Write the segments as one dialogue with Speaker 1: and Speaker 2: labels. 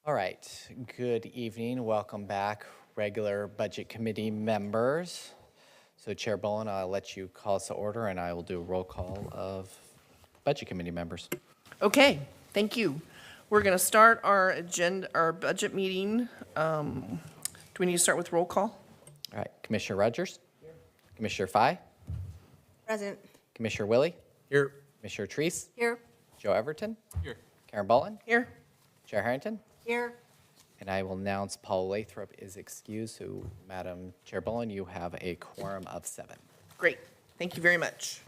Speaker 1: All right, good evening. Welcome back, regular Budget Committee members. So Chair Bowen, I'll let you call us to order and I will do a roll call of Budget Committee members.
Speaker 2: Okay, thank you. We're going to start our budget meeting. Do we need to start with roll call?
Speaker 1: All right, Commissioner Rogers? Here. Commissioner Fye?
Speaker 3: Present.
Speaker 1: Commissioner Willie?
Speaker 4: Here.
Speaker 1: Commissioner Treese?
Speaker 3: Here.
Speaker 1: Joe Everton?
Speaker 4: Here.
Speaker 1: Karen Bolin?
Speaker 2: Here?
Speaker 1: Chair Harrington?
Speaker 3: Here.
Speaker 1: And I will announce Paul Lathrop is excused, so Madam Chair Bolin, you have a quorum of 7.
Speaker 2: Great, thank you very much.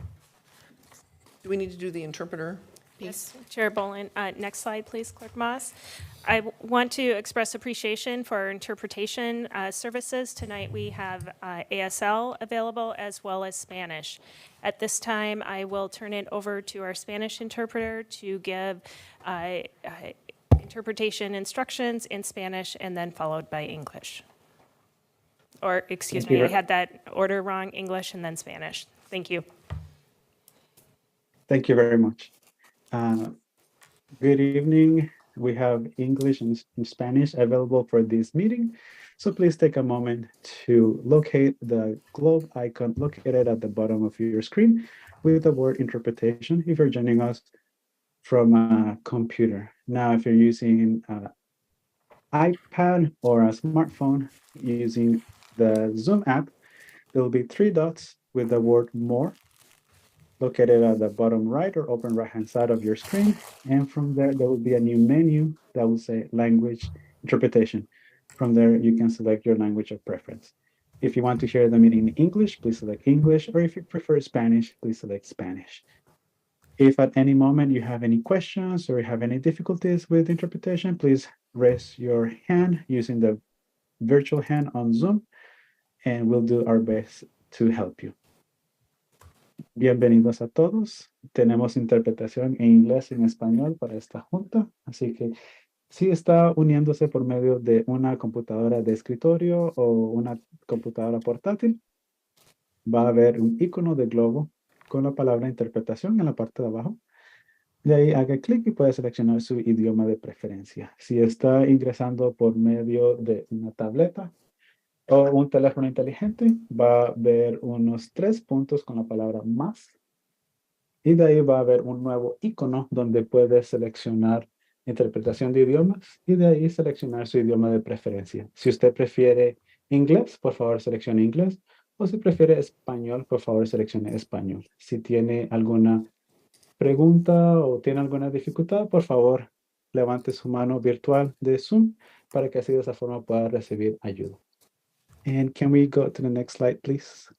Speaker 2: Do we need to do the interpreter piece?
Speaker 5: Yes, Chair Bolin. Next slide, please, Clerk Moss. I want to express appreciation for our interpretation services. Tonight we have ASL available as well as Spanish. At this time, I will turn it over to our Spanish interpreter to give interpretation instructions in Spanish and then followed by English. Or, excuse me, I had that order wrong, English and then Spanish. Thank you.
Speaker 6: Thank you very much. Good evening. We have English and Spanish available for this meeting. So please take a moment to locate the globe icon located at the bottom of your screen with the word interpretation if you're joining us from a computer. Now, if you're using an iPad or a smartphone using the Zoom app, there will be 3 dots with the word more located at the bottom right or open right-hand side of your screen. And from there will be a new menu that will say language interpretation. From there, you can select your language of preference. If you want to hear the meeting in English, please select English, or if you prefer Spanish, please select Spanish. If at any moment you have any questions or you have any difficulties with interpretation, please raise your hand using the virtual hand on Zoom, and we'll do our best to help you. Bienvenidos a todos. Tenemos interpretación en inglés y en español para esta junta, así que si está uniéndose por medio de una computadora de escritorio o una computadora portátil, va a haber un icono de globo con la palabra interpretación en la parte de abajo. De ahí haga clic y puede seleccionar su idioma de preferencia. Si está ingresando por medio de una tableta o un teléfono inteligente, va a ver unos 3 puntos con la palabra más. Y de ahí va a haber un nuevo icono donde puede seleccionar interpretación de idiomas y de ahí seleccionar su idioma de preferencia. Si usted prefiere inglés, por favor seleccione inglés. O si prefiere español, por favor seleccione español. Si tiene alguna pregunta o tiene alguna dificultad, por favor levante su mano virtual de Zoom para que así de esa forma pueda recibir ayuda. And can we go to the next slide, please?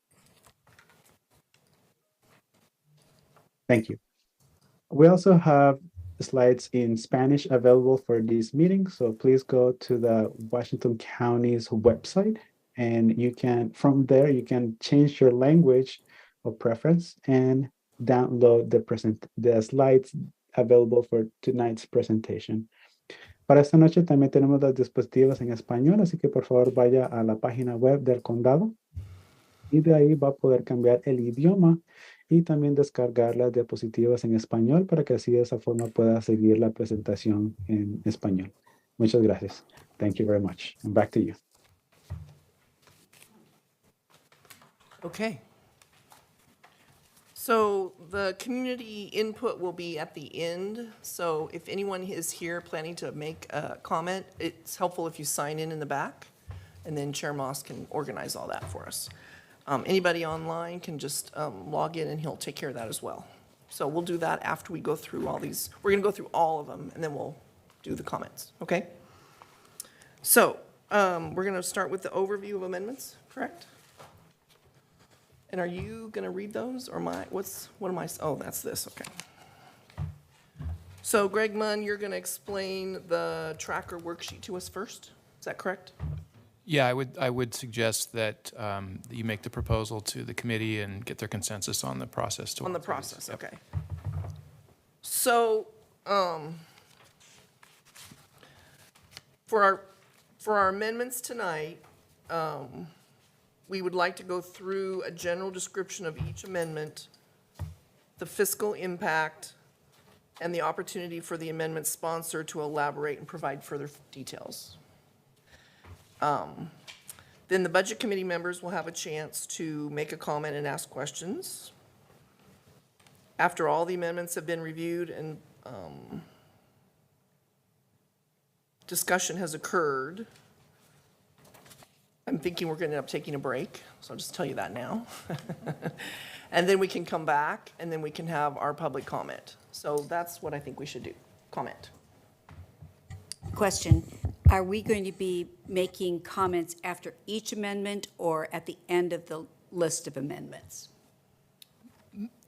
Speaker 6: Thank you. We also have slides in Spanish available for this meeting. So please go to the Washington County's website, and you can, from there, you can change your language of preference and download the slides available for tonight's presentation. Para esta noche también tenemos las diapositivas en español, así que por favor vaya a la página web del condado y de ahí va a poder cambiar el idioma y también descargar las diapositivas en español para que así de esa forma pueda seguir la presentación en español. Muchas gracias. Thank you very much. And back to you.
Speaker 2: Okay. So the community input will be at the end. So if anyone is here planning to make a comment, it's helpful if you sign in the back, and then Chair Moss can organize all that for us. Anybody online can just log in and he'll take care of that as well. So we'll do that after we go through all these. We're going to go through all of them, and then we'll do the comments, okay? So we're going to start with the overview of amendments, correct? And are you going to read those, or what am I, oh, that's this, okay. So Greg Munn, you're going to explain the tracker worksheet to us first, is that correct?
Speaker 4: Yeah, I would suggest that you make the proposal to the committee and get their consensus on the process.
Speaker 2: On the process, okay. So for our amendments tonight, we would like to go through a general description of each amendment, the fiscal impact, and the opportunity for the amendment sponsor to elaborate and provide further details. Then the budget committee members will have a chance to make a comment and ask questions. After all the amendments have been reviewed and discussion has occurred, I'm thinking we're going to end up taking a break, so I'll just tell you that now. And then we can come back, and then we can have our public comment. So that's what I think we should do, comment.
Speaker 7: Question, are we going to be making comments after each amendment or at the end of the list of amendments?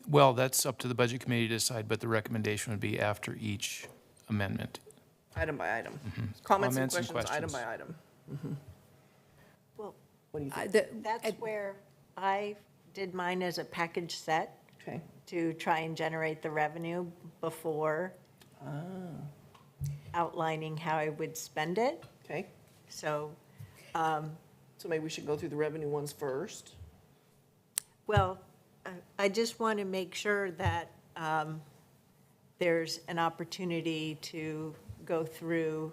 Speaker 4: Well, that's up to the Budget Committee to decide, but the recommendation would be after each amendment.
Speaker 2: Item by item. Comments and
Speaker 4: Comments and
Speaker 2: questions, item
Speaker 4: questions.
Speaker 2: by item.
Speaker 3: Well,
Speaker 2: What do you think?
Speaker 3: that's where I did mine as a package set
Speaker 2: Okay,
Speaker 3: to try and generate the revenue before outlining how I would spend it.
Speaker 2: okay.
Speaker 3: So,
Speaker 2: So maybe we should go through the revenue ones first.
Speaker 3: well, I just want to make sure that there's an opportunity to go through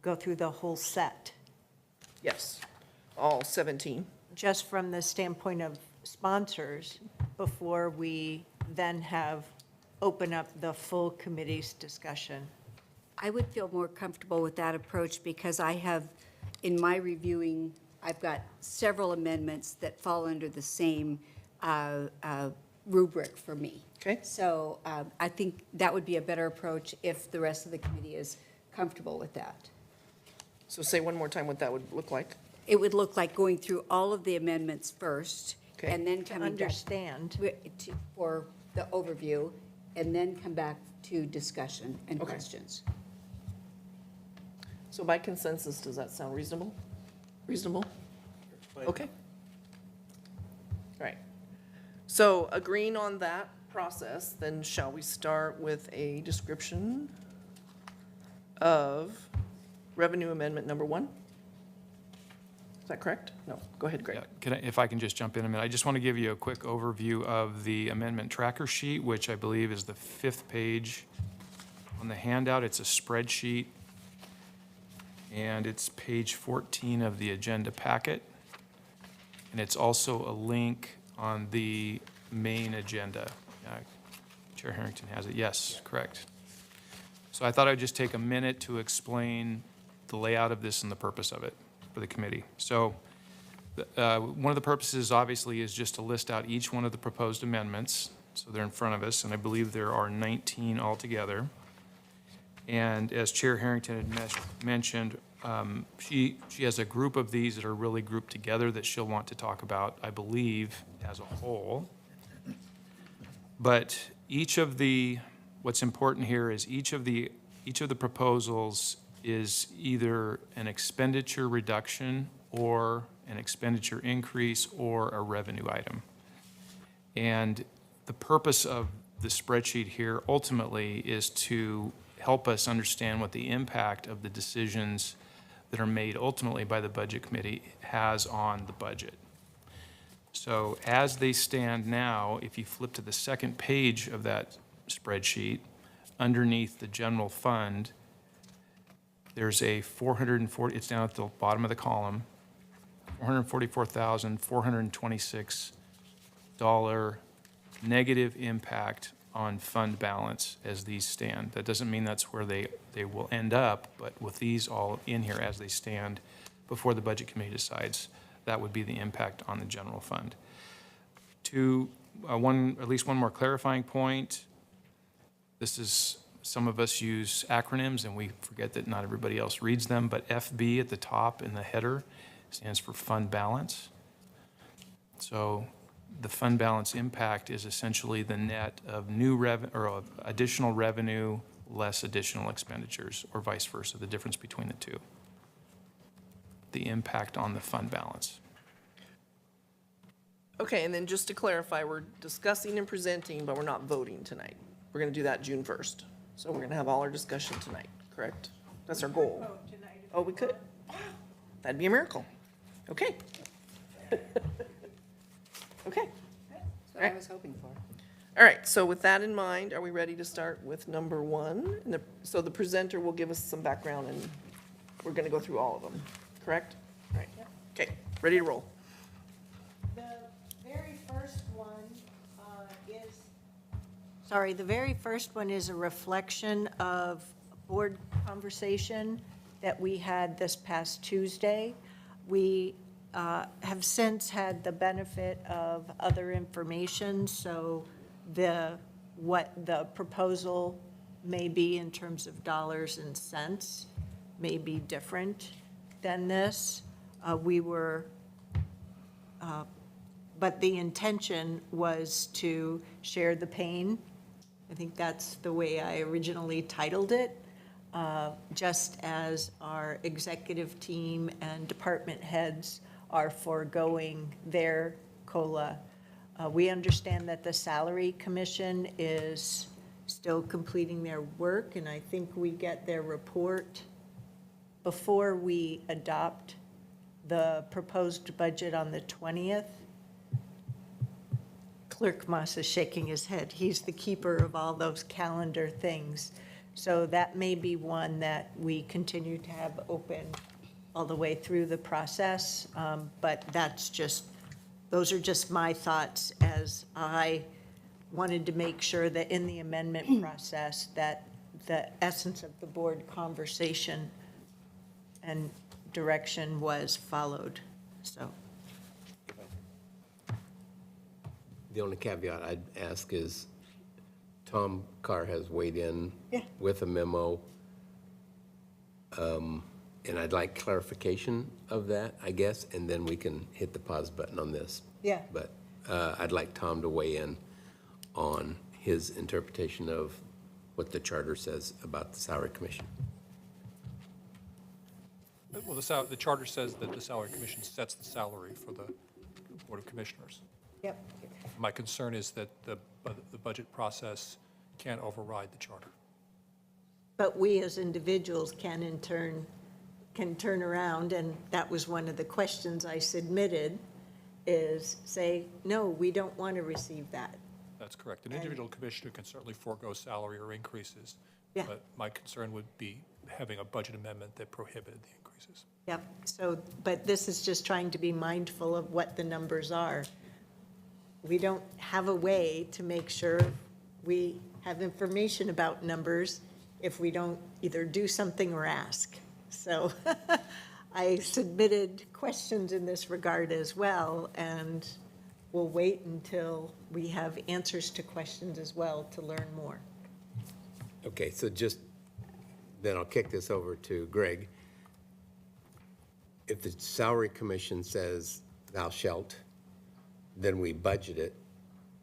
Speaker 3: the whole set,
Speaker 2: Yes, all 17.
Speaker 3: just from the standpoint of sponsors, before we then open up the full committee's discussion.
Speaker 7: I would feel more comfortable with that approach because I have, in my reviewing, I've got several amendments that fall under the same rubric for me.
Speaker 2: Okay.
Speaker 7: So I think that would be a better approach if the rest of the committee is comfortable with that.
Speaker 2: So say one more time what that would look like.
Speaker 7: It would look like going through all of the amendments first,
Speaker 2: Okay.
Speaker 7: and then
Speaker 3: To
Speaker 7: coming back
Speaker 3: understand.
Speaker 7: for the overview, and then come back to discussion and
Speaker 2: Okay.
Speaker 7: questions.
Speaker 2: So by consensus, does that sound reasonable? Reasonable? Okay. All right. So agreeing on that process, then shall we start with a description of revenue amendment number 1? Is that correct? No, go ahead, Greg.
Speaker 4: Yeah, if I can just jump in a minute, I just want to give you a quick overview of the amendment tracker sheet, which I believe is the 5th page on the handout. It's a spreadsheet, and it's page 14 of the agenda packet. And it's also a link on the main agenda. Chair Harrington has it. Yes, correct. So I thought I'd just take a minute to explain the layout of this and the purpose of it for the committee. So one of the purposes, obviously, is just to list out each one of the proposed amendments. So they're in front of us, and I believe there are 19 altogether. And as Chair Harrington had mentioned, she has a group of these that are really grouped together that she'll want to talk about, I believe, as a whole. But what's important here is each of the proposals is either an expenditure reduction or an expenditure increase or a revenue item. And the purpose of the spreadsheet here ultimately is to help us understand what the impact of the decisions that are made ultimately by the Budget Committee has on the budget. So as they stand now, if you flip to the second page of that spreadsheet, underneath the general fund, there's a it's down at the bottom of the column, $444,426 negative impact on fund balance as these stand. That doesn't mean that's where they will end up, but with these all in here as they stand before the Budget Committee decides, that would be the impact on the general fund. To at least one more clarifying point, this is, some of us use acronyms and we forget that not everybody else reads them, but FB at the top in the header stands for fund balance. So the fund balance impact is essentially the net of of additional revenue less additional expenditures, or vice versa, the difference between the two. The impact on the fund balance.
Speaker 2: Okay, and then just to clarify, we're discussing and presenting, but we're not voting tonight. We're going to do that June 1st. So we're going to have all our discussion tonight, correct? That's our goal. Oh, we could? Wow, that'd be a miracle. Okay. Okay.
Speaker 7: That's what I was hoping for.
Speaker 2: All right, so with that in mind, are we ready to start with number one? So the presenter will give us some background, and we're going to go through all of them, correct? All right. Okay, ready to roll.
Speaker 3: The very first one the very first one is a reflection of board conversation that we had this past Tuesday. We have since had the benefit of other information, so what the proposal may be in terms of dollars and cents may be different than this. But the intention was to share the pain. I think that's the way I originally titled it, just as our executive team and department heads are foregoing their COLA. We understand that the Salary Commission is still completing their work, and I think we get their report before we adopt the proposed budget on the 20th. Clerk Moss is shaking his head. He's the keeper of all those calendar things. So that may be one that we continue to have open all the way through the process. But those are just my thoughts, as I wanted to make sure that in the amendment process that the essence of the board conversation and direction was followed, so.
Speaker 8: The only caveat I'd ask is, Tom Carr has weighed in with a memo, and I'd like clarification of that, I guess, and then we can hit the pause button on this.
Speaker 3: Yeah.
Speaker 8: But I'd like Tom to weigh in on his interpretation of what the charter says about the Salary Commission.
Speaker 9: Well, the charter says that the Salary Commission sets the salary for the Board of Commissioners.
Speaker 3: Yep.
Speaker 9: My concern is that the budget process can't override the charter.
Speaker 3: But we as individuals can in turn, can turn around, and that was one of the questions I submitted, is say, no, we don't want to receive that.
Speaker 9: That's correct. An individual commissioner can certainly forego salary or increases.
Speaker 3: Yeah.
Speaker 9: But my concern would be having a budget amendment that prohibited the increases.
Speaker 3: Yep, so, but this is just trying to be mindful of what the numbers are. We don't have a way to make sure we have information about numbers if we don't either do something or ask. So I submitted questions in this regard as well, and we'll wait until we have answers to questions as well to learn more.
Speaker 8: Okay, so then I'll kick this over to Greg. If the Salary Commission says thou shalt, then we budget it,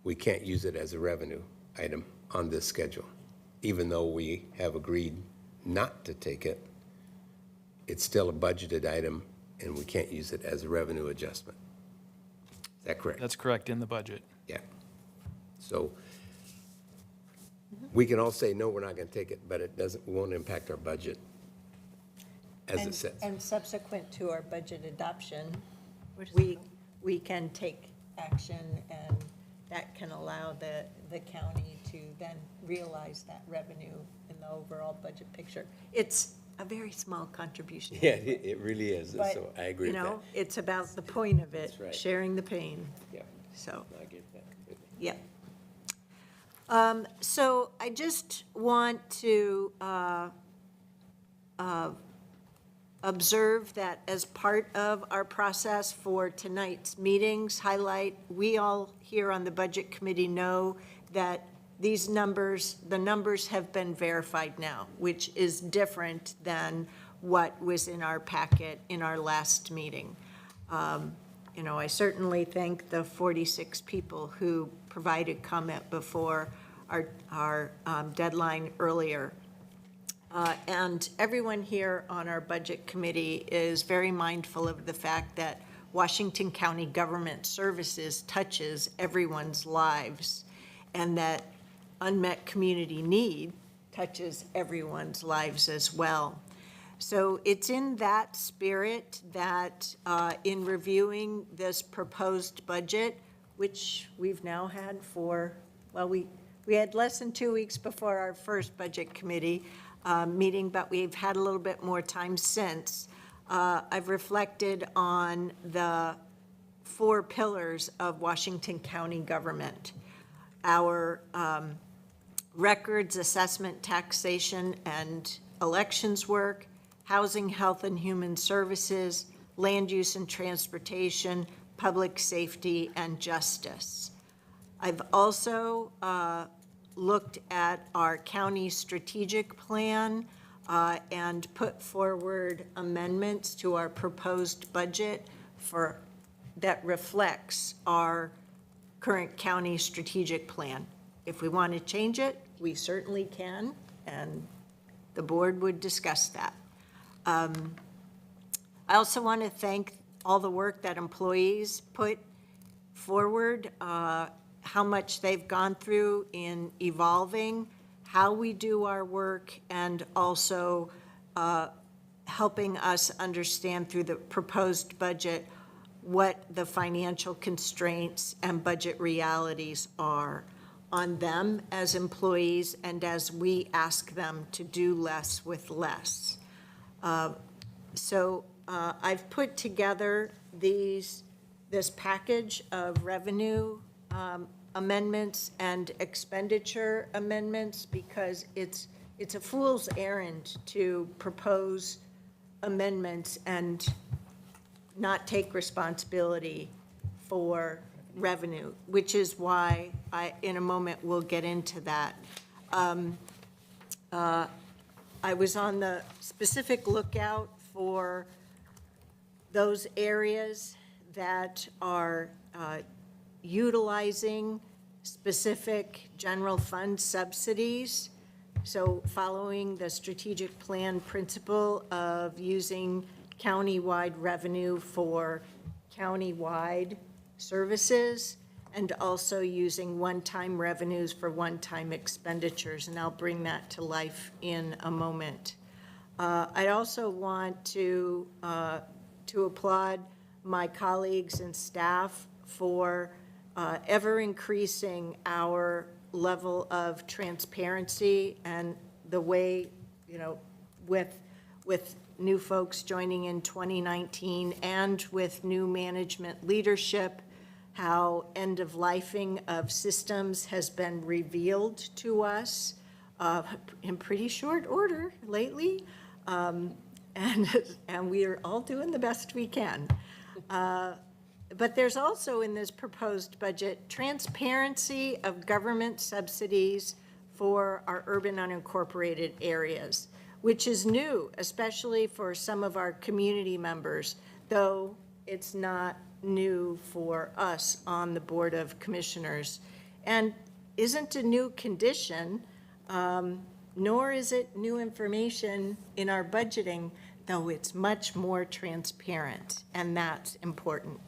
Speaker 8: we can't use it as a revenue item on this schedule. Even though we have agreed not to take it, it's still a budgeted item, and we can't use it as a revenue adjustment. Is that correct?
Speaker 4: That's correct, in the budget.
Speaker 8: Yeah. So we can all say, no, we're not going to take it, but it won't impact our budget as it sits.
Speaker 3: And subsequent to our budget adoption, we can take action, and that can allow the county to then realize that revenue in the overall budget picture. It's a very small contribution.
Speaker 8: Yeah, it really is,
Speaker 3: But,
Speaker 8: so I agree with that.
Speaker 3: It's about the point of it,
Speaker 8: That's right.
Speaker 3: sharing the pain,
Speaker 8: Yeah,
Speaker 3: so.
Speaker 8: I get that completely.
Speaker 3: Yeah. So I just want to observe that as part of our process for tonight's meetings, we all here on the Budget Committee know that these numbers, the numbers have been verified now, which is different than what was in our packet in our last meeting. I certainly thank the 46 people who provided comment before our deadline earlier. And everyone here on our Budget Committee is very mindful of the fact that Washington County Government Services touches everyone's lives, and that unmet community need touches everyone's lives as well. So it's in that spirit that in reviewing this proposed budget, which we've now had for well, we had less than 2 weeks before our first Budget Committee meeting, but we've had a little bit more time since. I've reflected on the 4 pillars of Washington County government. Our records, assessment, taxation, and elections work, housing, health, and human services, land use and transportation, public safety, and justice. I've also looked at our county strategic plan and put forward amendments to our proposed budget that reflects our current county strategic plan. If we want to change it, we certainly can, and the board would discuss that. I also want to thank all the work that employees put forward, how much they've gone through in evolving how we do our work, and also helping us understand through the proposed budget what the financial constraints and budget realities are on them as employees and as we ask them to do less with less. So I've put together this package of revenue amendments and expenditure amendments because it's a fool's errand to propose amendments and not take responsibility for revenue, which is why in a moment, we'll get into that. I was on the specific lookout for those areas that are utilizing specific general fund subsidies. So following the strategic plan principle of using countywide revenue for countywide services and also using one-time revenues for one-time expenditures, and I'll bring that to life in a moment. I also want to applaud my colleagues and staff for ever increasing our level of transparency and the way, with new folks joining in 2019 and with new management leadership, how end-of-lifing of systems has been revealed to us in pretty short order lately, and we are all doing the best we can. But there's also in this proposed budget transparency of government subsidies for our urban unincorporated areas, which is new, especially for some of our community members, though it's not new for us on the Board of Commissioners, and isn't a new condition, nor is it new information in our budgeting, though it's much more transparent, and that's important.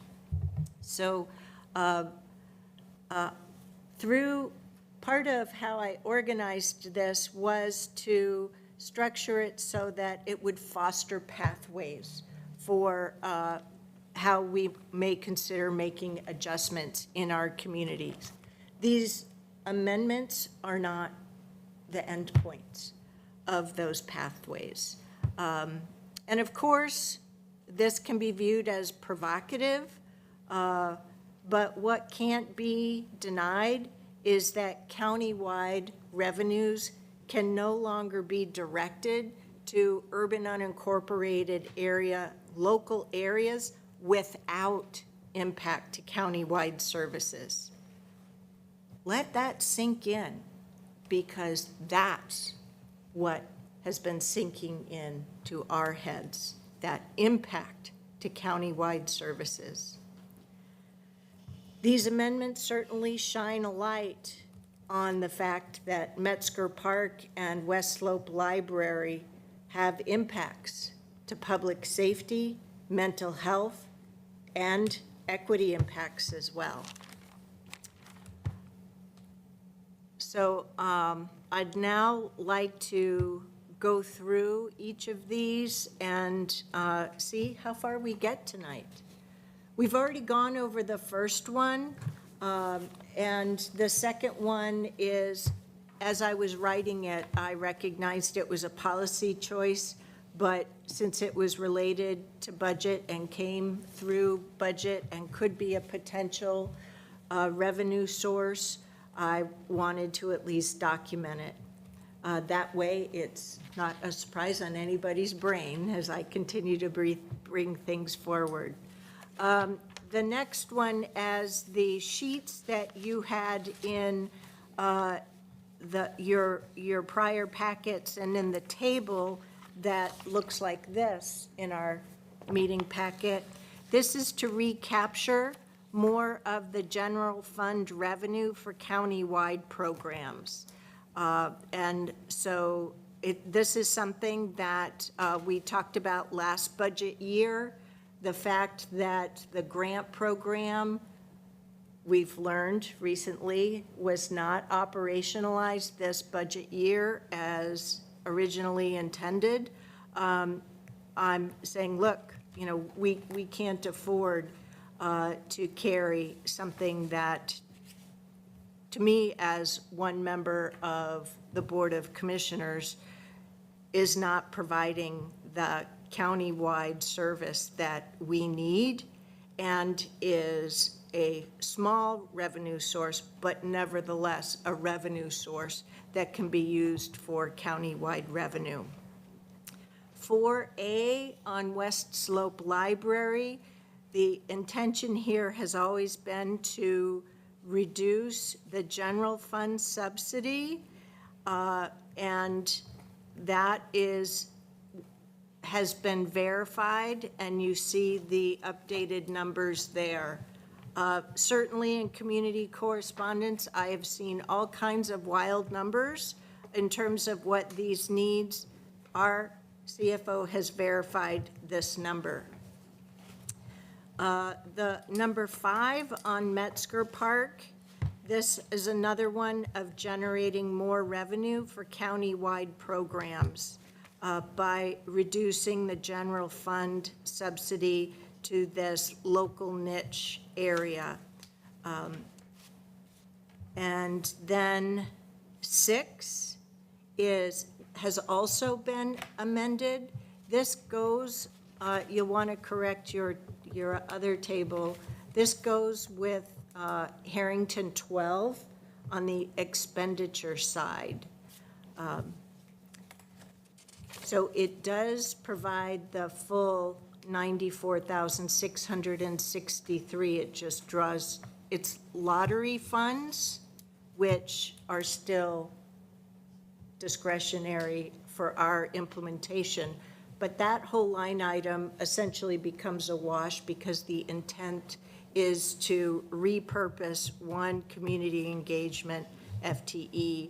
Speaker 3: So through part of how I organized this was to structure it so that it would foster pathways for how we may consider making adjustments in our communities. These amendments are not the endpoints of those pathways. And of course, this can be viewed as provocative, but what can't be denied is that countywide revenues can no longer be directed to urban unincorporated area, local areas without impact to countywide services. Let that sink in, because that's what has been sinking in to our heads, that impact to countywide services. These amendments certainly shine a light on the fact that Metzger Park and West Slope Library have impacts to public safety, mental health, and equity impacts as well. So I'd now like to go through each of these and see how far we get tonight. We've already gone over the first one, And the second one is, as I was writing it, I recognized it was a policy choice, but since it was related to budget and came through budget and could be a potential revenue source, I wanted to at least document it. That way, it's not a surprise on anybody's brain as I continue to bring things forward. The next one, as the sheets that you had in your prior packets and in the table that looks like this in our meeting packet, this is to recapture more of the general fund revenue for county-wide programs. And so this is something that we talked about last budget year. The fact that the grant program, we've learned recently, was not operationalized this budget year as originally intended. I'm saying, look, you know, we can't afford to carry something that, to me, as one member of the Board of Commissioners, is not providing the county-wide service that we need and is a small revenue source, but nevertheless a revenue source that can be used for county-wide revenue. 4A on West Slope Library, the intention here has always been to reduce the general fund subsidy, and that has been verified, and you see the updated numbers there. Certainly in community correspondence, I have seen all kinds of wild numbers in terms of what these needs are. CFO has verified this number. The number 5 on Metzger Park, this is another one of generating more revenue for county-wide programs by reducing the general fund subsidy to this local niche area. And then 6 has also been amended. This goes, you'll want to correct your other table. This goes with Harrington 12 on the expenditure side. So it does provide the full 94,663. It just draws its lottery funds, which are still discretionary for our implementation. But that whole line item essentially becomes a wash because the intent is to repurpose one community engagement FTE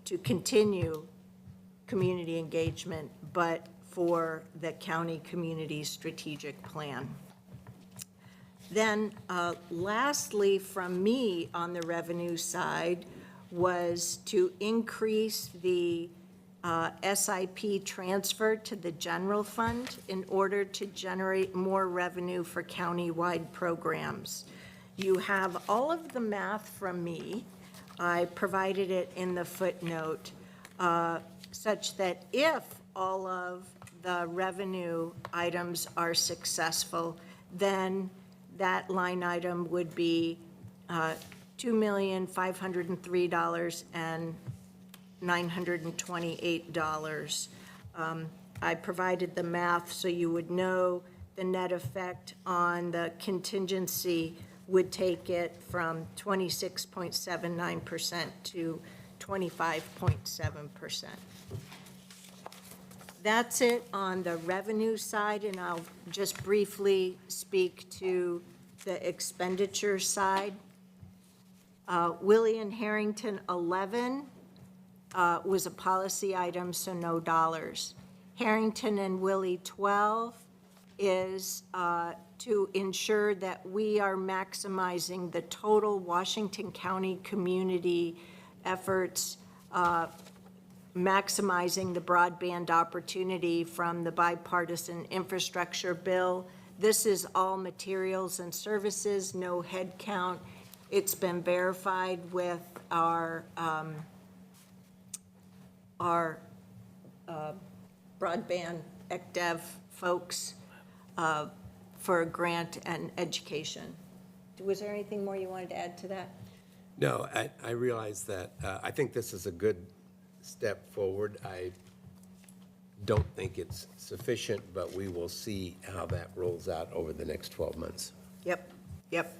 Speaker 3: to continue community engagement, but for the county community strategic plan. Then lastly from me on the revenue side was to increase the SIP transfer to the general fund in order to generate more revenue for county-wide programs. You have all of the math from me. I provided it in the footnote, such that if all of the revenue items are successful, then that line item would be $2,503,928. I provided the math so you would know the net effect on the contingency would take it from 26.79% to 25.7%. That's it on the revenue side, and I'll just briefly speak to the expenditure side. Willie and Harrington 11 was a policy item, so no dollars. Harrington and Willie 12 is to ensure that we are maximizing the total Washington County community efforts, maximizing the broadband opportunity from the bipartisan infrastructure bill. This is all materials and services, no head count. It's been verified with our broadband ECDEV folks for a grant and education. Was there anything more you wanted to add to that?
Speaker 8: No, I realize that, I think this is a good step forward. I don't think it's sufficient, but we will see how that rolls out over the next 12 months.
Speaker 3: Yep, yep.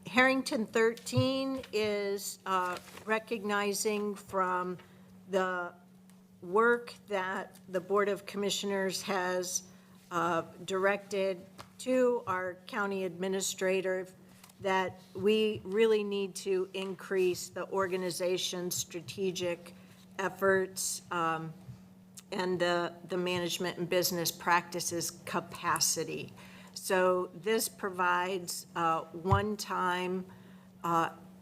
Speaker 3: Harrington 13 is recognizing from the work that the Board of Commissioners has directed to our county administrator that we really need to increase the organization's strategic efforts and the management and business practices capacity. So this provides one-time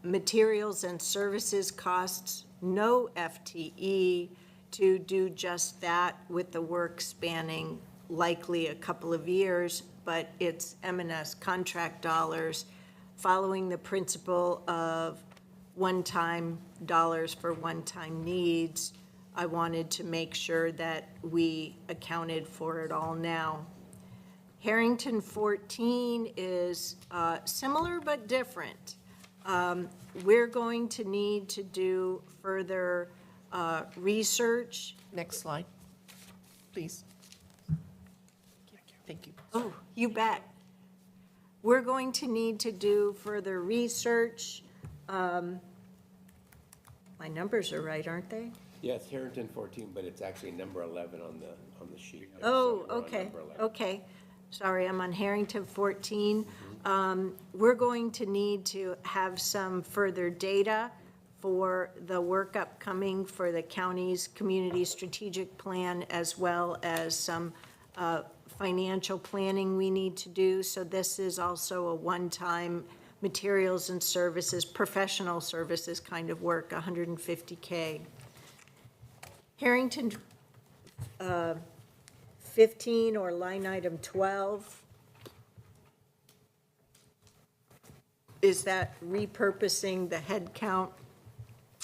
Speaker 3: materials and services costs, no FTE, to do just that with the work spanning likely a couple of years, but it's M&S contract dollars following the principle of one-time dollars for one-time needs. I wanted to make sure that we accounted for it all now. Harrington 14 is similar but different. We're going to need to do further research.
Speaker 2: Next slide, please. Thank you.
Speaker 3: Oh, you bet. We're going to need to do further research. My numbers are right, aren't they?
Speaker 8: Yes, Harrington 14, but it's actually number 11 on the sheet.
Speaker 3: Oh,
Speaker 8: So we're on
Speaker 3: okay,
Speaker 8: number 11.
Speaker 3: okay. Sorry, I'm on Harrington 14. We're going to need to have some further data for the work upcoming for the county's community strategic plan, as well as some financial planning we need to do. So this is also a one-time materials and services, professional services kind of work, $150K. Harrington 15, or line item 12, is that repurposing the head count,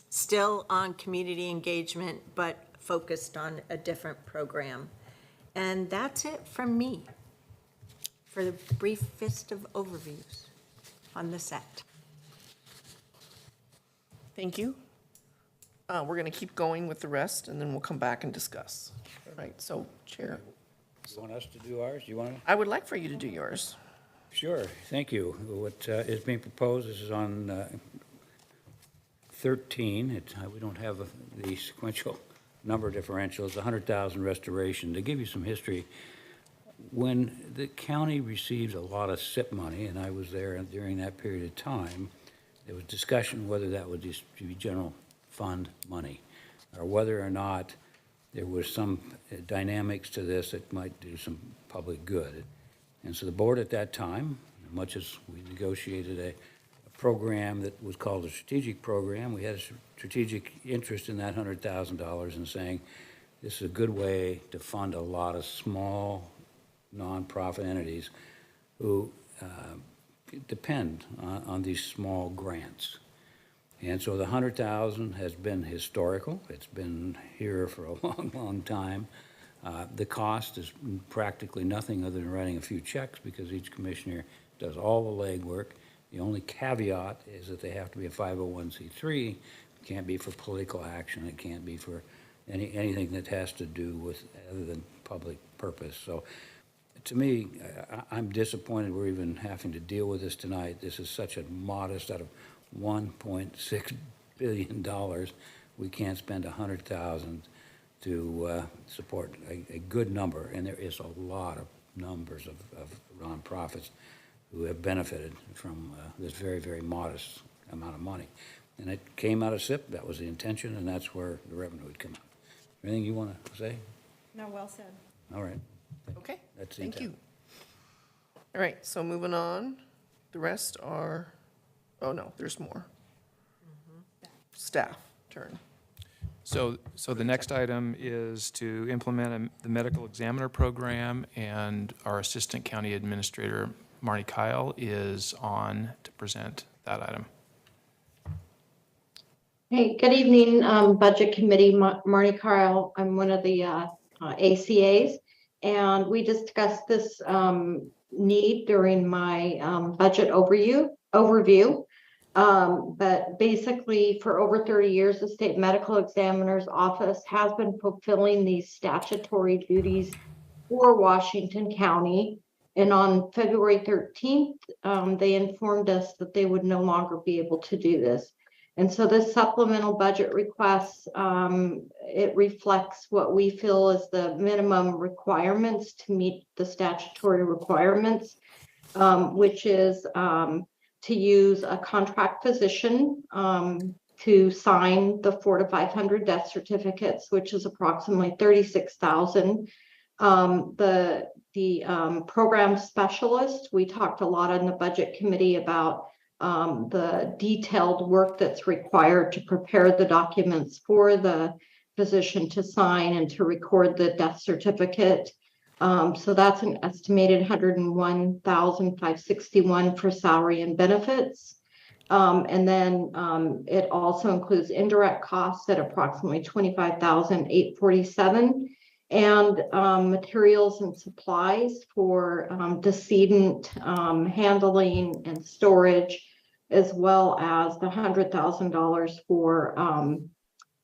Speaker 3: still on community engagement, but focused on a different program. And that's it from me for the briefest of overviews on the set.
Speaker 2: Thank you. We're going to keep going with the rest, and then we'll come back and discuss. All right, so Chair,
Speaker 10: You want us to do ours? You want to?
Speaker 2: I would like for you to do yours.
Speaker 10: Sure, thank you. What is being proposed, this is on 13. We don't have the sequential number differentials, 100,000 restoration. To give you some history, when the county received a lot of SIP money, and I was there during that period of time, there was discussion whether that would just be general fund money, or whether or not there was some dynamics to this that might do some public good. And so the board at that time, much as we negotiated a program that was called a strategic program, we had a strategic interest in that $100,000 and saying, this is a good way to fund a lot of small nonprofit entities who depend on these small grants. And so the 100,000 has been historical. It's been here for a long, long time. The cost is practically nothing other than writing a few checks, because each commissioner does all the legwork. The only caveat is that they have to be a 501c3. It can't be for political action. It can't be for anything that has to do with other than public purpose. So to me, I'm disappointed we're even having to deal with this tonight. This is such a modest, out of $1.6 billion, we can't spend $100,000 to support a good number, and there is a lot of numbers of nonprofits who have benefited from this very, very modest amount of money. And it came out of SIP. That was the intention, and that's where the revenue would come out. Anything you want to say?
Speaker 5: No, well said.
Speaker 10: All right.
Speaker 2: Okay,
Speaker 10: That's the
Speaker 2: thank
Speaker 10: intent.
Speaker 2: you. All right, so moving on. The rest are, oh no, there's more. Staff turn.
Speaker 4: So the next item is to implement the medical examiner program, and our assistant county administrator, Marnie Kyle is on to present that item.
Speaker 11: Hey, good evening, Budget Committee, Marnie Carl. I'm one of the ACAs, and we discussed this need during my budget overview. But basically, for over 30 years, the State Medical Examiner's Office has been fulfilling these statutory duties for Washington County. And on February 13th, they informed us that they would no longer be able to do this. And so this supplemental budget request, it reflects what we feel is the minimum requirements to meet the statutory requirements, which is to use a contract physician to sign the 400 to 500 death certificates, which is approximately 36,000. The program specialist, we talked a lot on the budget committee about the detailed work that's required to prepare the documents for the physician to sign and to record the death certificate. So that's an estimated $101,561 for salary and benefits. And then it also includes indirect costs at approximately $25,847. And materials and supplies for decedent handling and storage, as well as the $100,000 for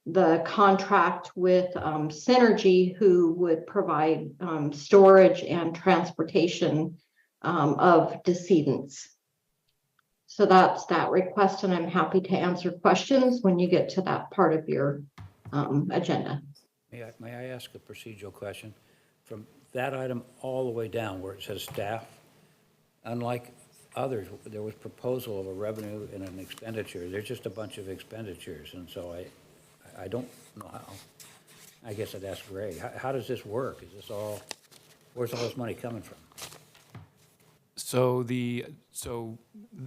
Speaker 11: the contract with Synergy, who would provide storage and transportation of decedents. So that's that request, and I'm happy to answer questions when you get to that part of your agenda.
Speaker 10: May I ask a procedural question? From that item all the way down where it says staff, unlike others, there was proposal of a revenue and an expenditure. There's just a bunch of expenditures, and so I don't know how. I guess I'd ask Ray, how does this work? Is this all, where's all this money coming from?
Speaker 4: So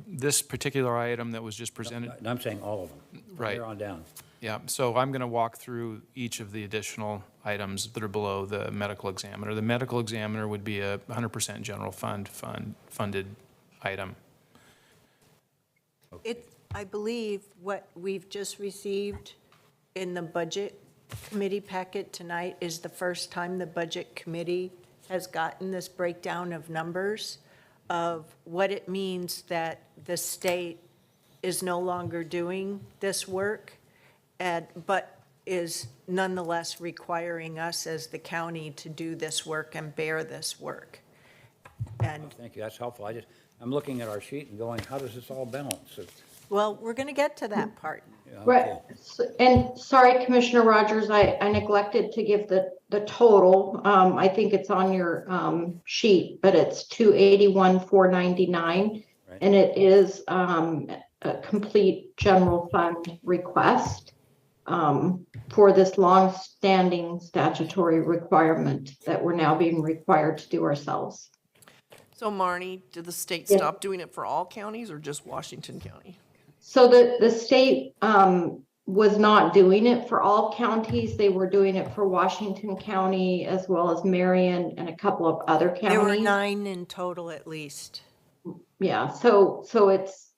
Speaker 4: this particular item that was just presented.
Speaker 10: I'm saying all of them.
Speaker 4: Right.
Speaker 10: From here on down.
Speaker 4: Yeah, so I'm going to walk through each of the additional items that are below the medical examiner. The medical examiner would be a 100% general funded item.
Speaker 3: I believe what we've just received in the budget committee packet tonight is the first time the budget committee has gotten this breakdown of numbers of what it means that the state is no longer doing this work, but is nonetheless requiring us as the county to do this work and bear this work. And,
Speaker 10: Thank you, that's helpful. I'm looking at our sheet and going, how does this all balance?
Speaker 3: well, we're going to get to that part.
Speaker 10: Yeah,
Speaker 11: Right,
Speaker 10: okay.
Speaker 11: and sorry, Commissioner Rogers, I neglected to give the total. I think it's on your sheet, but it's 281,499,
Speaker 10: Right.
Speaker 11: and it is a complete general fund request for this long-standing statutory requirement that we're now being required to do ourselves.
Speaker 2: So Marnie, did the state
Speaker 11: Yeah.
Speaker 2: stop doing it for all counties or just Washington County?
Speaker 11: So the state was not doing it for all counties. They were doing it for Washington County as well as Marion and a couple of other counties.
Speaker 3: There were 9 in total at least.
Speaker 11: Yeah, so it's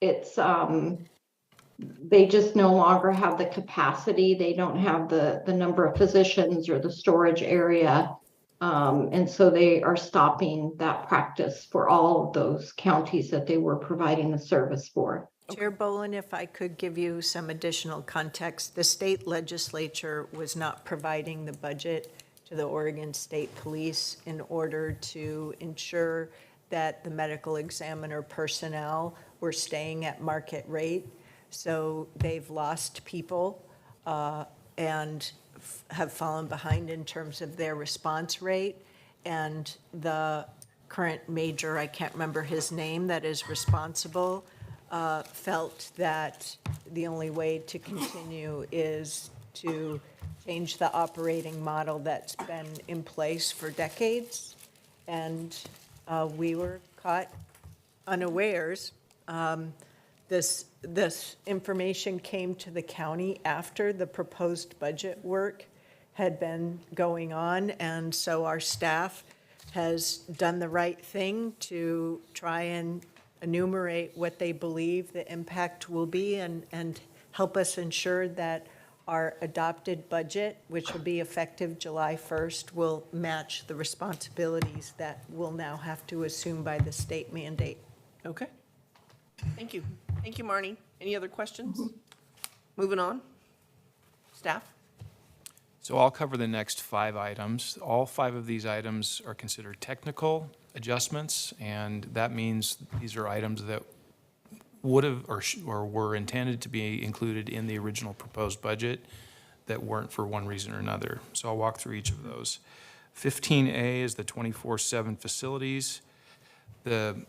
Speaker 11: they just no longer have the capacity. They don't have the number of physicians or the storage area. And so they are stopping that practice for all of those counties that they were providing the service for.
Speaker 3: Chair Bolin, if I could give you some additional context, the state legislature was not providing the budget to the Oregon State Police in order to ensure that the medical examiner personnel were staying at market rate. So they've lost people and have fallen behind in terms of their response rate. And the current major, I can't remember his name, that is responsible, felt that the only way to continue is to change the operating model that's been in place for decades. And we were caught unawares. This information came to the county after the proposed budget work had been going on, and so our staff has done the right thing to try and enumerate what they believe the impact will be and help us ensure that our adopted budget, which will be effective July 1st, will match the responsibilities that we'll now have to assume by the state mandate.
Speaker 2: Okay. Thank you. Thank you, Marnie. Any other questions? Moving on. Staff?
Speaker 4: So I'll cover the next 5 items. All 5 of these items are considered technical adjustments, and that means these are items that would have or were intended to be included in the original proposed budget that weren't for one reason or another. So I'll walk through each of those. 15A is the 24/7 facilities. The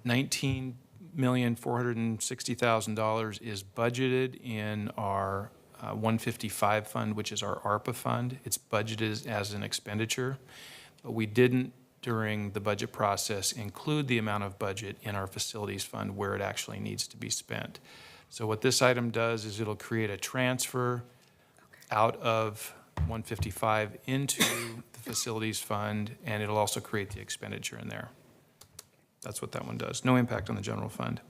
Speaker 4: $19,460,000 is budgeted in our 155 fund, which is our ARPA fund. It's budgeted as an expenditure, but we didn't, during the budget process, include the amount of budget in our facilities fund where it actually needs to be spent. So what this item does is it'll create a transfer out of 155 into the facilities fund, and it'll also create the expenditure in there. That's what that one does. No impact on the general fund.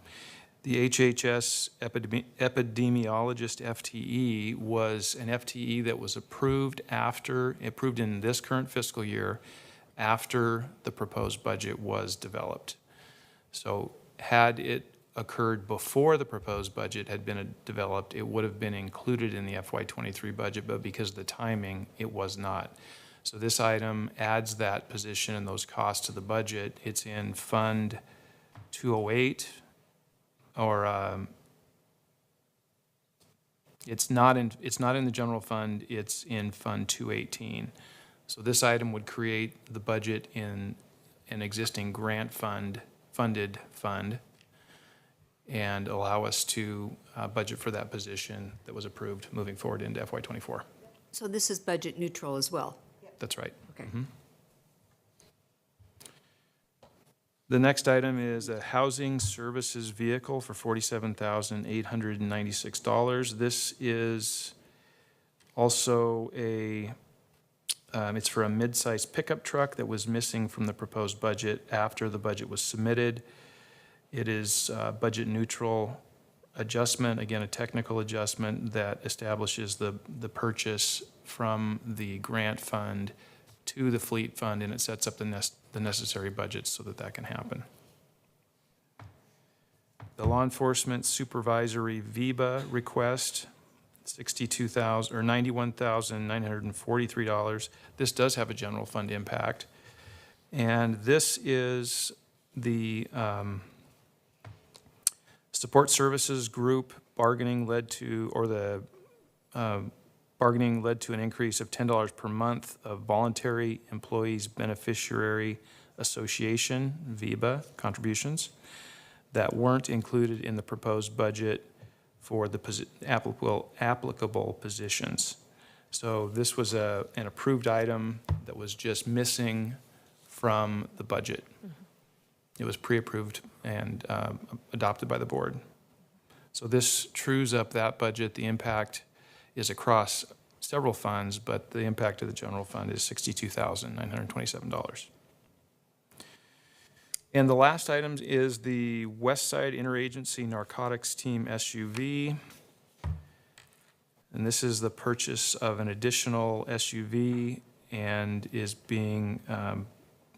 Speaker 4: The HHS epidemiologist FTE was an FTE that was approved in this current fiscal year after the proposed budget was developed. So had it occurred before the proposed budget had been developed, it would have been included in the FY23 budget, but because of the timing, it was not. So this item adds that position and those costs to the budget. It's in Fund 208, or it's not in the general fund, it's in Fund 218. So this item would create the budget in an existing funded fund and allow us to budget for that position that was approved moving forward into FY24.
Speaker 7: So this is budget neutral as well?
Speaker 4: That's right.
Speaker 7: Okay.
Speaker 4: The next item is a housing services vehicle for $47,896. This is also it's for a mid-size pickup truck that was missing from the proposed budget after the budget was submitted. It is budget neutral adjustment, again, a technical adjustment that establishes the purchase from the grant fund to the fleet fund, and it sets up the necessary budgets so that can happen. The law enforcement supervisory VEBA request, $91,943. This does have a general fund impact, and this is the support services group bargaining led to an increase of $10 per month of voluntary employees beneficiary association, VEBA, contributions that weren't included in the proposed budget for the applicable positions. So this was an approved item that was just missing from the budget. It was pre-approved and adopted by the board. So this trues up that budget. The impact is across several funds, but the impact of the general fund is $62,927. And the last item is the West Side Interagency Narcotics Team SUV. And this is the purchase of an additional SUV and is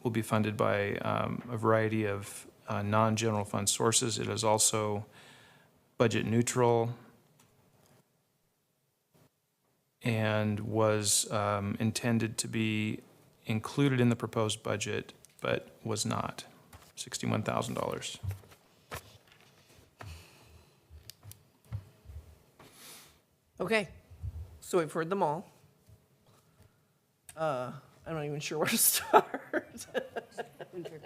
Speaker 4: will be funded by a variety of non-general fund sources. It is also budget neutral and was intended to be included in the proposed budget, but was not. $61,000.
Speaker 2: Okay, so we've heard them all. I'm not even sure where to start.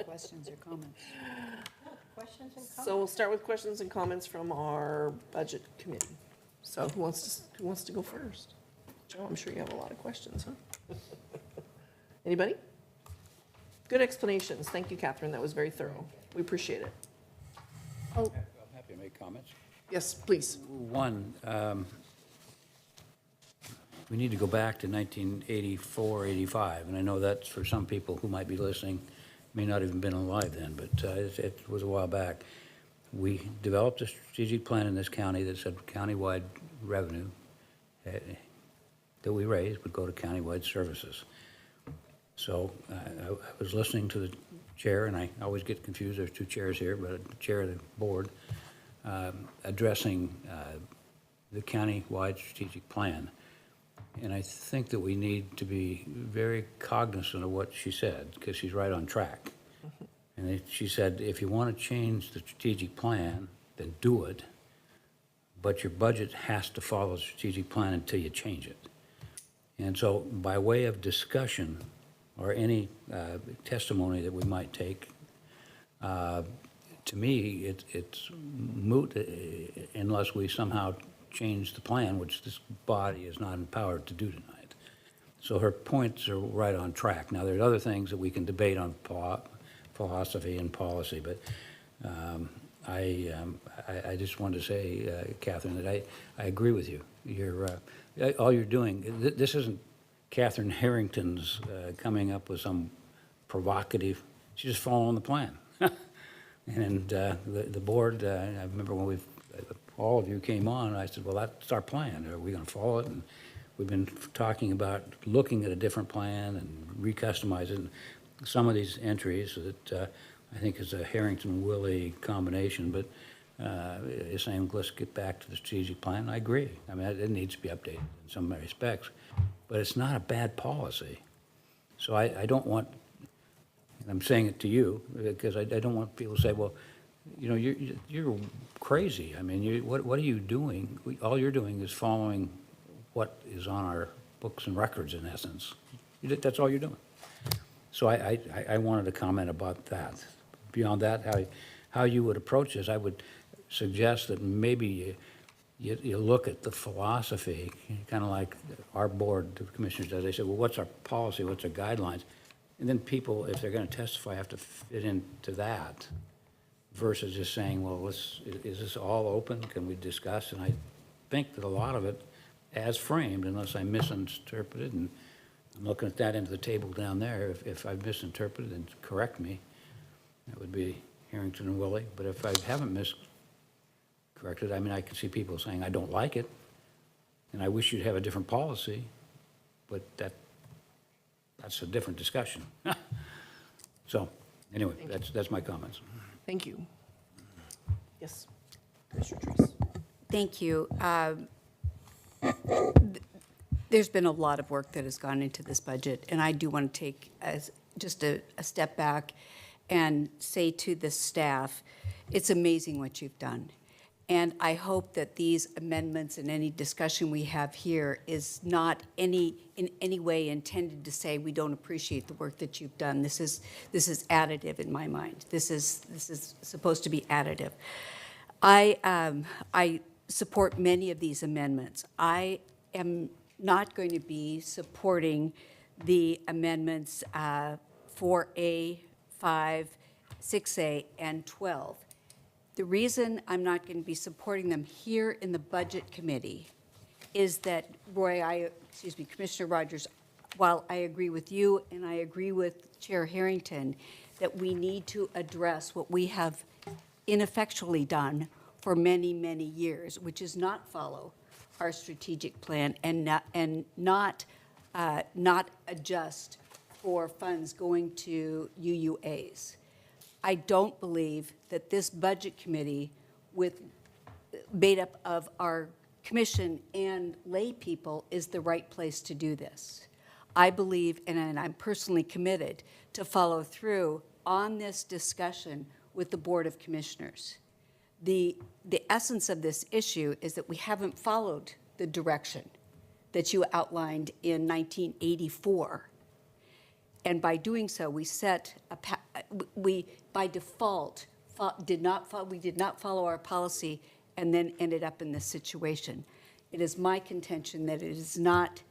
Speaker 7: Questions or comments?
Speaker 2: So we'll start with questions and comments from our budget committee. So who wants to go first? Joe, I'm sure you have a lot of questions, huh? Anybody? Good explanations. Thank you, Catherine. That was very thorough. We appreciate it.
Speaker 10: I'm happy to make comments.
Speaker 2: Yes, please.
Speaker 10: One, we need to go back to 1984, 85, and I know that's for some people who might be listening, may not have even been alive then, but it was a while back. We developed a strategic plan in this county that said countywide revenue that we raised would go to countywide services. So I was listening to the chair, and I always get confused, there's two chairs here, but the chair of the board, addressing the countywide strategic plan. And I think that we need to be very cognizant of what she said, because she's right on track. And she said, if you want to change the strategic plan, then do it, but your budget has to follow the strategic plan until you change it. And so by way of discussion, or any testimony that we might take, to me, it's moot unless we somehow change the plan, which this body is not empowered to do tonight. So her points are right on track. Now, there's other things that we can debate on philosophy and policy, but I just wanted to say, Catherine, that I agree with you. All you're doing, this isn't Catherine Harrington's coming up with some provocative, she's just following the plan. And the board, I remember when all of you came on, I said, well, that's our plan. Are we going to follow it? And we've been talking about looking at a different plan and recustomizing some of these entries that I think is a Harrington-Willie combination, but is saying, let's get back to the strategic plan. I agree. I mean, it needs to be updated in some respects, but it's not a bad policy. So I don't want, and I'm saying it to you, because I don't want people to say, well, you know, you're crazy. I mean, what are you doing? All you're doing is following what is on our books and records, in essence. That's all you're doing. So I wanted to comment about that. Beyond that, how you would approach this, I would suggest that maybe you look at the philosophy, kind of like our board of commissioners does. They say, well, what's our policy? What's our guidelines? And then people, if they're going to testify, have to fit into that, versus just saying, well, is this all open? Can we discuss? And I think that a lot of it, as framed, unless I misinterpreted, and I'm looking at that end of the table down there, if I've misinterpreted, then correct me. That would be Harrington and Willie. But if I haven't miscorrected, I mean, I can see people saying, I don't like it, and I wish you'd have a different policy, but that's a different discussion. So, anyway, that's my comments.
Speaker 2: Thank you. Yes, Commissioner Treese.
Speaker 7: Thank you. There's been a lot of work that has gone into this budget, and I do want to take just a step back and say to the staff, it's amazing what you've done. And I hope that these amendments and any discussion we have here is not in any way intended to say we don't appreciate the work that you've done. This is additive in my mind. This is supposed to be additive. I support many of these amendments. I am not going to be supporting the amendments 4A, 5, 6A, and 12. The reason I'm not going to be supporting them here in the Budget Committee is that, Commissioner Rogers, while I agree with you and I agree with Chair Harrington that we need to address what we have ineffectually done for many, many years, which is not follow our strategic plan and not adjust for funds going to UUAs. I don't believe that this Budget Committee, made up of our commission and lay people, is the right place to do this. I believe, and I'm personally committed, to follow through on this discussion with the Board of Commissioners. The essence of this issue is that we haven't followed the direction that you outlined in 1984. And by doing so, we by default did not follow our policy and then ended up in this situation. It is my contention that it is not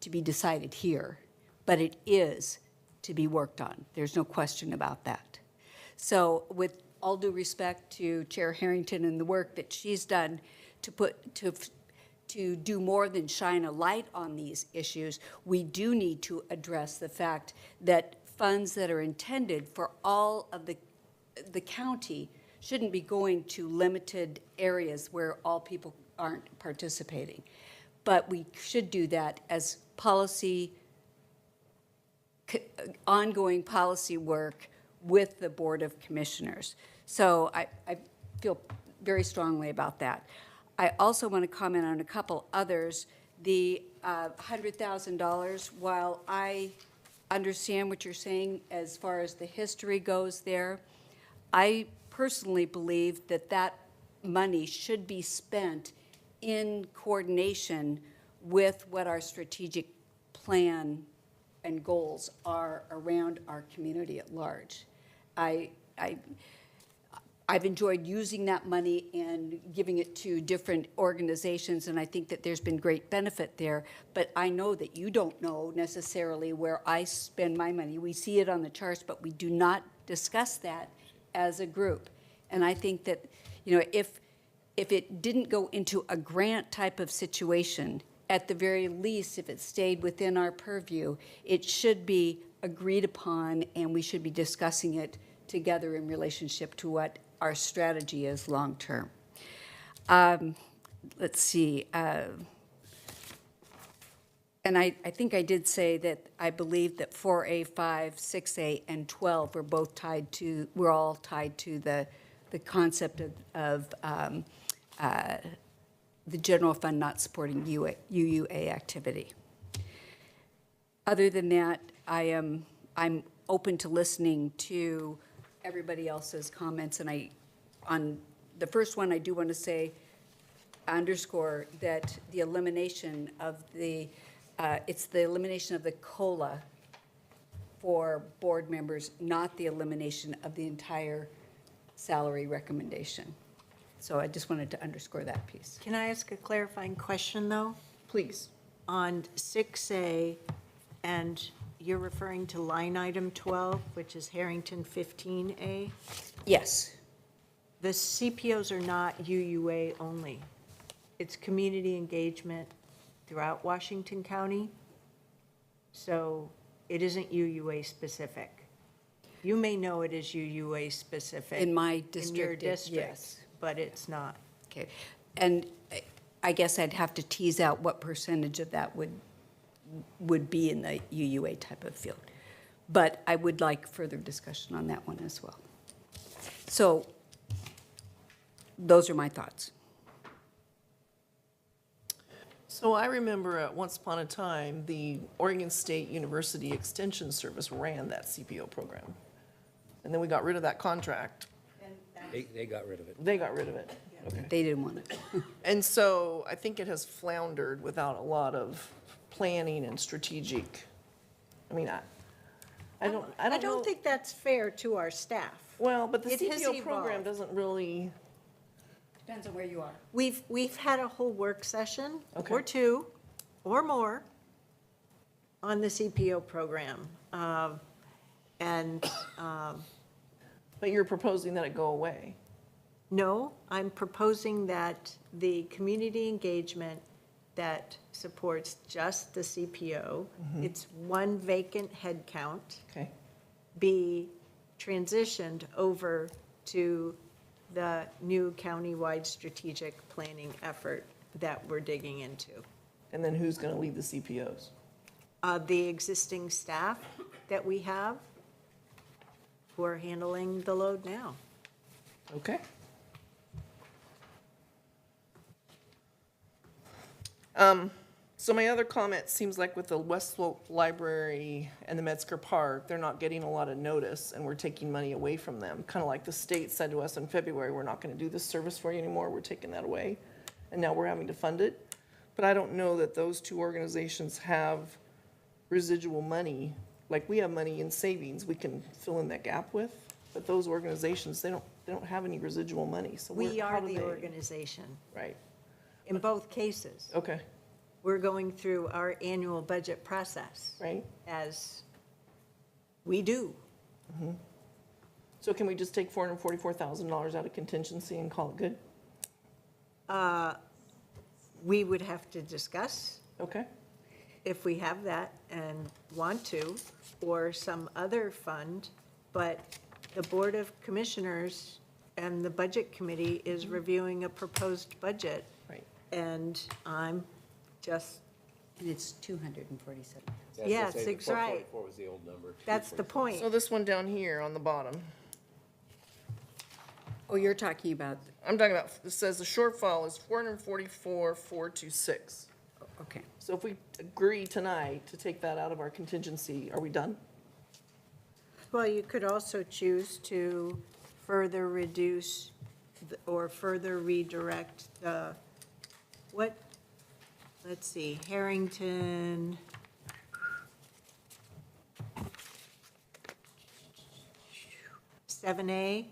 Speaker 7: to be decided here, but it is to be worked on. There's no question about that. So with all due respect to Chair Harrington and the work that she's done to do more than shine a light on these issues, we do need to address the fact that funds that are intended for all of the county shouldn't be going to limited areas where all people aren't participating. But we should do that as ongoing policy work with the Board of Commissioners. So I feel very strongly about that. I also want to comment on a couple others. The $100,000, while I understand what you're saying as far as the history goes there, I personally believe that that money should be spent in coordination with what our strategic plan and goals are around our community at large. I've enjoyed using that money and giving it to different organizations, and I think that there's been great benefit there. But I know that you don't know necessarily where I spend my money. We see it on the charts, but we do not discuss that as a group. And I think that, you know, if it didn't go into a grant type of situation, at the very least, if it stayed within our purview, it should be agreed upon, and we should be discussing it together in relationship to what our strategy is long-term. Let's see. And I think I did say that I believe that 4A, 5, 6A, and 12 were all tied to the concept of the general fund not supporting UUA activity. Other than that, I'm open to listening to everybody else's comments, and on the first one, I do want to underscore that the elimination of it's the elimination of the COLA for board members, not the elimination of the entire salary recommendation. So I just wanted to underscore that piece.
Speaker 3: Can I ask a clarifying question, though?
Speaker 2: Please.
Speaker 3: On 6A, and you're referring to line item 12, which is Harrington 15A?
Speaker 7: Yes.
Speaker 3: The CPOs are not UUA only. It's community engagement throughout Washington County. So it isn't UUA specific. You may know it is UUA specific.
Speaker 7: In my
Speaker 3: In your
Speaker 7: district,
Speaker 3: district,
Speaker 7: yes.
Speaker 3: but it's not.
Speaker 7: Okay. And I guess I'd have to tease out what percentage of that would be in the UUA type of field. But I would like further discussion on that one as well. So those are my thoughts.
Speaker 2: So I remember at once upon a time, the Oregon State University Extension Service ran that CPO program. And then we got rid of that contract.
Speaker 10: They got rid of it.
Speaker 2: They got rid of it. Okay.
Speaker 7: They didn't want it.
Speaker 2: And so I think it has floundered without a lot of planning and strategic. I mean, I don't know.
Speaker 3: think that's fair to our staff.
Speaker 2: Well, but the
Speaker 3: It has
Speaker 2: CPO program
Speaker 3: evolved.
Speaker 2: doesn't really,
Speaker 7: Depends on where you are.
Speaker 3: We've had a whole work session
Speaker 2: Okay.
Speaker 3: or two or more on the CPO program. And
Speaker 2: but you're proposing that it go away.
Speaker 3: no, I'm proposing that the community engagement that supports just the CPO, it's one vacant head count,
Speaker 2: Okay.
Speaker 3: be transitioned over to the new countywide strategic planning effort that we're digging into.
Speaker 2: And then who's going to lead the CPOs?
Speaker 3: The existing staff that we have who are handling the load now.
Speaker 2: Okay. So my other comment seems like with the West Slope Library and the Metzger Park, they're not getting a lot of notice and we're taking money away from them. Kind of like the state said to us in February, we're not going to do this service for you anymore, we're taking that away. And now we're having to fund it. But I don't know that those two organizations have residual money. Like we have money in savings we can fill in that gap with, but those organizations, they don't have any residual money. So
Speaker 3: We
Speaker 2: how
Speaker 3: are
Speaker 2: do
Speaker 3: the
Speaker 2: they-
Speaker 3: organization
Speaker 2: Right,
Speaker 3: in both cases.
Speaker 2: okay,
Speaker 3: We're going through our annual budget process
Speaker 2: right.
Speaker 3: as we do.
Speaker 2: So can we just take $444,000 out of contingency and call it good?
Speaker 3: we would have to discuss
Speaker 2: Okay,
Speaker 3: if we have that and want to, or some other fund, but the Board of Commissioners and the Budget Committee is reviewing a proposed budget,
Speaker 2: right.
Speaker 3: and I'm just,
Speaker 7: And it's 247.
Speaker 3: yes, it's right.
Speaker 8: was the old number.
Speaker 3: That's the point.
Speaker 2: So this one down here on the bottom,
Speaker 7: Oh, you're talking about,
Speaker 2: I'm talking about, it says the shortfall is 444,426.
Speaker 7: okay.
Speaker 2: So if we agree tonight to take that out of our contingency, are we done?
Speaker 3: Well, you could also choose to further reduce or further redirect the, what, let's see, Harrington. Seven A.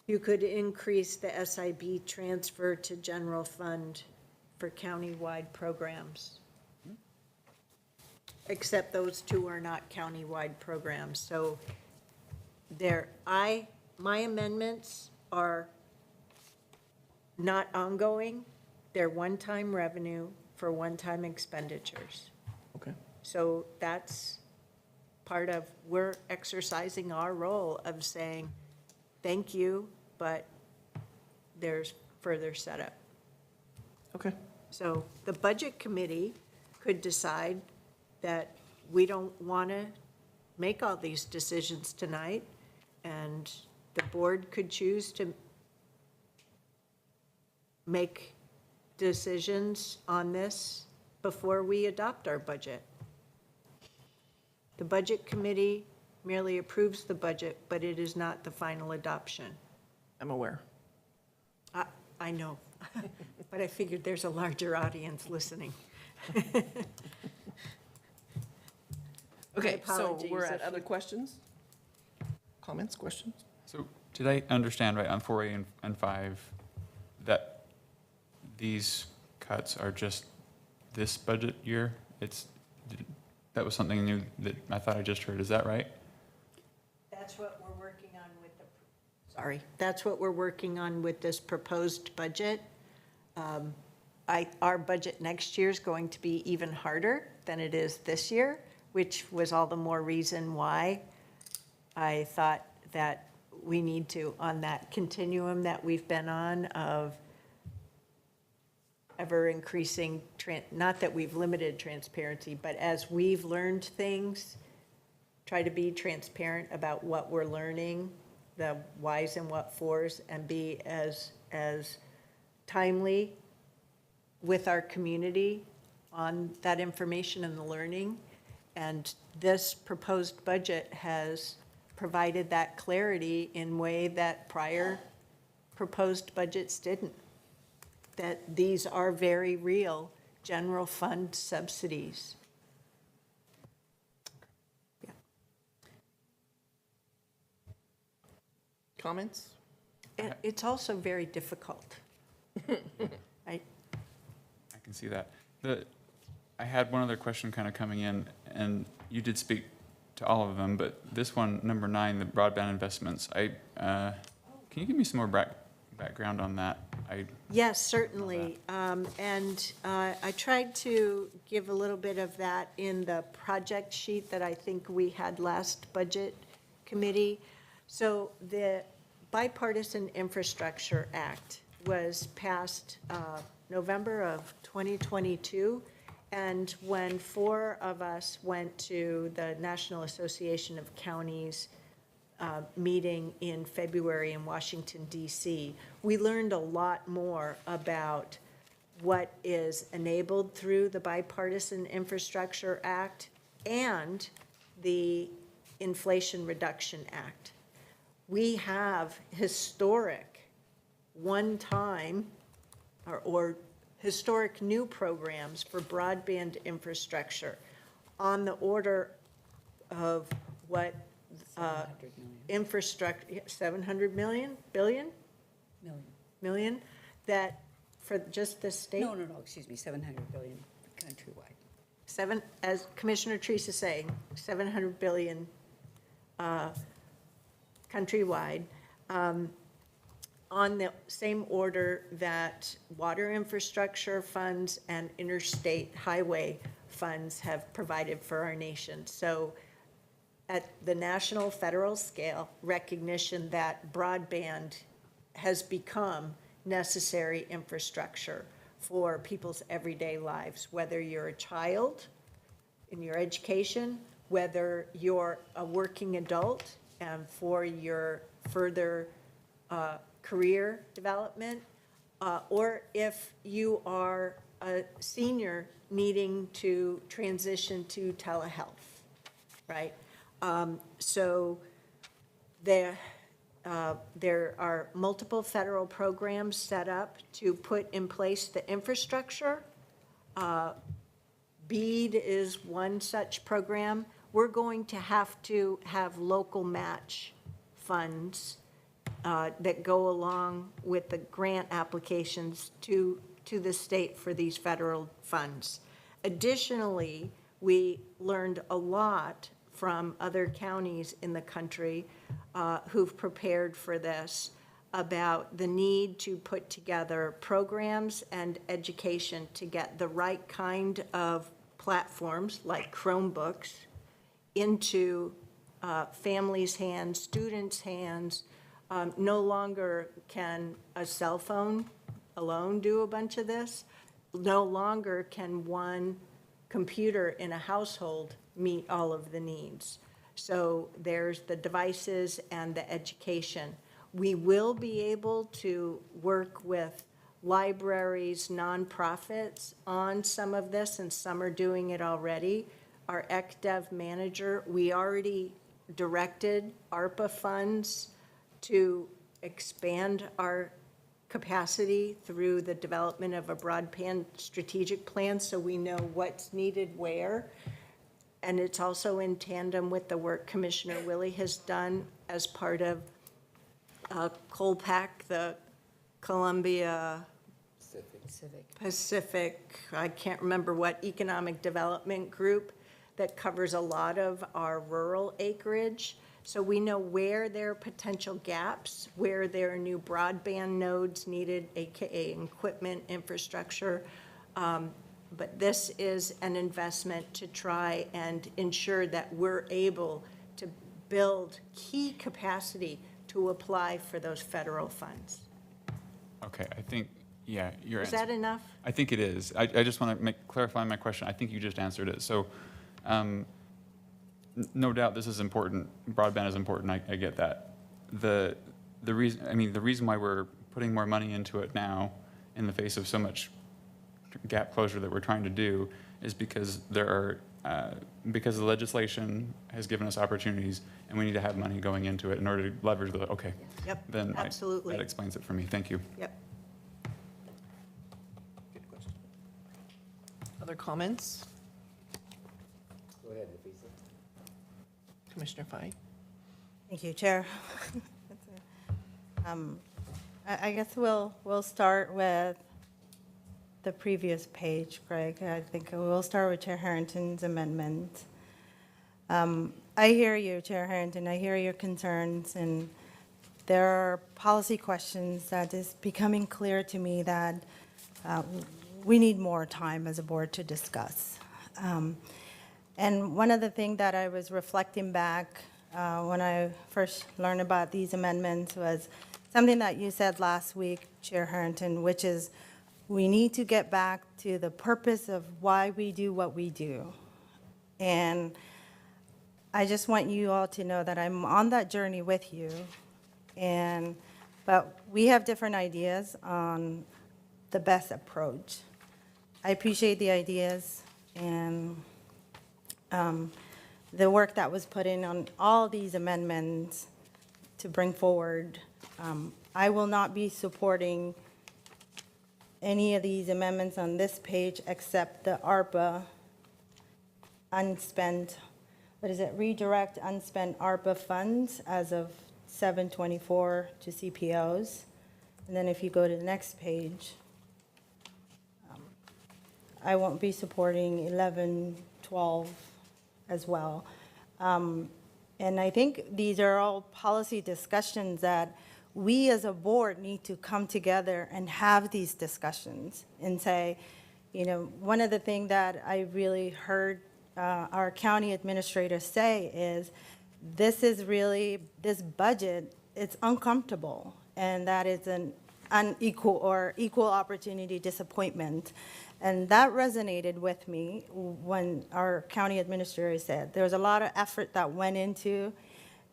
Speaker 3: You could increase the SIB transfer to general fund for countywide programs. Except those two are not countywide programs, so my amendments are not ongoing, they're one-time revenue for one-time expenditures.
Speaker 2: Okay.
Speaker 3: So that's part of, we're exercising our role of saying, thank you, but there's further setup.
Speaker 2: Okay.
Speaker 3: So the Budget Committee could decide that we don't want to make all these decisions tonight, and the board could choose to make decisions on this before we adopt our budget. The Budget Committee merely approves the budget, but it is not the final adoption.
Speaker 2: I'm aware.
Speaker 3: I know, but I figured there's a larger audience listening.
Speaker 2: Okay, so
Speaker 3: apologies
Speaker 2: we're at
Speaker 3: if
Speaker 2: other
Speaker 3: you-
Speaker 2: questions? Comments, questions?
Speaker 12: So did I understand right on 4A and 5 that these cuts are just this budget year? That was something new that I thought I just heard. Is that right?
Speaker 3: That's what we're working on with the, sorry, that's what we're working on with this proposed budget. Our budget next year is going to be even harder than it is this year, which was all the more reason why I thought that we need to, on that continuum that we've been on of ever increasing, not that we've limited transparency, but as we've learned things, try to be transparent about what we're learning, the whys and what fors, and be as timely with our community on that information and the learning. And this proposed budget has provided that clarity in a way that prior proposed budgets didn't. That these are very real general fund subsidies.
Speaker 2: Comments?
Speaker 3: It's also very difficult.
Speaker 12: I can see that. I had one other question kind of coming in, and you did speak to all of them, but this one, number 9, the broadband investments, can you give me some more background on that?
Speaker 3: Yes, certainly. And I tried to give a little bit of that in the project sheet that I think we had last budget committee. So the Bipartisan Infrastructure Act was passed November of 2022. And when 4 of us went to the National Association of Counties meeting in February in Washington, D.C., we learned a lot more about what is enabled through the Bipartisan Infrastructure Act and the Inflation Reduction Act. We have historic one-time or historic new programs for broadband infrastructure on the order of what infrastructure, 700 million, billion? Million, that for just the state?
Speaker 7: No, excuse me, 700 billion countrywide.
Speaker 3: As Commissioner Treese is saying, 700 billion countrywide on the same order that water infrastructure funds and interstate highway funds have provided for our nation. So at the national, federal scale, recognition that broadband has become necessary infrastructure for people's everyday lives, whether you're a child in your education, whether you're a working adult and for your further career development, or if you are a senior needing to transition to telehealth, right? So there are multiple federal programs set up to put in place the infrastructure. BEAD is one such program. We're going to have local match funds that go along with the grant applications to the state for these federal funds. Additionally, we learned a lot from other counties in the country who've prepared for this about the need to put together programs and education to get the right kind of platforms like Chromebooks into families' hands, students' hands. No longer can a cell phone alone do a bunch of this. No longer can one computer in a household meet all of the needs. So there's the devices and the education. We will be able to work with libraries, nonprofits on some of this, and some are doing it already. Our ECDev manager, we already directed ARPA funds to expand our capacity through the development of a broadband strategic plan, so we know what's needed where. And it's also in tandem with the work Commissioner Willie has done as part of COLPAC, the Columbia Pacific, I can't remember what, economic development group that covers a lot of our rural acreage. So we know where there are potential gaps, where there are new broadband nodes needed, AKA equipment, infrastructure. But this is an investment to try and ensure that we're able to build key capacity to apply for those federal funds.
Speaker 12: Okay, I think, yeah, your
Speaker 3: Is
Speaker 12: answer.
Speaker 3: that enough?
Speaker 12: I think it is. I just want to clarify my question. I think you just answered it. So, no doubt this is important. Broadband is important. I get that. The reason why we're putting more money into it now, in the face of so much gap closure that we're trying to do, is because because the legislation has given us opportunities, and we need to have money going into it in order to leverage the. Okay.
Speaker 3: Yep,
Speaker 12: Then
Speaker 3: absolutely.
Speaker 12: that explains it for me. Thank you.
Speaker 3: Yep.
Speaker 2: Good question. Other comments?
Speaker 8: Go ahead, Nafisa.
Speaker 2: Commissioner Fye?
Speaker 13: Thank you, Chair. I guess we'll start with the previous page, Greg. I think we'll start with Chair Harrington's amendment. I hear you, Chair Harrington. I hear your concerns, and there are policy questions that is becoming clear to me that we need more time as a board to discuss. And one of the things that I was reflecting back when I first learned about these amendments was something that you said last week, Chair Harrington, which is we need to get back to the purpose of why we do what we do. And I just want you all to know that I'm on that journey with you. But we have different ideas on the best approach. I appreciate the ideas and the work that was put in on all these amendments to bring forward. I will not be supporting any of these amendments on this page except the ARPA unspent, redirect unspent ARPA funds as of 7/24 to CPOs. And then if you go to the next page, I won't be supporting 11, 12 as well. And I think these are all policy discussions that we as a board need to come together and have these discussions and say, you know, one of the things that I really heard our county administrator say is, this budget, it's uncomfortable, and that is an unequal or equal opportunity disappointment. And that resonated with me when our county administrator said there was a lot of effort that went into,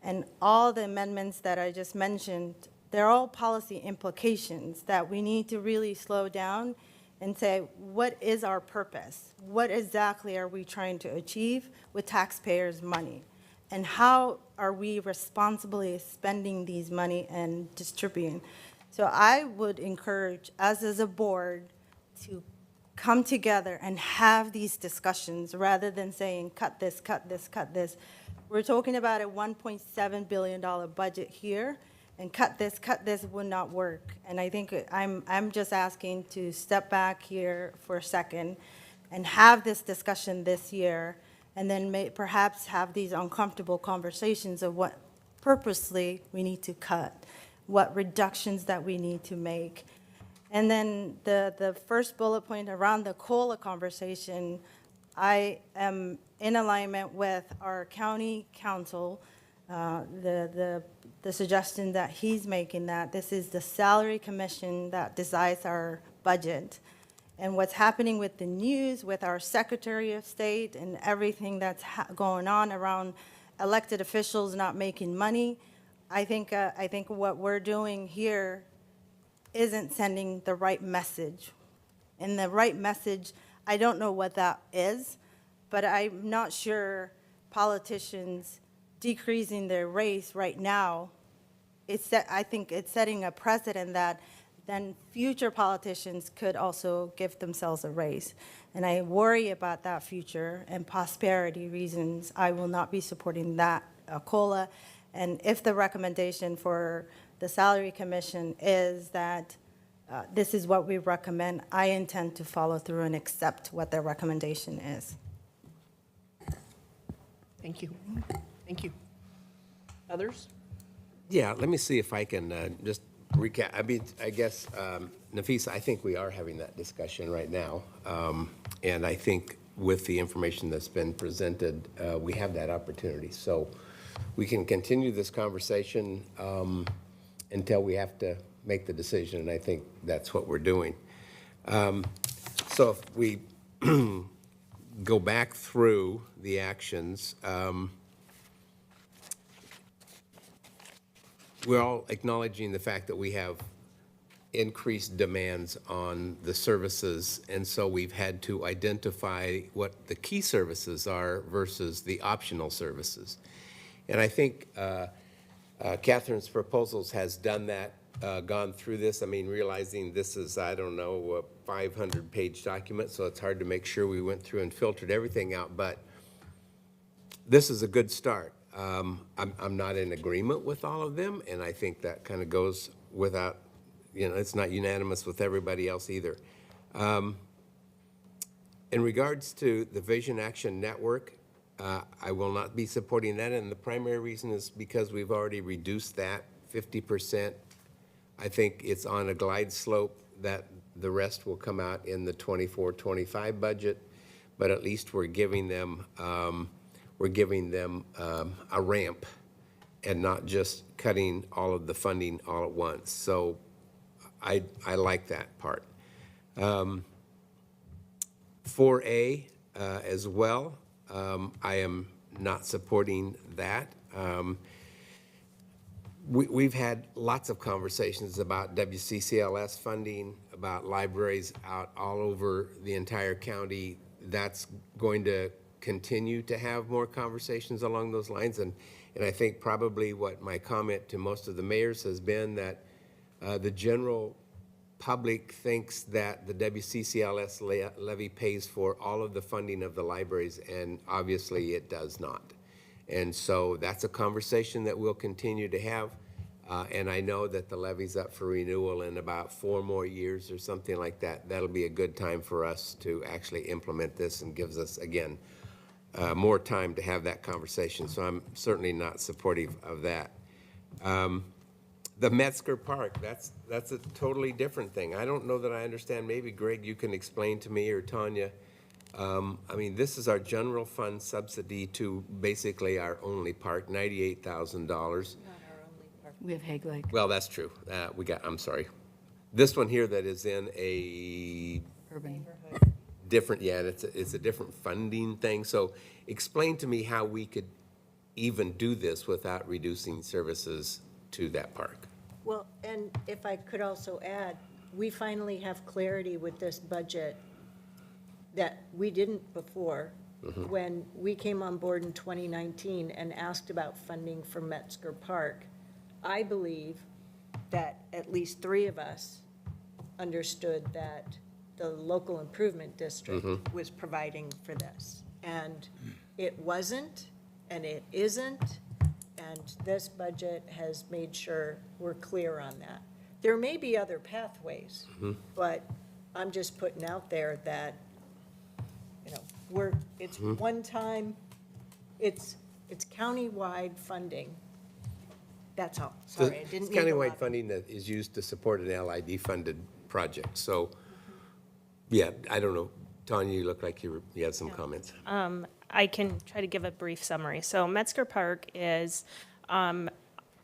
Speaker 13: and all the amendments that I just mentioned, they're all policy implications that we need to really slow down and say, what is our purpose? What exactly are we trying to achieve with taxpayers' money? And how are we responsibly spending these money and distributing? So I would encourage us as a board to come together and have these discussions rather than saying, cut this, cut this, cut this. We're talking about a $1.7 billion budget here, and cut this would not work. And I think I'm just asking to step back here for a second and have this discussion this year, and then perhaps have these uncomfortable conversations of what purposely we need to cut, what reductions that we need to make. And then the first bullet point around the COLA conversation, I am in alignment with our county council, the suggestion that he's making, that this is the salary commission that decides our budget. And what's happening with the news, with our Secretary of State and everything that's going on around elected officials not making money, I think what we're doing here isn't sending the right message. And the right message, I don't know what that is, but I'm not sure politicians decreasing their raise right now, I think it's setting a precedent that then future politicians could also give themselves a raise. And I worry about that future, and prosperity reasons, I will not be supporting that COLA. And if the recommendation for the Salary Commission is that this is what we recommend, I intend to follow through and accept what their recommendation is.
Speaker 2: Thank you. Thank you. Others?
Speaker 8: Yeah, let me see if I can just recap. I mean, I guess, Nafisa, I think we are having that discussion right now. And I think with the information that's been presented, we have that opportunity. So we can continue this conversation until we have to make the decision, and I think that's what we're doing. So if we go back through the actions, we're all acknowledging the fact that we have increased demands on the services, and so we've had to identify what the key services are versus the optional services. And I think Catherine's proposals has done that, gone through this. I mean, realizing this is, I don't know, a 500-page document, so it's hard to make sure we went through and filtered everything out, but this is a good start. I'm not in agreement with all of them, and I think that kind of goes without, it's not unanimous with everybody else either. In regards to the Vision Action Network, I will not be supporting that, and the primary reason is because we've already reduced that 50%. I think it's on a glide slope that the rest will come out in the 24-25 budget, but at least we're giving them a ramp and not just cutting all of the funding all at once. So I like that part. 4A as well, I am not supporting that. We've had lots of conversations about WCCLS funding, about libraries out all over the entire county. That's going to continue to have more conversations along those lines. And I think probably what my comment to most of the mayors has been that the general public thinks that the WCCLS levy pays for all of the funding of the libraries, and obviously it does not. And so that's a conversation that we'll continue to have. And I know that the levy's up for renewal in about 4 more years or something like that. That'll be a good time for us to actually implement this, and gives us, again, more time to have that conversation. So I'm certainly not supportive of that. The Metzger Park, that's a totally different thing. I don't know that I understand. Maybe Greg, you can explain to me, or Tanya. I mean, this is our general fund subsidy to basically our only park, $98,000.
Speaker 7: We have Hague Lake.
Speaker 8: Well, that's true. I'm sorry. This one here that is in a
Speaker 7: Urban.
Speaker 8: different, yeah, it's a different funding thing. So explain to me how we could even do this without reducing services to that park.
Speaker 3: Well, and if I could also add, we finally have clarity with this budget that we didn't before. When we came on board in 2019 and asked about funding for Metzger Park, I believe that at least 3 of us understood that the local improvement district was providing for this. And it wasn't, and it isn't, and this budget has made sure we're clear on that. There may be other pathways, but I'm just putting out there that, you know, it's one time, it's countywide funding. That's all. Sorry, I didn't
Speaker 8: It's
Speaker 3: mean to
Speaker 8: countywide
Speaker 3: lie.
Speaker 8: funding that is used to support an LID-funded project. So, yeah, I don't know. Tanya, you look like you had some comments.
Speaker 5: I can try to give a brief summary. So Metzger Park is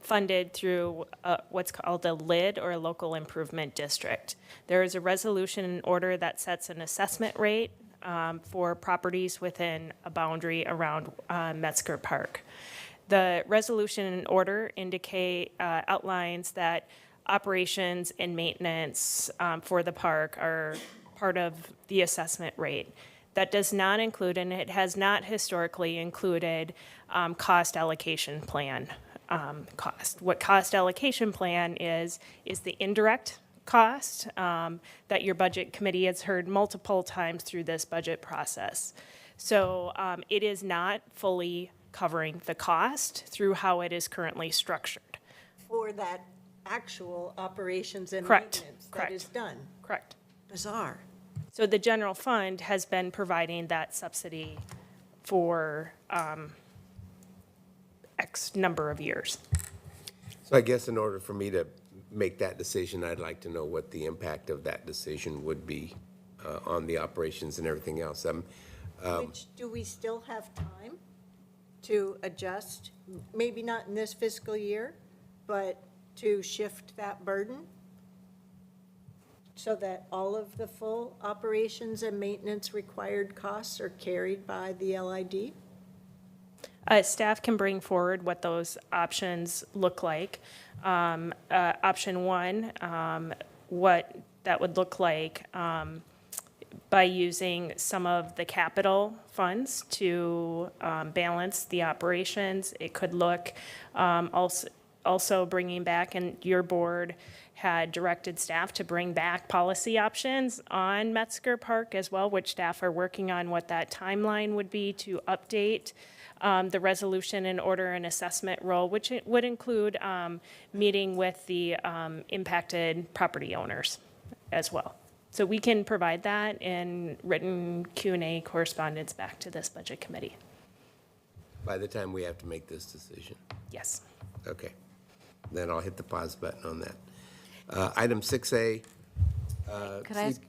Speaker 5: funded through what's called a LID, or a local improvement district. There is a resolution and order that sets an assessment rate for properties within a boundary around Metzger Park. The resolution and order outlines that operations and maintenance for the park are part of the assessment rate. That does not include, and it has not historically included, cost allocation plan cost. What cost allocation plan is the indirect cost that your budget committee has heard multiple times through this budget process. So it is not fully covering the cost through how it is currently structured.
Speaker 3: For that actual operations and
Speaker 5: Correct.
Speaker 3: maintenance that
Speaker 5: Correct.
Speaker 3: is done.
Speaker 5: Correct.
Speaker 3: Bizarre.
Speaker 5: So the general fund has been providing that subsidy for X number of years.
Speaker 8: So I guess in order for me to make that decision, I'd like to know what the impact of that decision would be on the operations and everything else.
Speaker 3: Which, do we still have time to adjust? Maybe not in this fiscal year, but to shift that burden? So that all of the full operations and maintenance required costs are carried by the LID?
Speaker 5: Staff can bring forward what those options look like. Option 1, what that would look like by using some of the capital funds to balance the operations. It could look also bringing back, and your board had directed staff to bring back policy options on Metzger Park as well, which staff are working on what that timeline would be to update the resolution and order and assessment role, which it would include meeting with the impacted property owners as well. So we can provide that in written Q&A correspondence back to this budget committee.
Speaker 8: By the time we have to make this decision.
Speaker 5: Yes.
Speaker 8: Okay. Then I'll hit the pause button on that. Item 6A.
Speaker 7: Could I ask?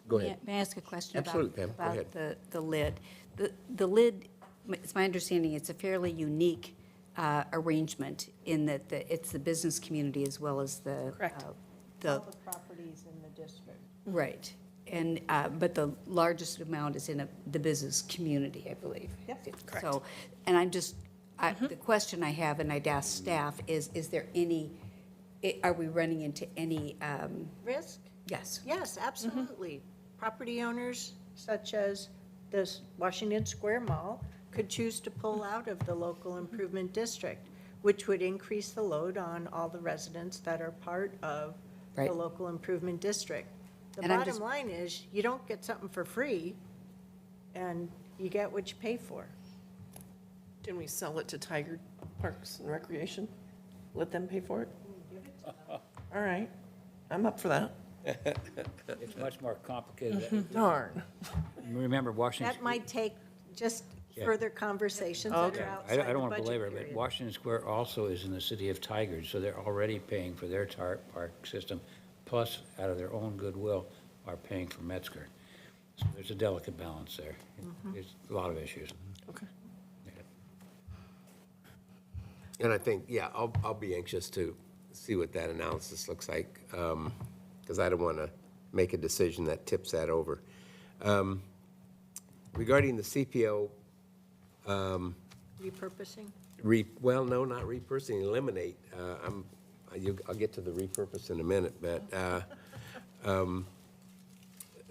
Speaker 8: Go ahead.
Speaker 7: May I ask a question
Speaker 8: Absolutely, Pam. Go
Speaker 7: about
Speaker 8: ahead.
Speaker 7: the lid? The lid, it's my understanding, it's a fairly unique arrangement in that it's the business community as well as the.
Speaker 5: Correct.
Speaker 3: All the properties in the district.
Speaker 7: Right. And, but the largest amount is in the business community, I believe.
Speaker 3: Yes.
Speaker 5: Correct.
Speaker 7: So, and I'm just, the question I have, and I'd ask staff, is there any, are we running into any,
Speaker 3: Risk?
Speaker 7: yes?
Speaker 3: Yes, absolutely. Property owners such as this Washington Square Mall could choose to pull out of the local improvement district, which would increase the load on all the residents that are part of the
Speaker 7: Right.
Speaker 3: local improvement district. The
Speaker 7: And I'm
Speaker 3: bottom
Speaker 7: just-
Speaker 3: line is, you don't get something for free, and you get what you pay for.
Speaker 2: Didn't we sell it to Tiger Parks and Recreation? Let them pay for it? All right, I'm up for that.
Speaker 10: It's much more complicated.
Speaker 2: Darn.
Speaker 10: Remember Washington
Speaker 3: That
Speaker 10: Street?
Speaker 3: might take just further conversations that
Speaker 2: Okay.
Speaker 3: are outside
Speaker 10: I
Speaker 3: the
Speaker 10: don't want to
Speaker 3: budget
Speaker 10: belabor, but
Speaker 3: period.
Speaker 10: Washington Square also is in the city of Tigard, so they're already paying for their park system, plus out of their own goodwill are paying for Metzger. So there's a delicate balance there. There's a lot of issues.
Speaker 2: Okay.
Speaker 8: And I think, yeah, I'll be anxious to see what that analysis looks like, because I don't want to make a decision that tips that over. Regarding the CPO,
Speaker 3: Repurposing?
Speaker 8: well, no, not repurposing, eliminate. I'll get to the repurpose in a minute, but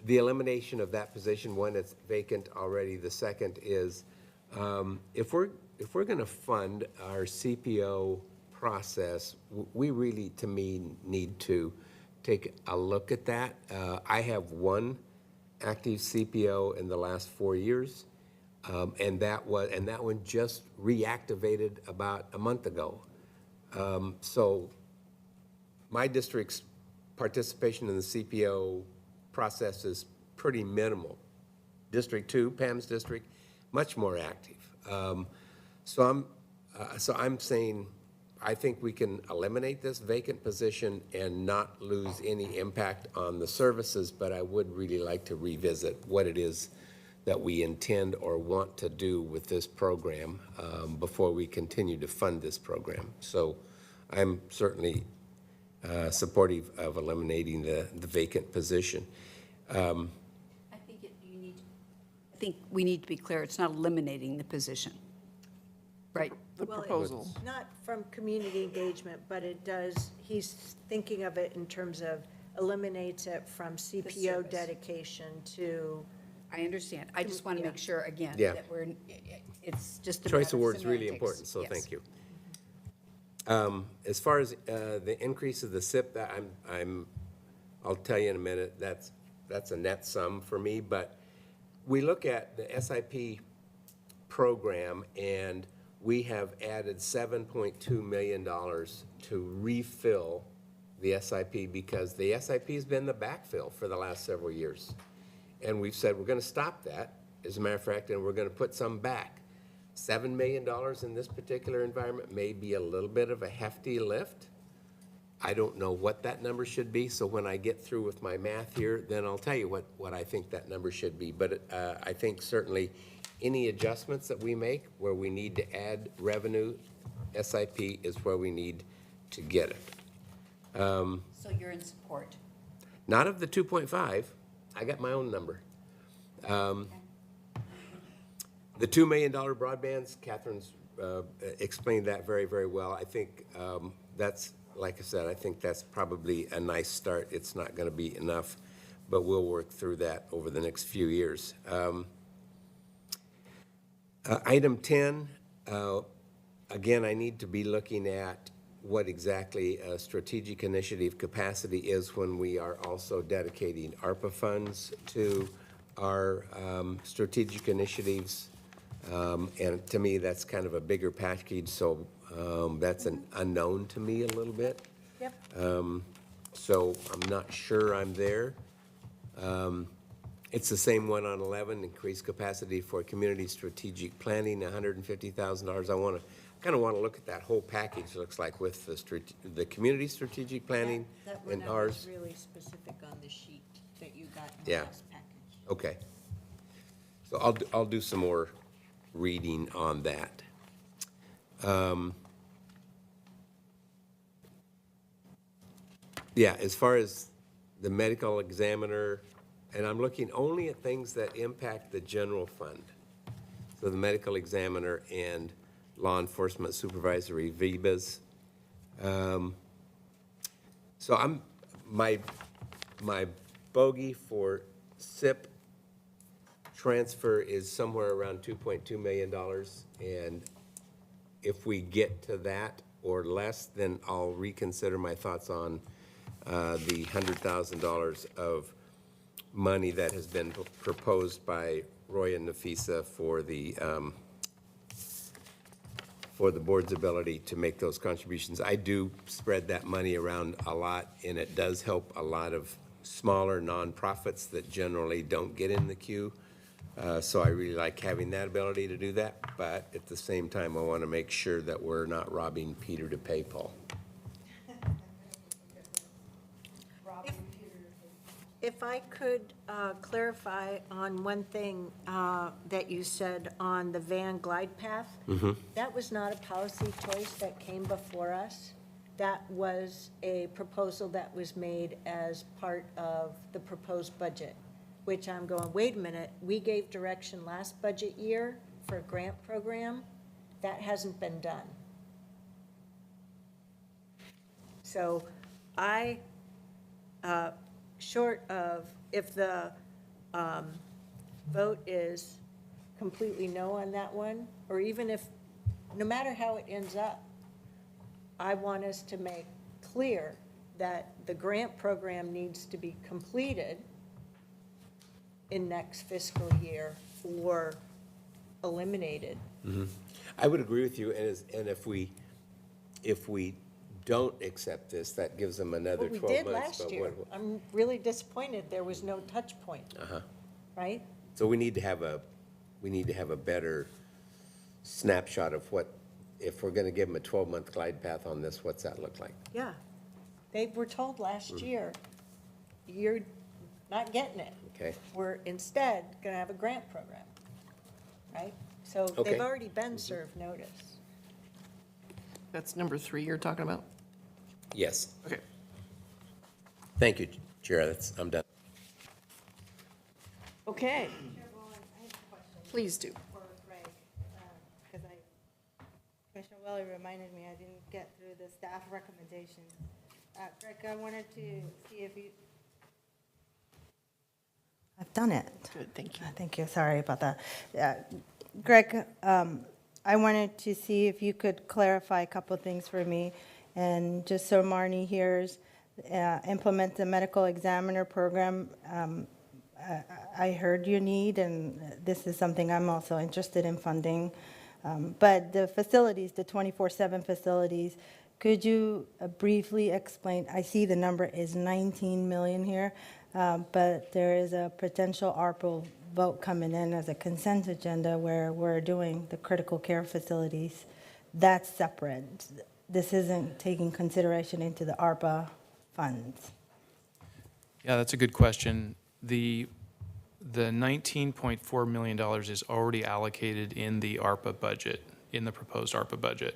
Speaker 8: the elimination of that position, one, it's vacant already. The second is, if we're going to fund our CPO process, we really, to me, need to take a look at that. I have one active CPO in the last 4 years, and that one just reactivated about a month ago. So my district's participation in the CPO process is pretty minimal. District 2, Pam's district, much more active. So I'm saying, I think we can eliminate this vacant position and not lose any impact on the services, but I would really like to revisit what it is that we intend or want to do with this program before we continue to fund this program. So I'm certainly supportive of eliminating the vacant position.
Speaker 7: I think we need to be clear, it's not eliminating the position. Right.
Speaker 2: The
Speaker 3: Well,
Speaker 2: proposal.
Speaker 3: it's not from community engagement, but it does, he's thinking of it in terms of eliminates it from CPO
Speaker 7: service.
Speaker 3: dedication to,
Speaker 7: I understand. I just want to make sure, again,
Speaker 8: Yeah.
Speaker 7: that it's just a
Speaker 8: Choice
Speaker 7: matter
Speaker 8: of words really
Speaker 7: semantics.
Speaker 8: important, so
Speaker 7: Yes.
Speaker 8: thank you. As far as the increase of the SIP, that I'll tell you in a minute, that's a net sum for me, but we look at the SIP program, and we have added $7.2 million to refill the SIP because the SIP has been the backfill for the last several years. And we've said we're going to stop that, as a matter of fact, and we're going to put some back. $7 million in this particular environment may be a little bit of a hefty lift. I don't know what that number should be, so when I get through with my math here, then I'll tell you what I think that number should be. But I think certainly any adjustments that we make where we need to add revenue, SIP is where we need to get it.
Speaker 7: So you're in support?
Speaker 8: Not of the 2.5, I got my own number. The $2 million broadbands, Catherine's explained that very, very well. I think that's, like I said, I think that's probably a nice start. It's not going to be enough, but we'll work through that over the next few years. Item 10, again, I need to be looking at what exactly a strategic initiative capacity is when we are also dedicating ARPA funds to our strategic initiatives. And to me, that's kind of a bigger package, so that's an unknown to me a little bit.
Speaker 3: yep,
Speaker 8: So I'm not sure I'm there. It's the same one on 11, increased capacity for community strategic planning, $150,000. Kind of want to look at that whole package, looks like, with the community strategic planning
Speaker 3: that
Speaker 8: and
Speaker 3: one
Speaker 8: ours.
Speaker 3: was really specific on the sheet that you got in the
Speaker 8: Yeah.
Speaker 3: last package.
Speaker 8: Okay. So I'll do some more reading on that. Yeah, as far as the medical examiner, and I'm looking only at things that impact the general fund. So the medical examiner and law enforcement supervisory VBAs. So my bogey for SIP transfer is somewhere around $2.2 million. And if we get to that or less, then I'll reconsider my thoughts on the $100,000 of money that has been proposed by Roy and Nafisa for the board's ability to make those contributions. I do spread that money around a lot, and it does help a lot of smaller nonprofits that generally don't get in the queue. So I really like having that ability to do that, but at the same time, I want to make sure that we're not robbing Peter to pay Paul.
Speaker 3: If I could clarify on one thing that you said on the van glide path. That was not a policy choice that came before us. That was a proposal that was made as part of the proposed budget, which I'm going, wait a minute, we gave direction last budget year for a grant program. That hasn't been done. So I, short of, if the vote is completely no on that one, or even if, no matter how it ends up, I want us to make clear that the grant program needs to be completed in next fiscal year or eliminated.
Speaker 8: I would agree with you, and if we don't accept this, that gives them another
Speaker 3: What we
Speaker 8: 12
Speaker 3: did
Speaker 8: months.
Speaker 3: last year, I'm really disappointed there was no touch point, right?
Speaker 8: So we need to have a better snapshot of what, if we're going to give them a 12-month glide path on this, what's that look like?
Speaker 3: Yeah. They were told last year, you're not getting it.
Speaker 8: Okay.
Speaker 3: We're instead going to have a grant program, right? So
Speaker 8: Okay.
Speaker 3: they've already been served notice.
Speaker 2: That's number 3 you're talking about?
Speaker 8: Yes.
Speaker 2: Okay.
Speaker 8: Thank you, Chair. I'm done.
Speaker 2: Okay. Please do.
Speaker 13: For Greg, because Commissioner Welly reminded me I didn't get through the staff recommendations. Greg, I wanted to see if you. I've done it.
Speaker 2: Good, thank you.
Speaker 13: Thank you, sorry about that. Greg, I wanted to see if you could clarify a couple of things for me. And just so Marnie hears, implement the medical examiner program. I heard your need, and this is something I'm also interested in funding. But the facilities, the 24/7 facilities, could you briefly explain? I see the number is 19 million here, but there is a potential ARPA vote coming in as a consent agenda where we're doing the critical care facilities. That's separate. This isn't taking consideration into the ARPA funds.
Speaker 4: Yeah, that's a good question. The $19.4 million is already allocated in the ARPA budget, in the proposed ARPA budget.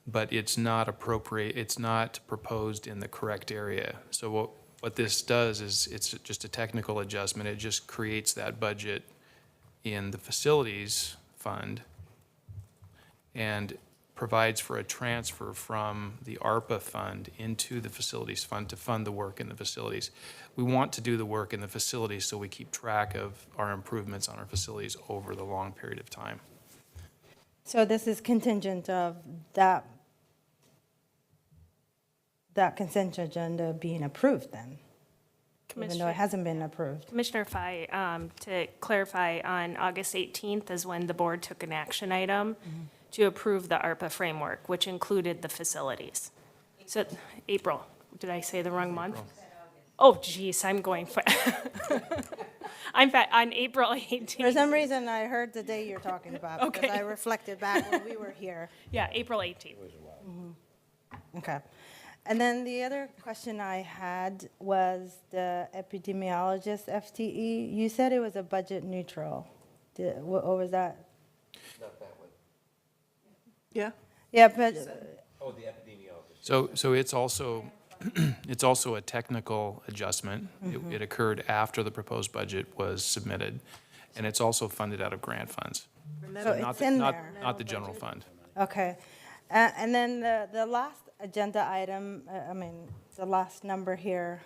Speaker 4: But it's not appropriate, it's not proposed in the correct area. So what this does is it's just a technical adjustment. It just creates that budget in the facilities fund and provides for a transfer from the ARPA fund into the facilities fund to fund the work in the facilities. We want to do the work in the facilities so we keep track of our improvements on our facilities over the long period of time.
Speaker 13: So this is contingent of that consent agenda being approved then? Even though it hasn't been approved?
Speaker 5: Commissioner Fye, to clarify, on August 18th is when the board took an action item to approve the ARPA framework, which included the facilities. So, April, did I say the wrong month? Oh, geez, I'm going, on April 18th.
Speaker 13: For some reason, I heard the day you're talking about, because
Speaker 5: Okay.
Speaker 13: I reflected back when we were here.
Speaker 5: Yeah, April 18th.
Speaker 13: Okay. And then the other question I had was the epidemiologist FTE. You said it was a budget neutral. What was that?
Speaker 8: Not that one.
Speaker 2: Yeah?
Speaker 13: Yeah, but,
Speaker 8: Oh, the epidemiologist.
Speaker 4: So it's also, it's also a technical adjustment. It occurred after the proposed budget was submitted, and it's also funded out of grant funds.
Speaker 13: so
Speaker 4: Not
Speaker 13: it's
Speaker 4: the-
Speaker 13: in
Speaker 4: not-
Speaker 13: there.
Speaker 4: Not the general fund.
Speaker 13: Okay. And then the last agenda item, the last number here,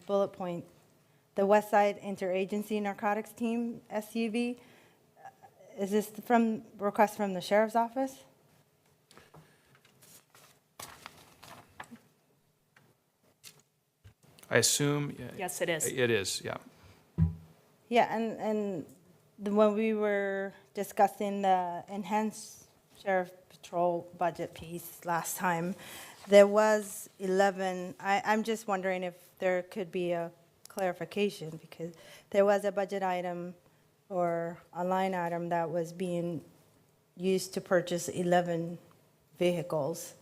Speaker 13: bullet point, the West Side Interagency Narcotics Team, SUV. Is this request from the sheriff's office?
Speaker 4: I assume.
Speaker 5: Yes, it is.
Speaker 4: It is, yeah.
Speaker 13: Yeah, and when we were discussing the enhanced sheriff patrol budget piece last time, there was 11, I'm just wondering if there could be a clarification, because there was a budget item or a line item that was being used to purchase 11 vehicles.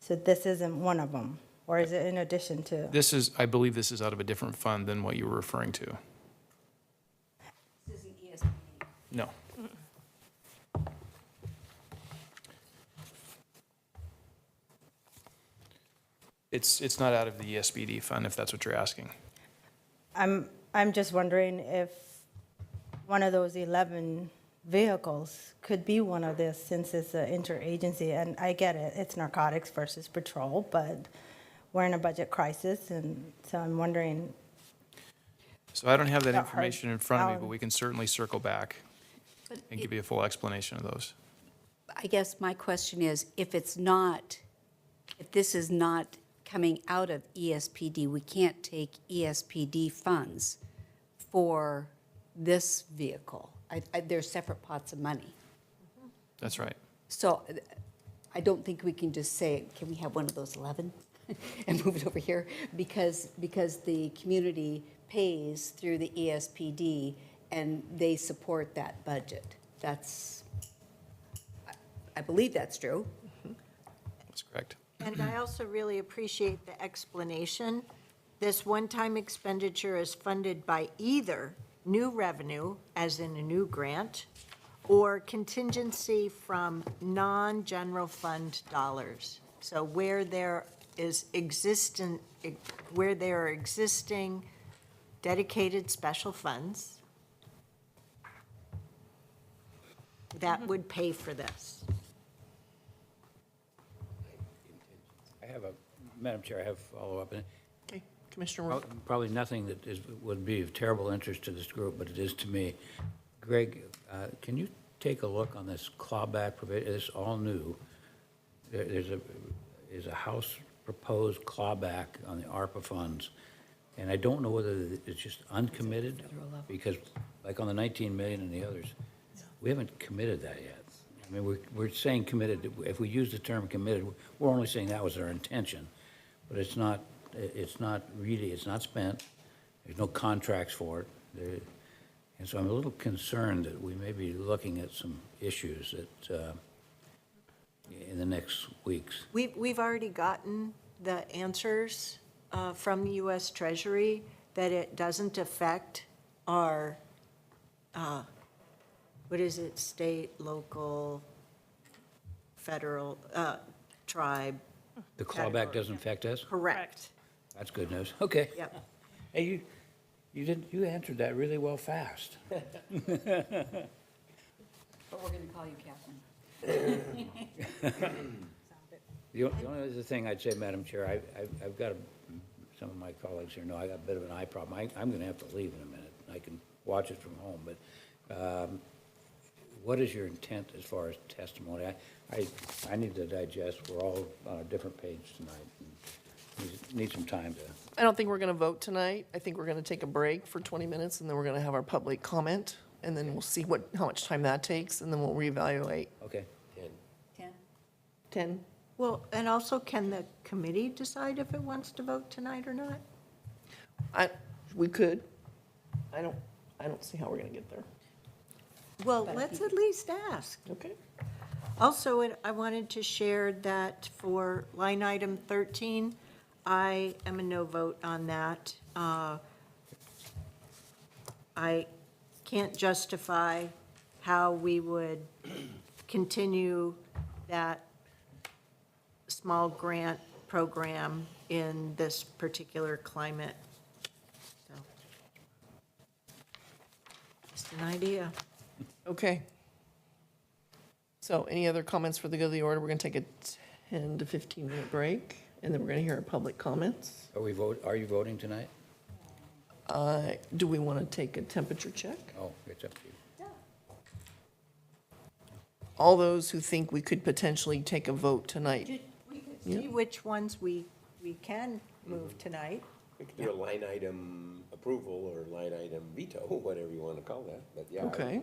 Speaker 13: So this isn't one of them, or is it in addition to?
Speaker 4: This is, I believe this is out of a different fund than what you were referring to.
Speaker 7: This isn't ESPD.
Speaker 4: No. It's not out of the ESPD fund, if that's what you're asking.
Speaker 13: I'm just wondering if one of those 11 vehicles could be one of this, since it's an interagency, and I get it, it's narcotics versus patrol, but we're in a budget crisis, and so I'm wondering.
Speaker 4: So I don't have that
Speaker 13: That hard
Speaker 4: information in front of me, but
Speaker 13: balance.
Speaker 4: we can certainly circle back
Speaker 7: But
Speaker 4: and give you a full explanation of those.
Speaker 7: I guess my question is, if this is not coming out of ESPD, we can't take ESPD funds for this vehicle. They're separate pots of money.
Speaker 4: That's right.
Speaker 7: So I don't think we can just say, can we have one of those 11 and move it over here? Because the community pays through the ESPD and they support that budget. I believe that's true.
Speaker 4: That's correct.
Speaker 3: And I also really appreciate the explanation. This one-time expenditure is funded by either new revenue, as in a new grant, or contingency from non-general fund dollars. So where there are existing dedicated special funds, that would pay for this.
Speaker 10: Madam Chair, I have follow-up.
Speaker 2: Okay, Commissioner Rowe.
Speaker 10: Probably nothing that would be of terrible interest to this group, but it is to me. Greg, can you take a look on this clawback provision? It's all new. There's a House proposed clawback on the ARPA funds, and I don't know whether it's just uncommitted, because like on the 19 million and the others, we haven't committed that yet. I mean, we're saying committed. If we use the term committed, we're only saying that was our intention, but it's not really, it's not spent. There's no contracts for it. And so I'm a little concerned that we may be looking at some issues that, in the next weeks.
Speaker 3: We've already gotten the answers from the U.S. Treasury that it doesn't affect our, what is it, state, local, federal, tribe.
Speaker 10: The clawback doesn't affect us?
Speaker 3: Correct.
Speaker 10: That's good news. Okay.
Speaker 3: Yep.
Speaker 10: Hey, you answered that really well fast.
Speaker 7: But we're going to call you Catherine.
Speaker 10: The only other thing I'd say, Madam Chair, I've got, some of my colleagues here know I got a bit of an eye problem. I'm going to have to leave in a minute. I can watch it from home, but what is your intent as far as testimony? I need to digest. We're all on a different page tonight. And need some time to.
Speaker 2: I don't think we're going to vote tonight. I think we're going to take a break for 20 minutes, and then we're going to have our public comment, and then we'll see how much time that takes, and then we'll reevaluate.
Speaker 10: Okay.
Speaker 2: 10?
Speaker 3: Well, and also, can the committee decide if it wants to vote tonight or not?
Speaker 2: We could. I don't see how we're going to get there.
Speaker 3: Well, let's at least ask.
Speaker 2: Okay.
Speaker 3: Also, I wanted to share that for line item 13, I am a no vote on that. I can't justify how we would continue that small grant program in this particular climate. So, just an idea.
Speaker 2: Okay. So any other comments for the good of the order? We're going to take a 10 to 15-minute break, and then we're going to hear our public comments.
Speaker 10: Are you voting tonight?
Speaker 2: Do we want to take a temperature check?
Speaker 10: Oh, it's up to you.
Speaker 2: All those who think we could potentially take a vote tonight.
Speaker 3: We could see which ones we can move tonight.
Speaker 8: We could do a line item approval or line item veto, whatever you want to call that. But yeah,
Speaker 2: Okay.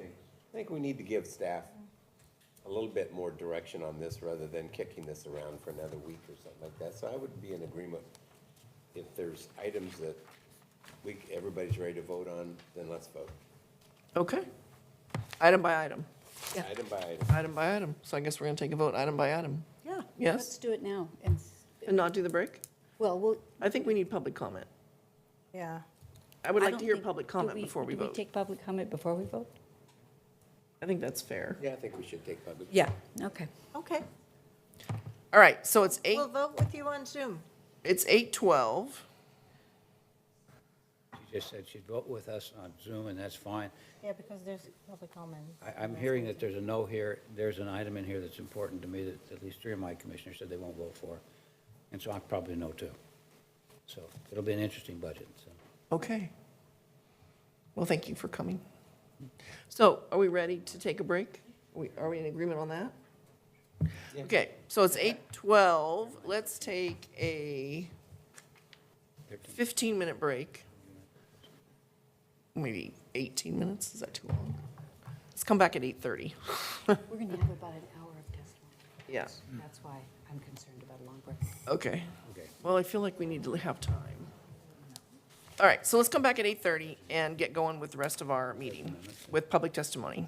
Speaker 8: I think we need to give staff a little bit more direction on this rather than kicking this around for another week or something like that. So I would be in agreement. If there's items that everybody's ready to vote on, then let's vote.
Speaker 2: Okay. Item by item.
Speaker 8: Item by item.
Speaker 2: Item by item. So I guess we're going to take a vote item by item.
Speaker 7: Yeah.
Speaker 2: Yes?
Speaker 7: Let's do it now. And,
Speaker 2: And not do the break?
Speaker 7: well, we'll.
Speaker 2: I think we need public comment.
Speaker 13: Yeah.
Speaker 2: I would
Speaker 7: I
Speaker 2: like
Speaker 7: don't
Speaker 2: to hear
Speaker 7: think-
Speaker 2: public
Speaker 7: do
Speaker 2: comment before we
Speaker 7: Do we
Speaker 2: vote.
Speaker 7: take public comment before we vote?
Speaker 2: I think that's fair.
Speaker 8: Yeah, I think we should take public.
Speaker 7: Yeah, okay.
Speaker 3: Okay,
Speaker 2: All right, so it's
Speaker 3: we'll vote with you on Zoom.
Speaker 2: 8:12.
Speaker 10: She just said she'd vote with us on Zoom, and that's fine.
Speaker 13: Yeah, because there's public comment.
Speaker 10: I'm hearing that there's a no here, there's an item in here that's important to me that at least 3 of my commissioners said they won't vote for. And so I'm probably a no too. So it'll be an interesting budget, so.
Speaker 2: Okay. Well, thank you for coming. So are we ready to take a break? Are we in agreement on that? Okay, so it's 8:12. Let's take a 15-minute break. Maybe 18 minutes, is that too long? Let's come back at 8:30.
Speaker 7: We're going to have about an hour of testimony.
Speaker 2: Yeah,
Speaker 7: That's why I'm concerned about a long break.
Speaker 2: okay.
Speaker 10: Okay.
Speaker 2: Well, I feel like we need to have time. All right, so let's come back at 8:30 and get going with the rest of our meeting with public testimony.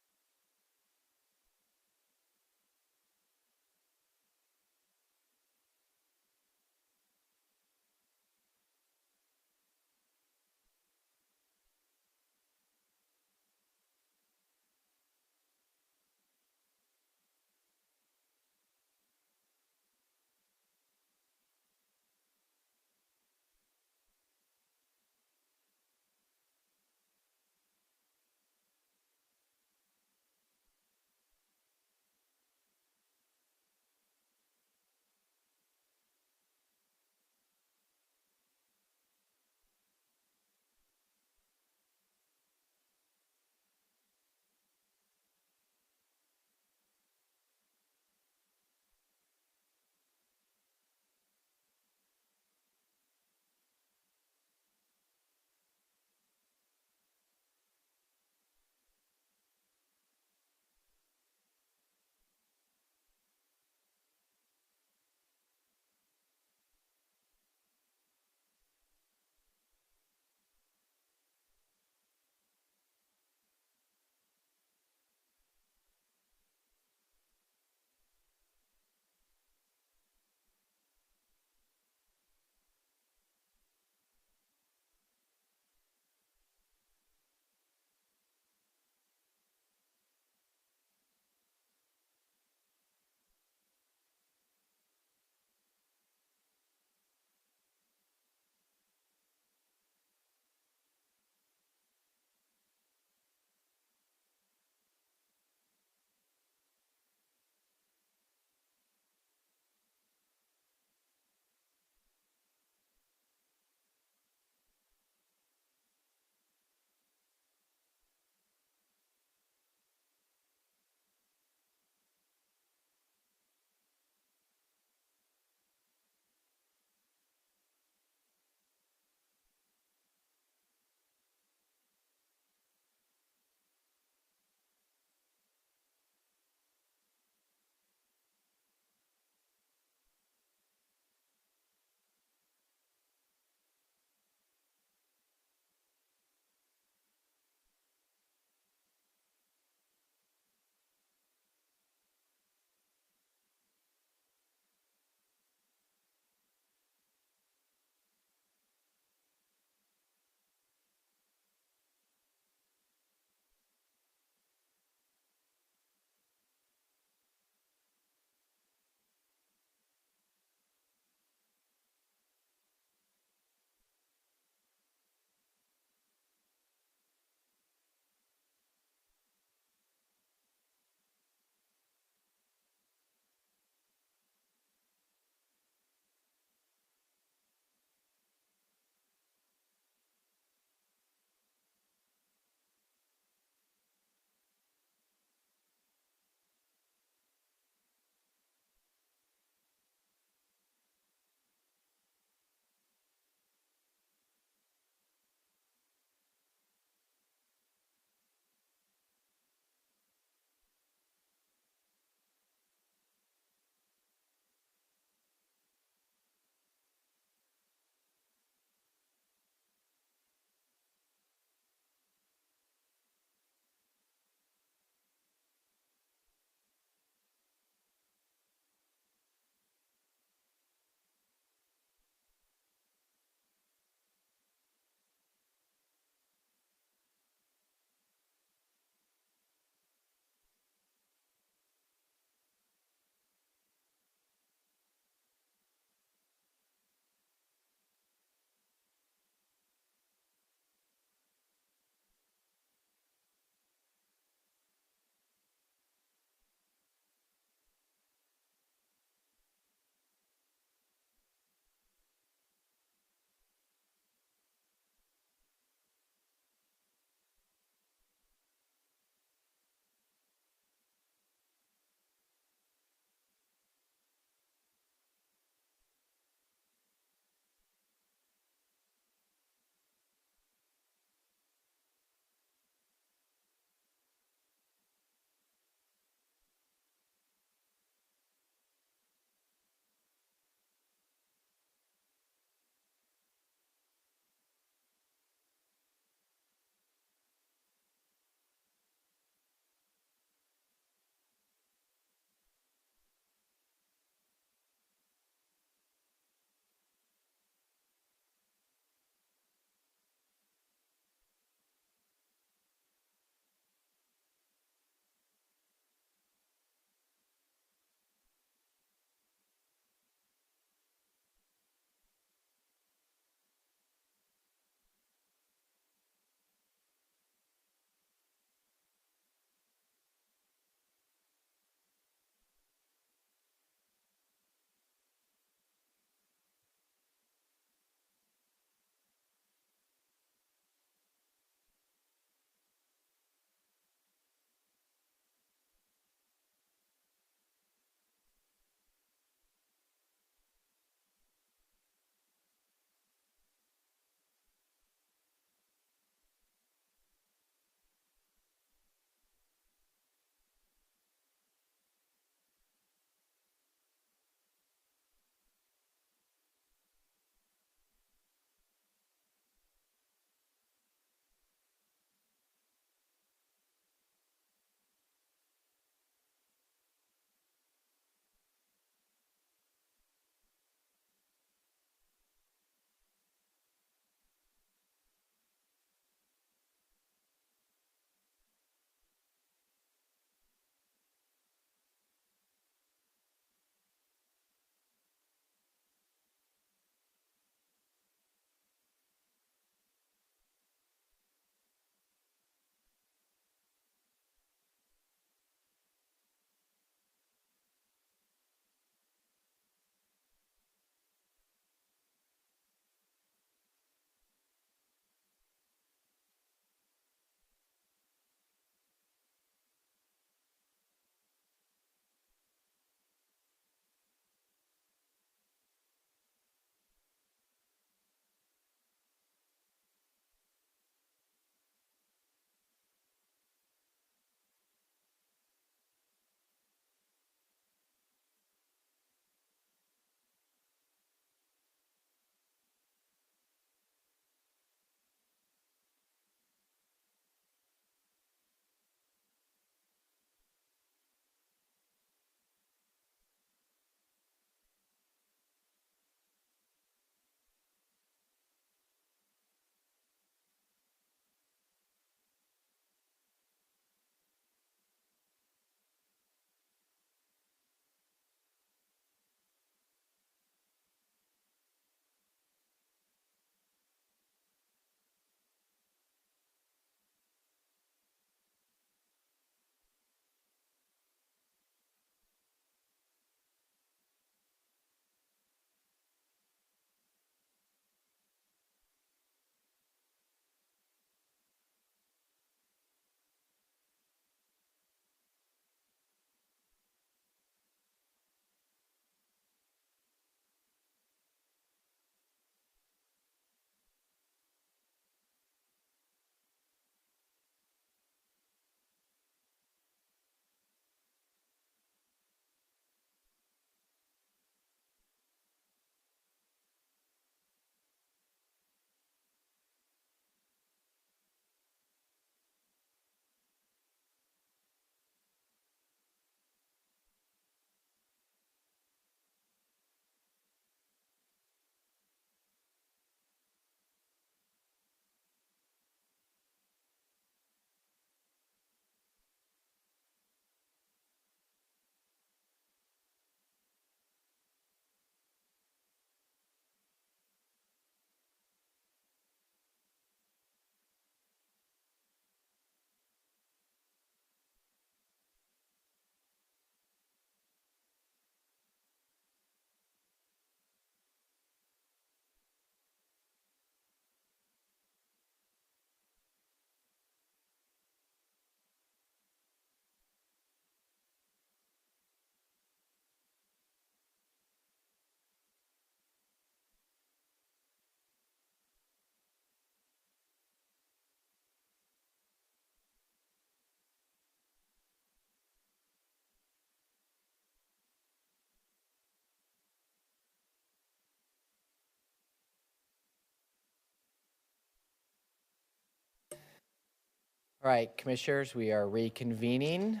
Speaker 1: All right, Commissioners, we are reconvening.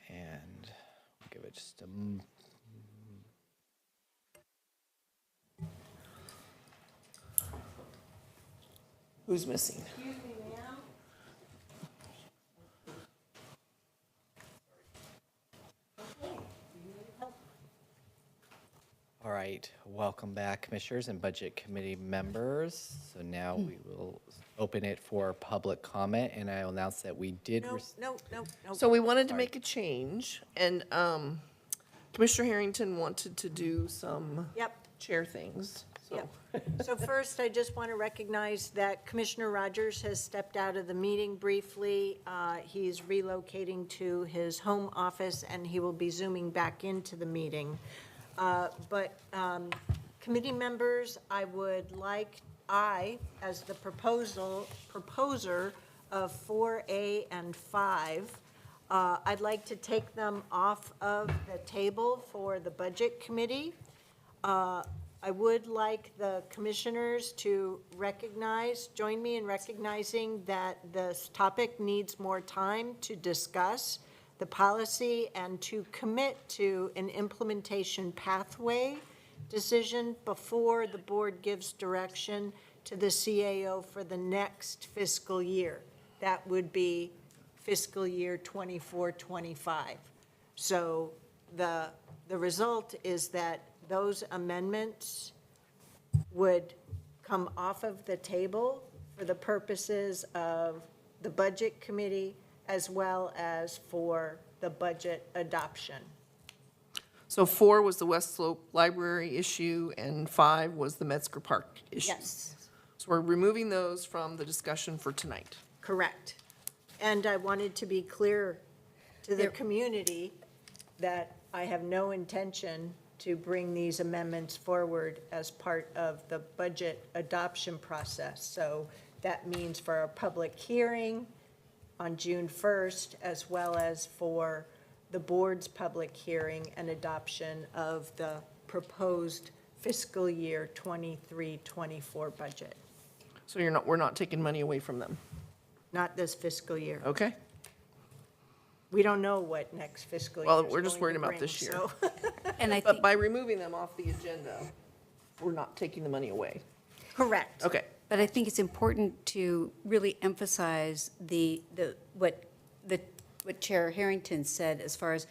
Speaker 1: And we'll give it just a
Speaker 2: Who's missing?
Speaker 1: All right, welcome back, Commissioners and Budget Committee members. So now we will open it for public comment, and I will announce that we did.
Speaker 3: No.
Speaker 2: So we wanted to make a change, and Commissioner Harrington wanted to do some
Speaker 3: Yep.
Speaker 2: chair things. So
Speaker 3: Yep. So first, I just want to recognize that Commissioner Rogers has stepped out of the meeting briefly. He's relocating to his home office, and he will be zooming back into the meeting. But committee members, I would like, as the proposer of 4A and 5, I'd like to take them off of the table for the Budget Committee. I would like the commissioners to join me in recognizing that this topic needs more time to discuss the policy and to commit to an implementation pathway decision before the board gives direction to the CAO for the next fiscal year. That would be fiscal year 24-25. So the result is that those amendments would come off of the table for the purposes of the Budget Committee as well as for the budget adoption.
Speaker 2: So 4 was the West Slope Library issue, and 5 was the Metzger Park issue.
Speaker 3: Yes.
Speaker 2: So we're removing those from the discussion for tonight.
Speaker 3: Correct. And I wanted to be clear to the community that I have no intention to bring these amendments forward as part of the budget adoption process. So that means for a public hearing on June 1st, as well as for the board's public hearing and adoption of the proposed fiscal year 23-24 budget.
Speaker 2: So we're not taking money away from them.
Speaker 3: Not this fiscal year.
Speaker 2: Okay?
Speaker 3: We don't know what next fiscal year is
Speaker 2: Well, we're just
Speaker 3: going
Speaker 2: worried
Speaker 3: to
Speaker 2: about
Speaker 3: bring,
Speaker 2: this year.
Speaker 3: so-
Speaker 7: And I
Speaker 2: But
Speaker 7: think,
Speaker 2: by removing them off the agenda, we're not taking the money away.
Speaker 3: Correct.
Speaker 2: Okay.
Speaker 7: but I think it's important to really emphasize what Chair Harrington said as far as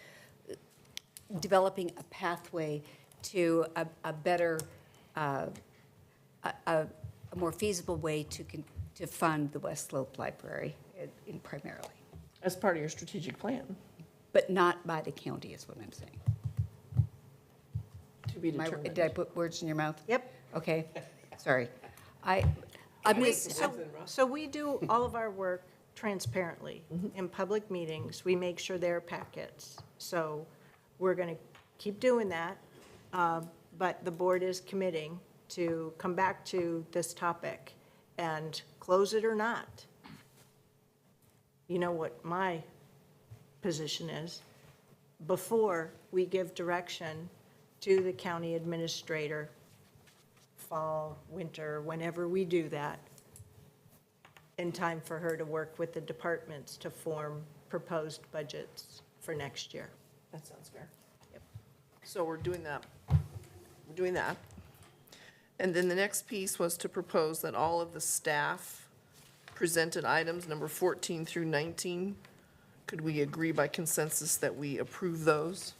Speaker 7: developing a pathway to a better, a more feasible way to fund the West Slope Library primarily,
Speaker 2: As part of your strategic plan,
Speaker 7: but not by the county is what I'm saying.
Speaker 2: to be determined.
Speaker 7: Did I put words in your mouth?
Speaker 3: Yep.
Speaker 7: Okay, sorry. I'm
Speaker 3: So we do all of our work transparently in public meetings. We make sure there are packets. So we're going to keep doing that. But the board is committing to come back to this topic and close it or not. You know what my position is. Before we give direction to the county administrator, fall, winter, whenever we do that, in time for her to work with the departments to form proposed budgets for next year.
Speaker 2: That sounds fair. So we're doing that. We're doing that. And then the next piece was to propose that all of the staff presented items, number 14 through 19, could we agree by consensus that we approve those?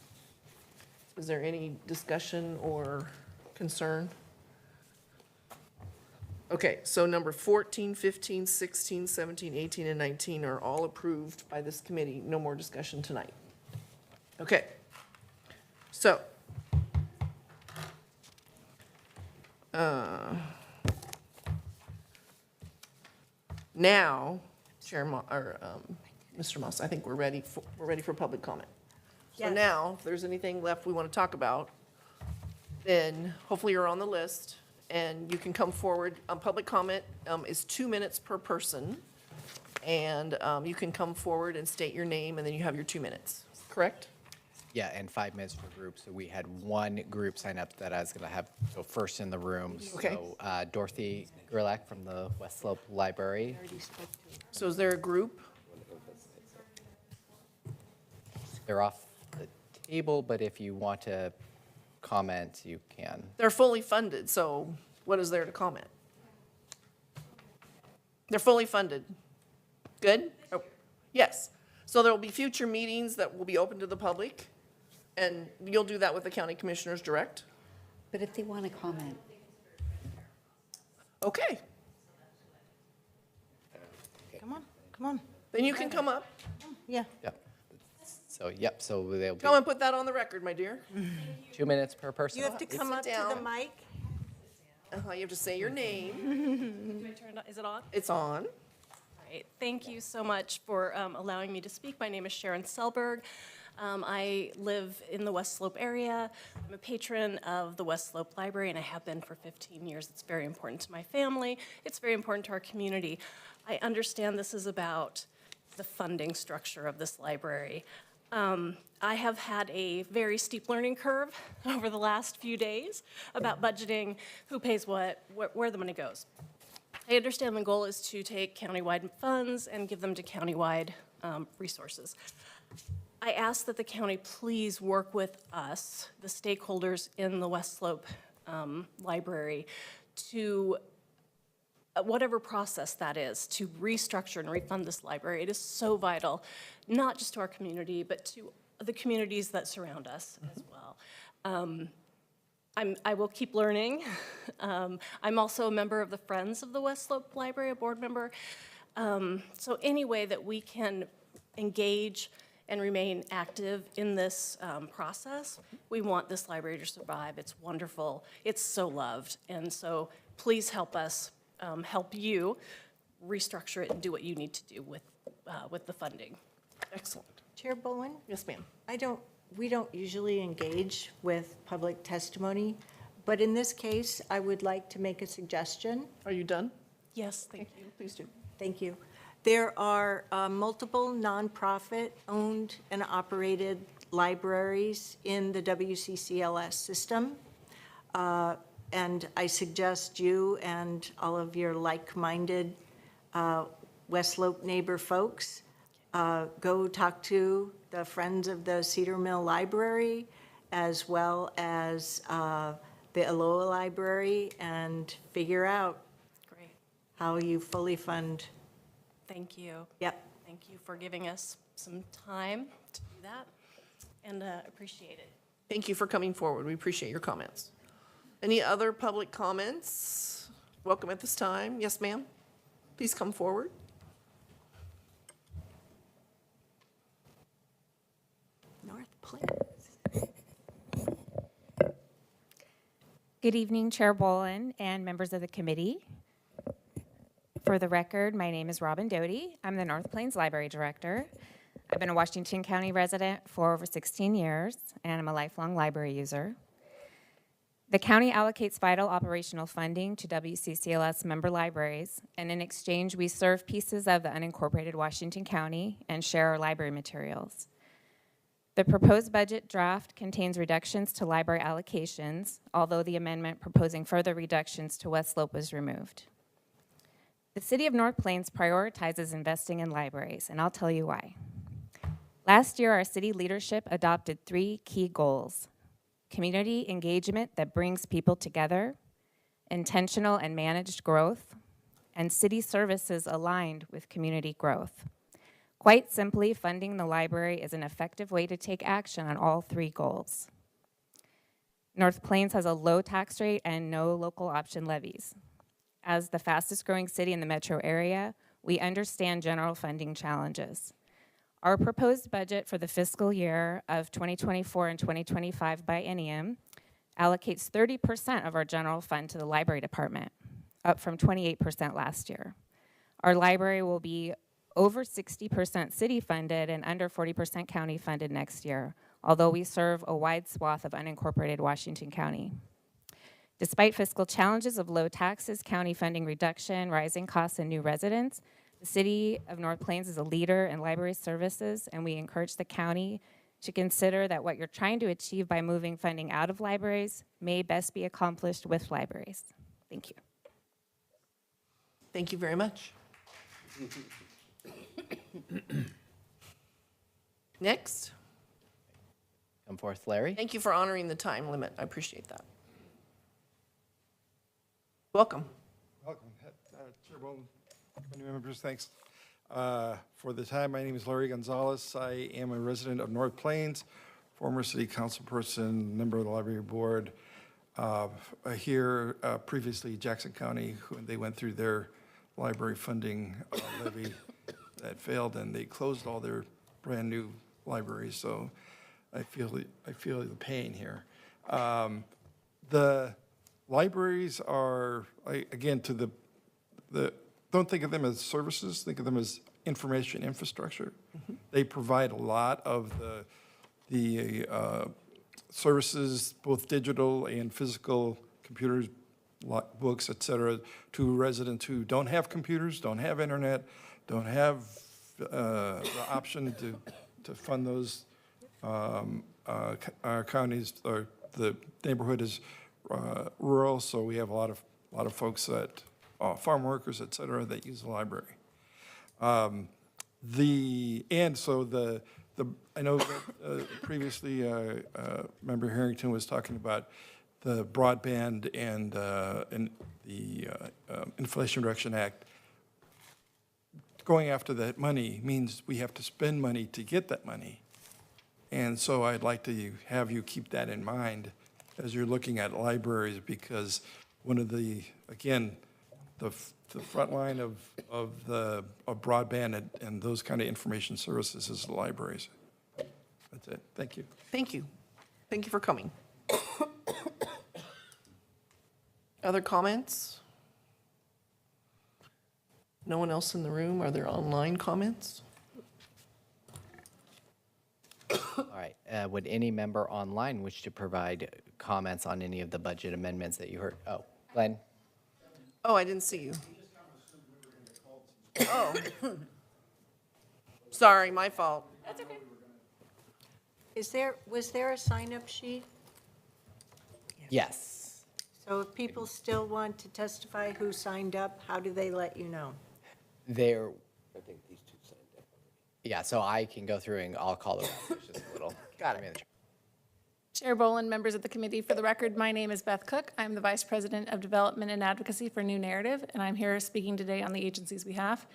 Speaker 2: Is there any discussion or concern? Okay, so number 14, 15, 16, 17, 18, and 19 are all approved by this committee. No more discussion tonight. Okay. So, now, Mr. Moss, I think we're ready for public comment. So
Speaker 3: Yes.
Speaker 2: now, if there's anything left we want to talk about, then hopefully you're on the list and you can come forward. Public comment is 2 minutes per person. And you can come forward and state your name and then you have your 2 minutes, correct?
Speaker 1: Yeah, and 5 minutes per group. So we had one group sign up that I was going to have go first in the room.
Speaker 2: Okay.
Speaker 1: So Dorothy Gerlach from the West Slope Library.
Speaker 2: So is there a group?
Speaker 1: They're off the table, but if you want to comment, you can.
Speaker 2: They're fully funded, so what is there to comment? They're fully funded. Good? Oh, yes. So there will be future meetings that will be open to the public, and you'll do that with the county commissioners direct?
Speaker 7: But if they want to comment,
Speaker 2: Okay,
Speaker 13: Come on,
Speaker 2: then you can come up.
Speaker 13: yeah.
Speaker 1: Yep. So, yep, so they'll be
Speaker 2: Come and put that on the record, my dear.
Speaker 1: 2 minutes per person.
Speaker 3: You have to come
Speaker 2: Sit
Speaker 3: up to the
Speaker 2: down.
Speaker 3: mic.
Speaker 2: You have to say your name.
Speaker 5: Is it on?
Speaker 2: It's on.
Speaker 14: Right. Thank you so much for allowing me to speak. My name is Sharon Selberg. I live in the West Slope area. I'm a patron of the West Slope Library, and I have been for 15 years. It's very important to my family. It's very important to our community. I understand this is about the funding structure of this library. I have had a very steep learning curve over the last few days about budgeting, who pays what, where the money goes. I understand the goal is to take countywide funds and give them to countywide resources. I ask that the county please work with us, the stakeholders in the West Slope Library, to whatever process that is, to restructure and refund this library. It is so vital, not just to our community, but to the communities that surround us as well. I will keep learning. I'm also a member of the Friends of the West Slope Library, a board member. So any way that we can engage and remain active in this process, we want this library to survive. It's wonderful. It's so loved. And so please help us help you restructure it and do what you need to do with the funding.
Speaker 2: Excellent.
Speaker 3: Chair Bowen,
Speaker 2: Yes, ma'am.
Speaker 3: we don't usually engage with public testimony, but in this case, I would like to make a suggestion.
Speaker 2: Are you done?
Speaker 14: Yes, thank you.
Speaker 2: Please do.
Speaker 3: Thank you. There are multiple nonprofit-owned and operated libraries in the WCCLS system. And I suggest you and all of your like-minded West Slope neighbor folks go talk to the Friends of the Cedar Mill Library, as well as the Aloha Library, and figure out
Speaker 14: Great.
Speaker 3: how you fully fund.
Speaker 14: Thank you.
Speaker 3: Yep.
Speaker 14: Thank you for giving us some time to do that, and appreciate it.
Speaker 2: Thank you for coming forward. We appreciate your comments. Any other public comments? Welcome at this time. Yes, ma'am. Please come forward.
Speaker 3: North Plains.
Speaker 15: Good evening, Chair Bolin and members of the committee. For the record, my name is Robin Doty. I'm the North Plains Library Director. I've been a Washington County resident for over 16 years, and I'm a lifelong library user. The county allocates vital operational funding to WCCLS member libraries, and in exchange, we serve pieces of the unincorporated Washington County and share our library materials. The proposed budget draft contains reductions to library allocations, although the amendment proposing further reductions to West Slope was removed. The City of North Plains prioritizes investing in libraries, and I'll tell you why. Last year, our city leadership adopted 3 key goals: community engagement that brings people together, intentional and managed growth, and city services aligned with community growth. Quite simply, funding the library is an effective way to take action on all 3 goals. North Plains has a low tax rate and no local option levies. As the fastest growing city in the metro area, we understand general funding challenges. Our proposed budget for the fiscal year of 2024 and 2025 biennium allocates 30% of our general fund to the library department, up from 28% last year. Our library will be over 60% city funded and under 40% county funded next year, although we serve a wide swath of unincorporated Washington County. Despite fiscal challenges of low taxes, county funding reduction, rising costs, and new residents, the City of North Plains is a leader in library services, and we encourage the county to consider that what you're trying to achieve by moving funding out of libraries may best be accomplished with libraries. Thank you.
Speaker 2: Thank you very much. Next.
Speaker 1: Come forth, Larry.
Speaker 2: Thank you for honoring the time limit. I appreciate that. Welcome.
Speaker 16: Welcome, Chair Bowman, committee members, thanks for the time. My name is Larry Gonzalez. I am a resident of North Plains, former city council person, member of the library board. Here, previously Jackson County, they went through their library funding levy that failed, and they closed all their brand-new libraries, so I feel the pain here. The libraries are, again, to don't think of them as services, think of them as information infrastructure. Mm-hmm. They provide a lot of the services, both digital and physical, computers, books, et cetera, to residents who don't have computers, don't have internet, don't have the option to fund those. Our counties, or the neighborhood is rural, so we have a lot of folks that farm workers, et cetera, that use the library. I know that previously Member Harrington was talking about the broadband and the Inflation Reduction Act. Going after that money means we have to spend money to get that money. And so I'd like to have you keep that in mind as you're looking at libraries, because one of the, again, the front line of broadband and those kind of information services is the libraries. That's it. Thank you.
Speaker 2: Thank you. Thank you for coming. Other comments? No one else in the room? Are there online comments?
Speaker 1: All right. Would any member online wish to provide comments on any of the budget amendments that you heard? Oh, Glenn?
Speaker 2: Oh, I didn't see you. Oh. Sorry, my fault.
Speaker 3: That's okay. Was there a sign-up sheet?
Speaker 1: Yes.
Speaker 3: So if people still want to testify who signed up, how do they let you know?
Speaker 1: There.
Speaker 8: I think these two signed up.
Speaker 1: Yeah, so I can go through and I'll call the just a little.
Speaker 2: Got it.
Speaker 17: Chair Boland, members of the committee, for the record, my name is Beth Cook. I'm the Vice President of Development and Advocacy for New Narrative, and I'm here speaking today on the agency's behalf.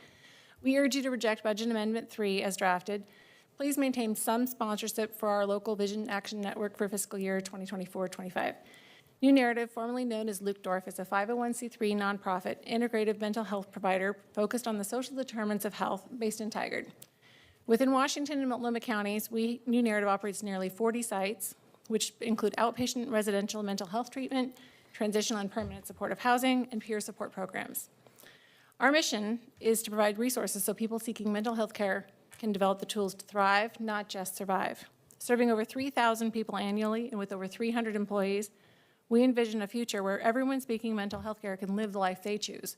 Speaker 17: We urge you to reject Budget Amendment 3 as drafted. Please maintain some sponsorship for our local Vision Action Network for fiscal year 2024-25. New Narrative, formerly known as Luke Dorf, is a 501c3 nonprofit integrative mental health provider focused on the social determinants of health based in Tigard. Within Washington and Multnomah counties, New Narrative operates nearly 40 sites, which include outpatient residential mental health treatment, transitional and permanent supportive housing, and peer support programs. Our mission is to provide resources so people seeking mental health care can develop the tools to thrive, not just survive. Serving over 3,000 people annually and with over 300 employees, we envision a future where everyone seeking mental health care can live the life they choose.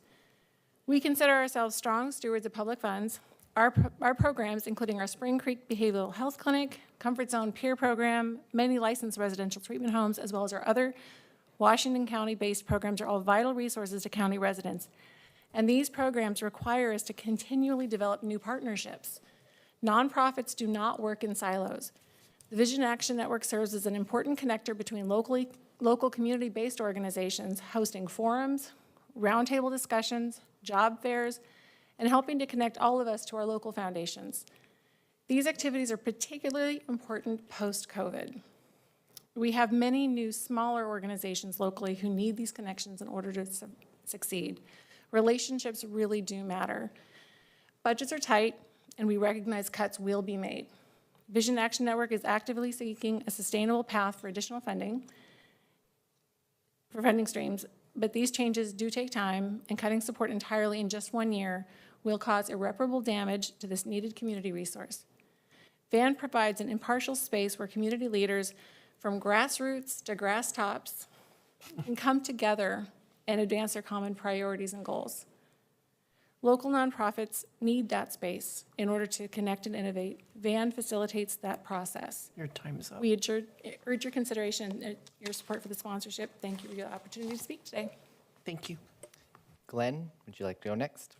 Speaker 17: We consider ourselves strong stewards of public funds. Our programs, including our Spring Creek Behavioral Health Clinic, Comfort Zone Peer Program, many licensed residential treatment homes, as well as our other Washington County-based programs, are all vital resources to county residents. And these programs require us to continually develop new partnerships. Nonprofits do not work in silos. The Vision Action Network serves as an important connector between local community-based organizations, hosting forums, roundtable discussions, job fairs, and helping to connect all of us to our local foundations. These activities are particularly important post-COVID. We have many new smaller organizations locally who need these connections in order to succeed. Relationships really do matter. Budgets are tight, and we recognize cuts will be made. Vision Action Network is actively seeking a sustainable path for additional funding streams, but these changes do take time, and cutting support entirely in just 1 year will cause irreparable damage to this needed community resource. VAN provides an impartial space where community leaders from grassroots to grass tops can come together and advance their common priorities and goals. Local nonprofits need that space in order to connect and innovate. VAN facilitates that process.
Speaker 2: Your time is up.
Speaker 17: We urge your consideration, your support for the sponsorship. Thank you for the opportunity to speak today.
Speaker 2: Thank you.
Speaker 1: Glenn, would you like to go next?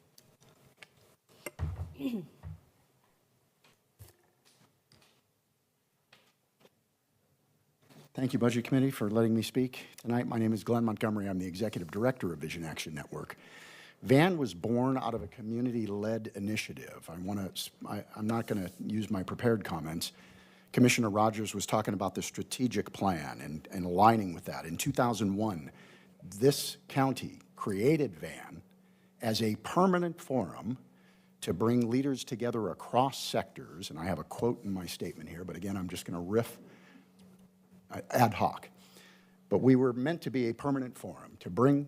Speaker 18: Thank you, Budget Committee, for letting me speak tonight. My name is Glenn Montgomery. I'm the Executive Director of Vision Action Network. VAN was born out of a community-led initiative. I'm not going to use my prepared comments. Commissioner Rogers was talking about the strategic plan and aligning with that. In 2001, this county created VAN as a permanent forum to bring leaders together across sectors, and I have a quote in my statement here, but again, I'm just going to riff ad hoc. But we were meant to be a permanent forum to bring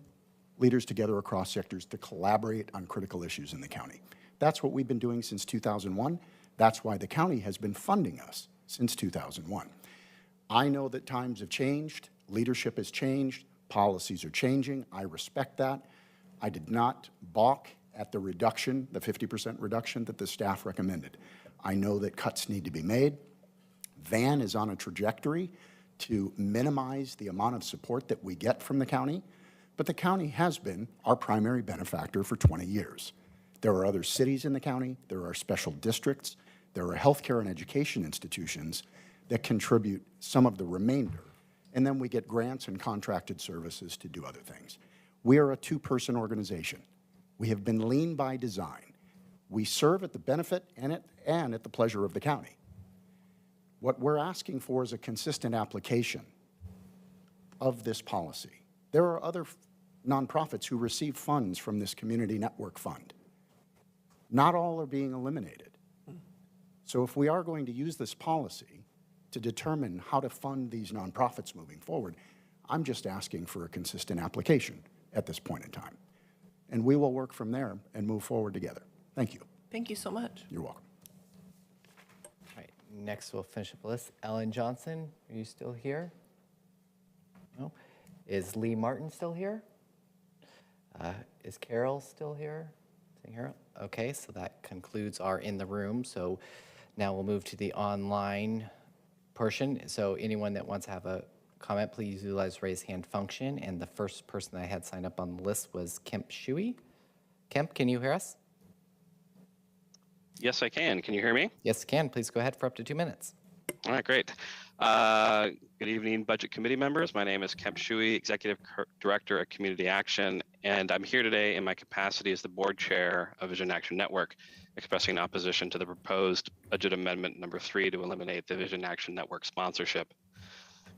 Speaker 18: leaders together across sectors to collaborate on critical issues in the county. That's what we've been doing since 2001. That's why the county has been funding us since 2001. I know that times have changed, leadership has changed, policies are changing. I respect that. I did not balk at the reduction, the 50% reduction that the staff recommended. I know that cuts need to be made. VAN is on a trajectory to minimize the amount of support that we get from the county, but the county has been our primary benefactor for 20 years. There are other cities in the county, there are special districts, there are healthcare and education institutions that contribute some of the remainder, and then we get grants and contracted services to do other things. We are a two-person organization. We have been lean by design. We serve at the benefit and at the pleasure of the county. What we're asking for is a consistent application of this policy. There are other nonprofits who receive funds from this community network fund. Not all are being eliminated. So if we are going to use this policy to determine how to fund these nonprofits moving forward, I'm just asking for a consistent application at this point in time. And we will work from there and move forward together. Thank you.
Speaker 2: Thank you so much.
Speaker 18: You're welcome.
Speaker 1: All right, next we'll finish up the list. Ellen Johnson, are you still here? No. Is Lee Martin still here? Is Carol still here? Okay, so that concludes our in the room. So now we'll move to the online portion. So anyone that wants to have a comment, please utilize raise hand function. And the first person that I had signed up on the list was Kemp Shuey. Kemp, can you hear us?
Speaker 19: Yes, I can. Can you hear me?
Speaker 1: Yes, I can. Please go ahead for up to 2 minutes.
Speaker 19: All right, great. Good evening, Budget Committee members. My name is Kemp Shuey, Executive Director at Community Action, and I'm here today in my capacity as the Board Chair of Vision Action Network, expressing opposition to the proposed Budget Amendment number 3 to eliminate the Vision Action Network sponsorship.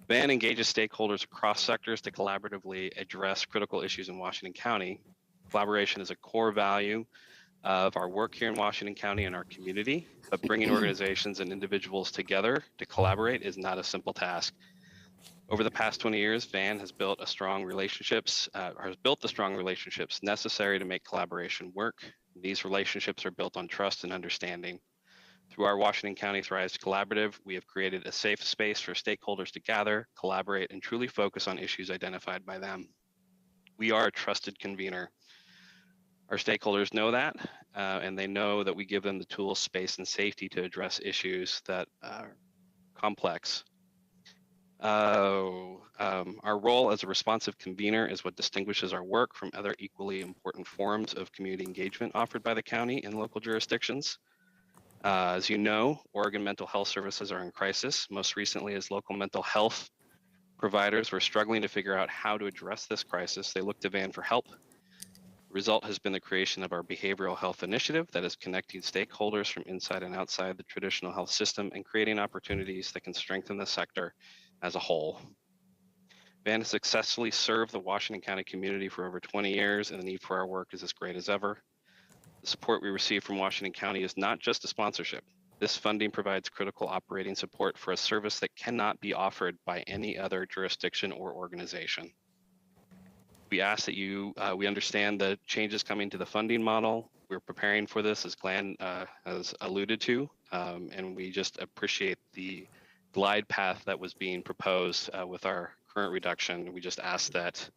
Speaker 19: VAN engages stakeholders across sectors to collaboratively address critical issues in Washington County. Collaboration is a core value of our work here in Washington County and our community, but bringing organizations and individuals together to collaborate is not a simple task. Over the past 20 years, VAN has built the strong relationships necessary to make collaboration work. These relationships are built on trust and understanding. Through our Washington County Thrives Collaborative, we have created a safe space for stakeholders to gather, collaborate, and truly focus on issues identified by them. We are a trusted convener. Our stakeholders know that, and they know that we give them the tools, space, and safety to address issues that are complex. Our role as a responsive convener is what distinguishes our work from other equally important forms of community engagement offered by the county and local jurisdictions. As you know, Oregon mental health services are in crisis. Most recently, as local mental health providers were struggling to figure out how to address this crisis, they looked to VAN for help. The result has been the creation of our behavioral health initiative that is connecting stakeholders from inside and outside the traditional health system and creating opportunities that can strengthen the sector as a whole. VAN has successfully served the Washington County community for over 20 years, and the need for our work is as great as ever. The support we receive from Washington County is not just a sponsorship. This funding provides critical operating support for a service that cannot be offered by any other jurisdiction or organization. We ask that we understand the changes coming to the funding model. We're preparing for this, as Glenn has alluded to, and we just appreciate the glide path that was being proposed with our current reduction. We just ask that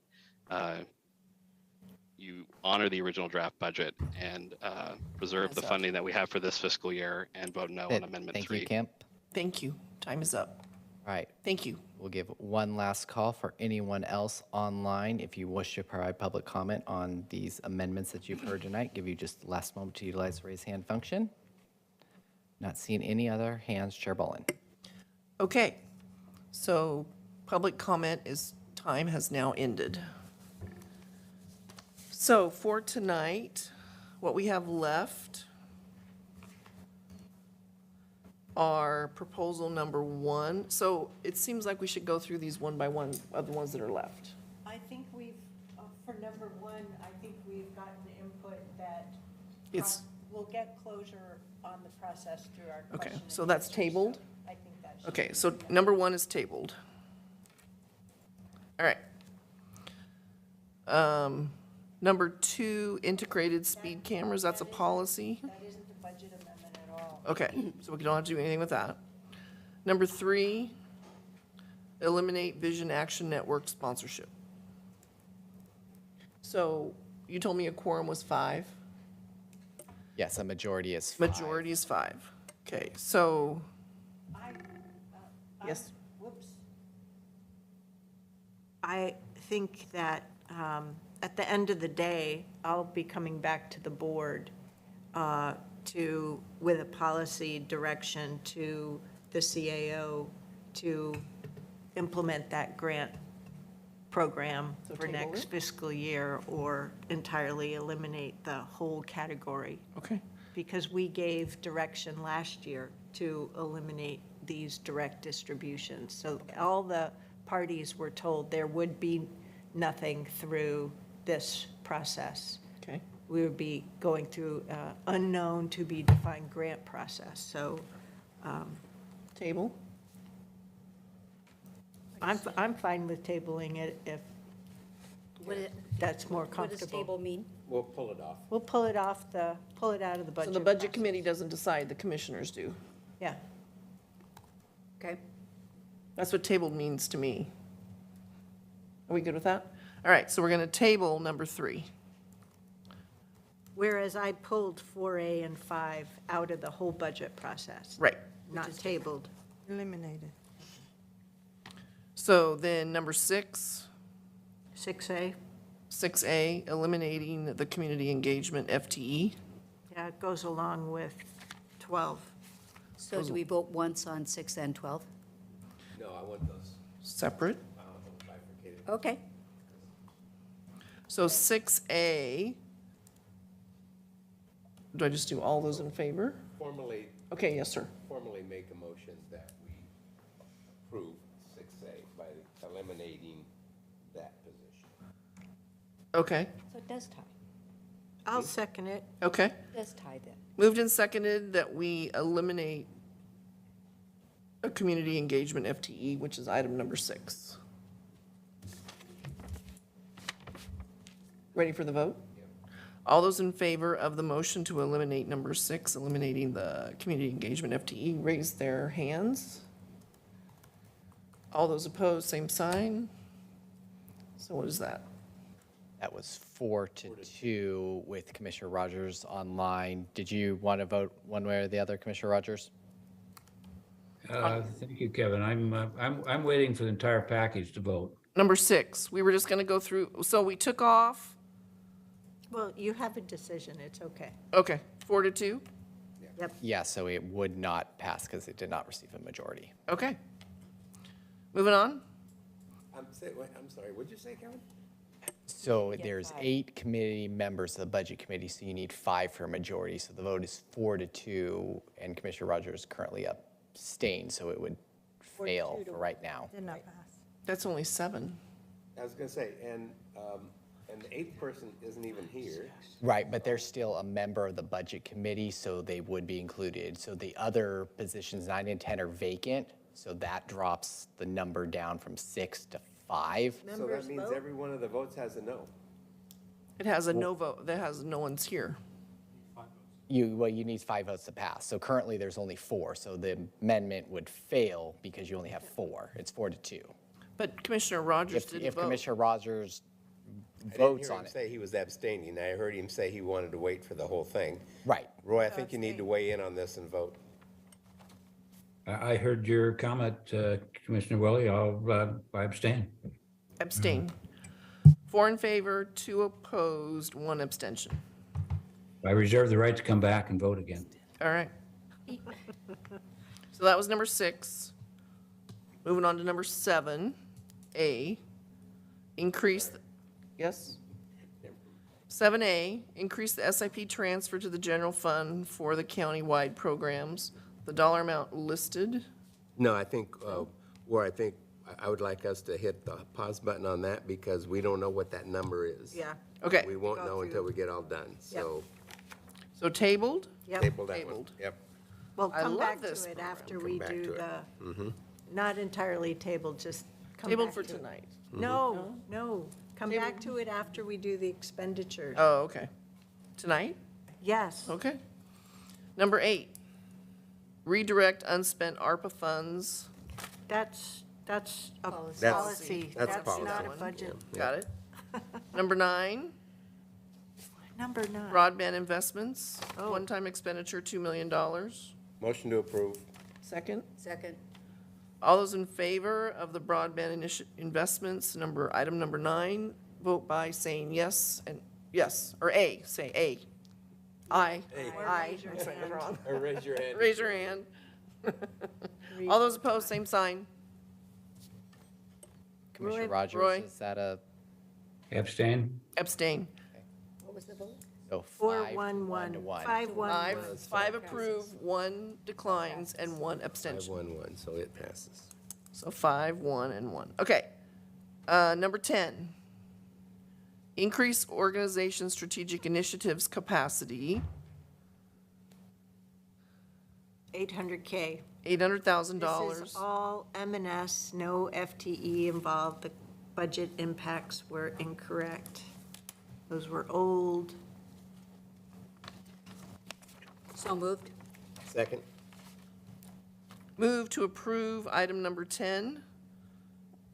Speaker 19: you honor the original draft budget and preserve the funding that we have for this fiscal year and vote no on Amendment 3.
Speaker 1: Thank you, Kemp.
Speaker 2: Thank you. Time is up.
Speaker 1: All right.
Speaker 2: Thank you.
Speaker 1: We'll give one last call for anyone else online. If you wish to provide public comment on these amendments that you've heard tonight, give you just the last moment to utilize the raise hand function. Not seeing any other hands, Chair Bolin.
Speaker 2: Okay, so public comment time has now ended. So for tonight, what we have left are proposal number 1. So it seems like we should go through these one by one of the ones that are left.
Speaker 3: I think we've, for number 1, I think we've gotten input that
Speaker 2: It's,
Speaker 3: we'll get closure on the process through our
Speaker 2: okay,
Speaker 3: question
Speaker 2: so
Speaker 3: and
Speaker 2: that's
Speaker 3: answer,
Speaker 2: tabled?
Speaker 3: so I think that should
Speaker 2: Okay,
Speaker 3: be
Speaker 2: so
Speaker 3: okay.
Speaker 2: number 1 is tabled. All right. Number 2, integrated speed cameras, that's a policy.
Speaker 3: That isn't the budget amendment at all.
Speaker 2: Okay, so we don't have to do anything with that. Number 3, eliminate Vision Action Network sponsorship. So you told me a quorum was 5?
Speaker 1: Yes, a majority is 5.
Speaker 2: Majority is 5. Okay, so, yes,
Speaker 3: Whoops. I think that at the end of the day, I'll be coming back to the board with a policy direction to the CAO to implement that grant program
Speaker 2: So
Speaker 3: for
Speaker 2: table
Speaker 3: next
Speaker 2: it?
Speaker 3: fiscal year or entirely eliminate the whole category.
Speaker 2: okay,
Speaker 3: Because we gave direction last year to eliminate these direct distributions. So all the parties were told there would be nothing through this process.
Speaker 2: okay.
Speaker 3: We would be going through unknown to be defined grant process. So
Speaker 2: Table?
Speaker 3: I'm fine with tabling it if that's more
Speaker 7: What does
Speaker 3: comfortable.
Speaker 7: table mean?
Speaker 8: We'll pull it off.
Speaker 3: We'll pull it out of the budget.
Speaker 2: So the budget committee doesn't decide, the commissioners do.
Speaker 3: Yeah.
Speaker 7: Okay.
Speaker 2: That's what tabled means to me. Are we good with that? All right, so we're going to table number 3.
Speaker 3: Whereas I pulled 4A and 5 out of the whole budget process.
Speaker 2: Right.
Speaker 3: Not tabled.
Speaker 13: Eliminated.
Speaker 2: So then number 6,
Speaker 3: 6A,
Speaker 2: 6A, eliminating the community engagement FTE.
Speaker 3: yeah, it goes along with 12.
Speaker 7: So do we vote once on 6 and 12?
Speaker 8: No, I want those.
Speaker 2: Separate.
Speaker 8: I want them bifurcated.
Speaker 7: Okay.
Speaker 2: So 6A, do I just do all those in favor?
Speaker 8: Formally,
Speaker 2: Okay, yes, sir.
Speaker 8: formally make a motion that we approve 6A by eliminating that position.
Speaker 2: Okay,
Speaker 7: So it does tie.
Speaker 3: I'll second it.
Speaker 2: okay.
Speaker 7: It does tie then.
Speaker 2: Moved and seconded that we eliminate a community engagement FTE, which is item number 6. Ready for the vote? All those in favor of the motion to eliminate number 6, eliminating the community engagement FTE, raise their hands. All those opposed, same sign. So what is that?
Speaker 1: That was 4-2 with Commissioner Rogers online. Did you want to vote one way or the other, Commissioner Rogers?
Speaker 10: Thank you, Kevin. I'm waiting for the entire package to vote.
Speaker 2: Number 6, we were just going to go through, so we took off,
Speaker 3: Well, you have a decision, it's okay.
Speaker 2: okay, 4-2?
Speaker 3: Yep.
Speaker 1: Yeah, so it would not pass because it did not receive a majority.
Speaker 2: Okay. Moving on.
Speaker 8: I'm sorry, what'd you say, Kevin?
Speaker 1: So there's 8 committee members of the Budget Committee, so you need 5 for a majority. So the vote is 4-2, and Commissioner Rogers is currently abstained, so it would fail for right now.
Speaker 13: Did not pass.
Speaker 2: That's only 7.
Speaker 8: I was gonna say, and the 8th person isn't even here.
Speaker 1: Right, but they're still a member of the Budget Committee, so they would be included. So the other positions, 9 and 10, are vacant, so that drops the number down from 6 to 5.
Speaker 8: So that means every one of the votes has a no.
Speaker 2: It has a no vote, that has no one's here.
Speaker 1: You need 5 votes to pass. So currently, there's only 4, so the amendment would fail because you only have 4. It's 4-2.
Speaker 2: But Commissioner Rogers didn't
Speaker 1: If
Speaker 2: vote.
Speaker 1: Commissioner Rogers votes
Speaker 8: I
Speaker 1: on
Speaker 8: didn't
Speaker 1: it.
Speaker 8: hear him say he was abstaining. I heard him say he wanted to wait for the whole thing.
Speaker 1: Right.
Speaker 8: Roy, I think you need to weigh in on this and vote.
Speaker 10: I heard your comment, Commissioner Willie. I abstain.
Speaker 2: Abstain. 4 in favor, 2 opposed, 1 abstention.
Speaker 10: I reserve the right to come back and vote again.
Speaker 2: All right. So that was number 6. Moving on to number 7, A, increase, yes? 7A, increase the SIP transfer to the general fund for the county-wide programs. The dollar amount listed.
Speaker 8: No, I think, where I think I would like us to hit the pause button on that because we don't know what that number is.
Speaker 3: Yeah.
Speaker 2: Okay.
Speaker 8: We won't know until we get all done, so.
Speaker 2: So tabled?
Speaker 3: Yep.
Speaker 8: Table that one.
Speaker 2: Tabled.
Speaker 8: Yep.
Speaker 3: We'll
Speaker 2: I
Speaker 3: come
Speaker 2: love
Speaker 3: back
Speaker 2: this
Speaker 3: to it
Speaker 2: program.
Speaker 3: after we
Speaker 8: back
Speaker 3: do
Speaker 8: to it.
Speaker 3: the, not entirely tabled, just come back
Speaker 2: Tabled for
Speaker 3: to it.
Speaker 2: tonight.
Speaker 3: No, no, come back to it after we do the expenditures.
Speaker 2: Oh, okay. Tonight?
Speaker 3: Yes.
Speaker 2: Okay. Number 8, redirect unspent ARPA funds.
Speaker 3: That's a
Speaker 8: That's-
Speaker 3: policy.
Speaker 8: that's
Speaker 3: That's
Speaker 8: policy.
Speaker 3: not a budget.
Speaker 2: Got it. Number 9,
Speaker 3: Number 9.
Speaker 2: broadband investments,
Speaker 3: Oh.
Speaker 2: one-time expenditure, $2 million.
Speaker 8: Motion to approve.
Speaker 2: Second.
Speaker 7: Second.
Speaker 2: All those in favor of the broadband investments, item number 9, vote by saying yes and yes, or A, say A. Aye. Aye. I'm saying it wrong.
Speaker 8: Or raise your hand.
Speaker 2: Raise your hand. All those opposed, same sign.
Speaker 1: Commissioner
Speaker 3: Roy-
Speaker 1: Rogers,
Speaker 2: Roy.
Speaker 1: is that a,
Speaker 10: Abstain?
Speaker 2: Abstain.
Speaker 7: What was the vote?
Speaker 1: so
Speaker 3: 4-1-1.
Speaker 1: 5-1-1?
Speaker 3: 5-1-1.
Speaker 2: Five approve, 1 declines, and 1 abstention.
Speaker 8: 5-1-1, so it passes.
Speaker 2: So 5, 1, and 1. Okay. Number 10, increase organization strategic initiatives capacity,
Speaker 3: $800K.
Speaker 2: $800,000.
Speaker 3: This is all M&S, no FTE involved. The budget impacts were incorrect. Those were old.
Speaker 7: So moved.
Speaker 8: Second?
Speaker 2: Move to approve item number 10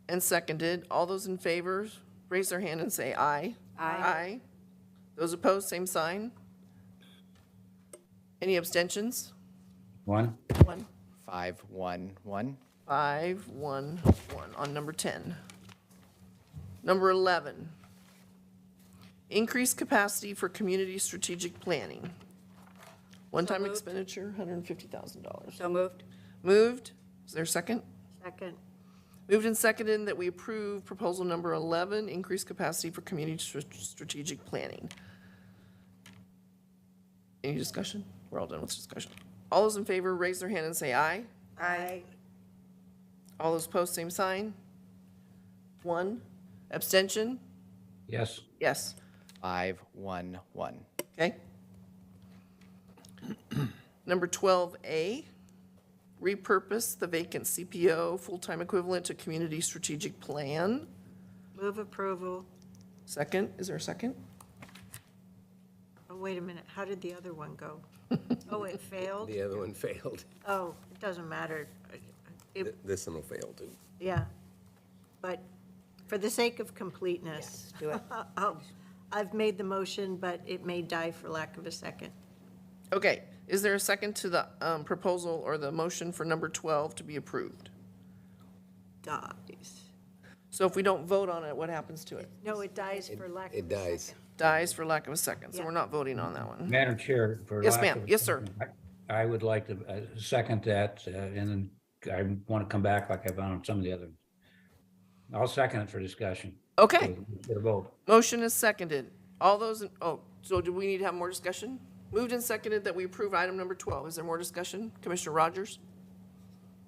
Speaker 2: and seconded. All those in favor, raise their hand and say aye. Aye. Those opposed, same sign. Any abstentions?
Speaker 10: 1?
Speaker 2: 1.
Speaker 1: 5-1-1?
Speaker 2: 5, 1, 1 on number 10. Number 11, increase capacity for community strategic planning. One-time
Speaker 7: moved.
Speaker 2: expenditure, $150,000.
Speaker 7: So moved.
Speaker 2: Moved. Is there a second?
Speaker 3: Second.
Speaker 2: Moved and seconded that we approve proposal number 11, increase capacity for community strategic planning. Any discussion? We're all done with discussion. All those in favor, raise their hand and say aye.
Speaker 3: Aye.
Speaker 2: All those opposed, same sign. 1. Abstention?
Speaker 10: Yes.
Speaker 2: Yes.
Speaker 1: 5-1-1.
Speaker 2: Okay. Number 12A, repurpose the vacant CPO full-time equivalent to community strategic plan.
Speaker 3: Move approval.
Speaker 2: Second, is there a second?
Speaker 3: Oh, wait a minute. How did the other one go? Oh, it failed?
Speaker 8: The other one failed.
Speaker 3: Oh, it doesn't matter.
Speaker 8: This one will fail too.
Speaker 3: Yeah. But for the sake of completeness,
Speaker 7: Do it.
Speaker 3: I've made the motion, but it may die for lack of a second.
Speaker 2: Okay, is there a second to the proposal or the motion for number 12 to be approved?
Speaker 3: Dies.
Speaker 2: So if we don't vote on it, what happens to it?
Speaker 3: No, it dies for lack of
Speaker 8: It
Speaker 3: a
Speaker 8: dies.
Speaker 3: second.
Speaker 2: Dies for lack of a second, so
Speaker 3: Yeah.
Speaker 2: we're not voting on that one.
Speaker 10: Madam Chair, for
Speaker 2: Yes,
Speaker 10: lack
Speaker 2: ma'am.
Speaker 10: of a
Speaker 2: Yes, sir.
Speaker 10: second, I would like to second that, and then I want to come back like I've done on some of the other. I'll second it for discussion.
Speaker 2: Okay,
Speaker 10: Get a vote.
Speaker 2: motion is seconded. All those, so do we need to have more discussion? Moved and seconded that we approve item number 12. Is there more discussion? Commissioner Rogers?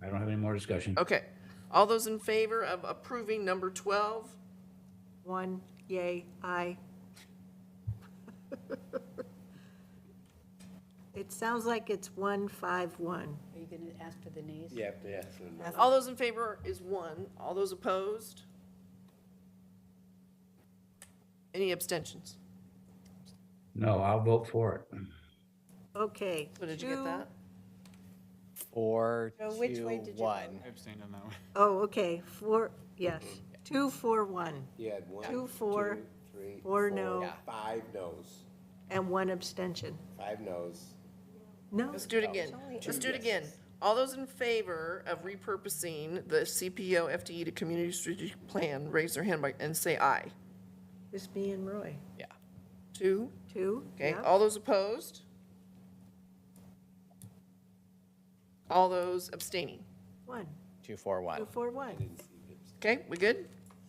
Speaker 10: I don't have any more discussion.
Speaker 2: Okay. All those in favor of approving number 12?
Speaker 3: 1, yay, aye. It sounds like it's 1-5-1.
Speaker 7: Are you going to ask for the nays?
Speaker 8: You have to ask.
Speaker 2: All those in favor is 1. All those opposed? Any abstentions?
Speaker 10: No, I'll vote for it.
Speaker 3: Okay.
Speaker 2: So did you get that?
Speaker 1: 4,
Speaker 3: So which way
Speaker 1: 2,
Speaker 3: did you
Speaker 1: 1.
Speaker 12: I abstained on that one.
Speaker 3: Oh, okay, 4, yes. 2-4-1.
Speaker 8: You had 1,
Speaker 3: 2, 4,
Speaker 8: 3,
Speaker 3: 4 no.
Speaker 1: Yeah.
Speaker 8: 5 no's.
Speaker 3: And 1 abstention.
Speaker 8: 5 no's.
Speaker 3: No.
Speaker 2: Let's do it again. Let's do it again. All those in favor of repurposing the CPO FTE to community strategic plan, raise their hand and say aye.
Speaker 3: It's me and Roy.
Speaker 1: Yeah.
Speaker 2: 2.
Speaker 3: 2?
Speaker 2: Okay,
Speaker 3: yeah.
Speaker 2: all those opposed? All those abstaining?
Speaker 3: 1,
Speaker 1: 2, 4, 1.
Speaker 3: 2, 4, 1.
Speaker 2: Okay, we good?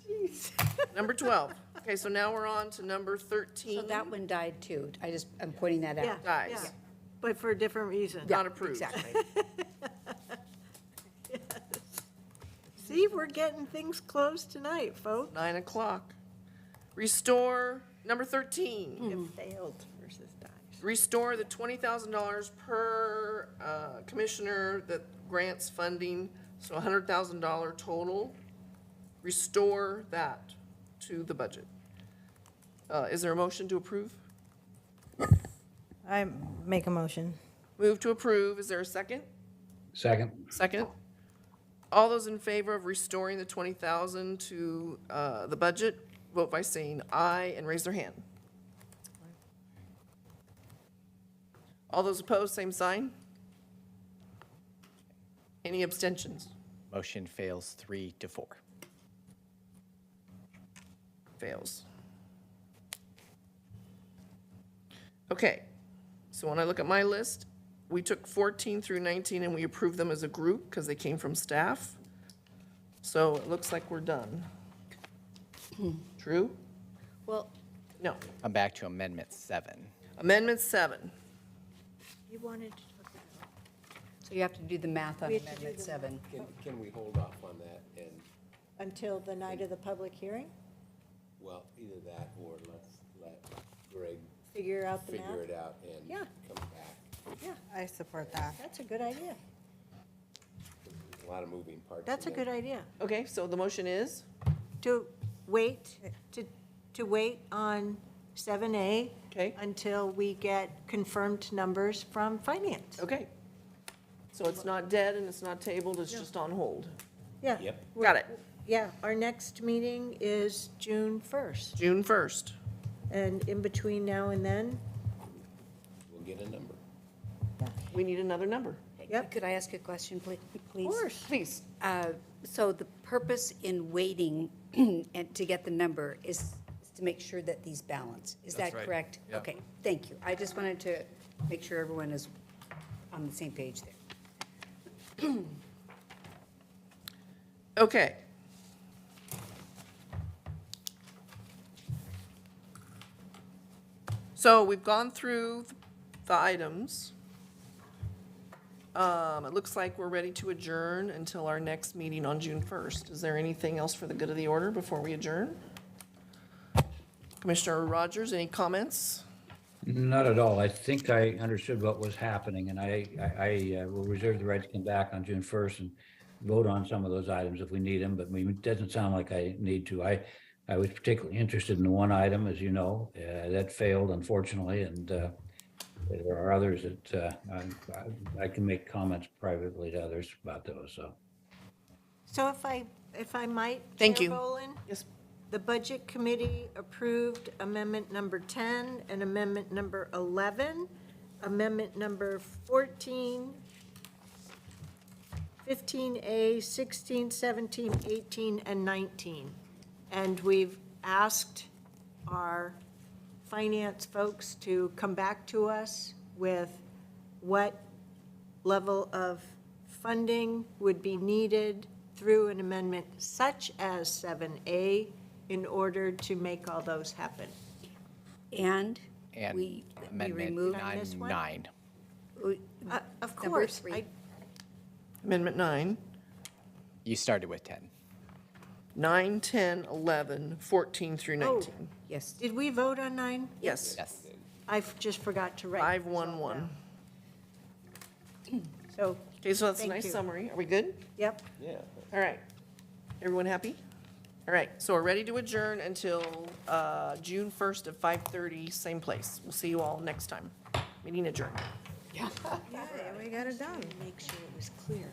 Speaker 3: Jeez.
Speaker 2: Number 12. Okay, so now we're on to number 13.
Speaker 7: So that one died too. I'm pointing that out.
Speaker 3: Yeah,
Speaker 2: Dies.
Speaker 3: yeah. But for a different reason.
Speaker 2: Not approved.
Speaker 7: Exactly.
Speaker 3: See, we're getting things closed tonight, folks.
Speaker 2: 9 o'clock. Restore, number 13.
Speaker 3: It failed versus dies.
Speaker 2: Restore the $20,000 per commissioner that grants funding, so $100,000 total. Restore that to the budget. Is there a motion to approve?
Speaker 13: I make a motion.
Speaker 2: Move to approve. Is there a second?
Speaker 10: Second.
Speaker 2: Second. All those in favor of restoring the $20,000 to the budget, vote by saying aye and raise their hand. All those opposed, same sign. Any abstentions?
Speaker 1: Motion fails 3 to 4.
Speaker 2: Fails. Okay, so when I look at my list, we took 14 through 19 and we approved them as a group because they came from staff. So it looks like we're done. True?
Speaker 7: Well,
Speaker 2: No.
Speaker 1: I'm back to Amendment 7.
Speaker 2: Amendment 7.
Speaker 3: You wanted to
Speaker 7: so you have to do the math on
Speaker 3: We have to do
Speaker 7: Amendment
Speaker 3: the
Speaker 7: 7.
Speaker 8: Can we hold off on that and,
Speaker 3: until the night of the public hearing?
Speaker 8: well, either that or let's let Greg
Speaker 3: Figure out the math?
Speaker 8: figure it out and
Speaker 3: Yeah.
Speaker 8: come back.
Speaker 3: Yeah,
Speaker 13: I support that.
Speaker 3: that's a good idea.
Speaker 8: There's a lot of moving parts.
Speaker 3: That's a
Speaker 8: in there.
Speaker 3: good idea.
Speaker 2: Okay, so the motion is?
Speaker 3: To wait, to wait on 7A
Speaker 2: Okay.
Speaker 3: until we get confirmed numbers from finance.
Speaker 2: Okay. So it's not dead and it's not tabled, it's just on hold.
Speaker 3: Yeah.
Speaker 8: Yep.
Speaker 2: Got it.
Speaker 3: Yeah, our next meeting is June 1st.
Speaker 2: June 1st.
Speaker 3: And in between now and then,
Speaker 8: We'll get a number.
Speaker 2: We need another number.
Speaker 3: Yep.
Speaker 7: Could I ask a question, please?
Speaker 3: of course.
Speaker 2: Please.
Speaker 7: So the purpose in waiting and to get the number is to make sure that these balance. Is
Speaker 4: That's
Speaker 7: that
Speaker 4: right.
Speaker 7: correct?
Speaker 4: Yeah.
Speaker 7: Okay, thank you. I just wanted to make sure everyone is on the same page there.
Speaker 2: Okay. So we've gone through the items. It looks like we're ready to adjourn until our next meeting on June 1st. Is there anything else for the good of the order before we adjourn? Commissioner Rogers, any comments?
Speaker 10: Not at all. I think I understood what was happening, and I will reserve the right to come back on June 1st and vote on some of those items if we need them, but it doesn't sound like I need to. I was particularly interested in the one item, as you know, that failed unfortunately, and there are others that I can make comments privately to others about those, so.
Speaker 3: So if I might,
Speaker 2: Thank you.
Speaker 3: Chair Bolin?
Speaker 2: Yes.
Speaker 3: The Budget Committee approved Amendment number 10 and Amendment number 11, Amendment number 14, 15A, 16, 17, 18, and 19. And we've asked our finance folks to come back to us with what level of funding would be needed through an amendment such as 7A in order to make all those happen.
Speaker 7: And
Speaker 1: And
Speaker 7: we
Speaker 1: Amendment
Speaker 7: removed.
Speaker 3: this one?
Speaker 1: 9.
Speaker 3: Of
Speaker 7: Number
Speaker 3: course.
Speaker 7: 3.
Speaker 2: Amendment 9,
Speaker 1: You started with 10.
Speaker 2: 9, 10, 11, 14 through 19.
Speaker 7: Yes.
Speaker 3: Did we vote on 9?
Speaker 2: Yes.
Speaker 1: Yes.
Speaker 3: I just forgot to write.
Speaker 2: 5, 1, 1.
Speaker 3: So,
Speaker 2: Okay, so that's a
Speaker 3: Thank
Speaker 2: nice
Speaker 3: you.
Speaker 2: summary. Are we good?
Speaker 3: yep.
Speaker 8: Yeah.
Speaker 2: All right. Everyone happy? All right, so we're ready to adjourn until June 1st at 5:30, same place. We'll see you all next time. Meeting adjourned.
Speaker 13: Yeah, we got it done.
Speaker 3: Make sure it was clear.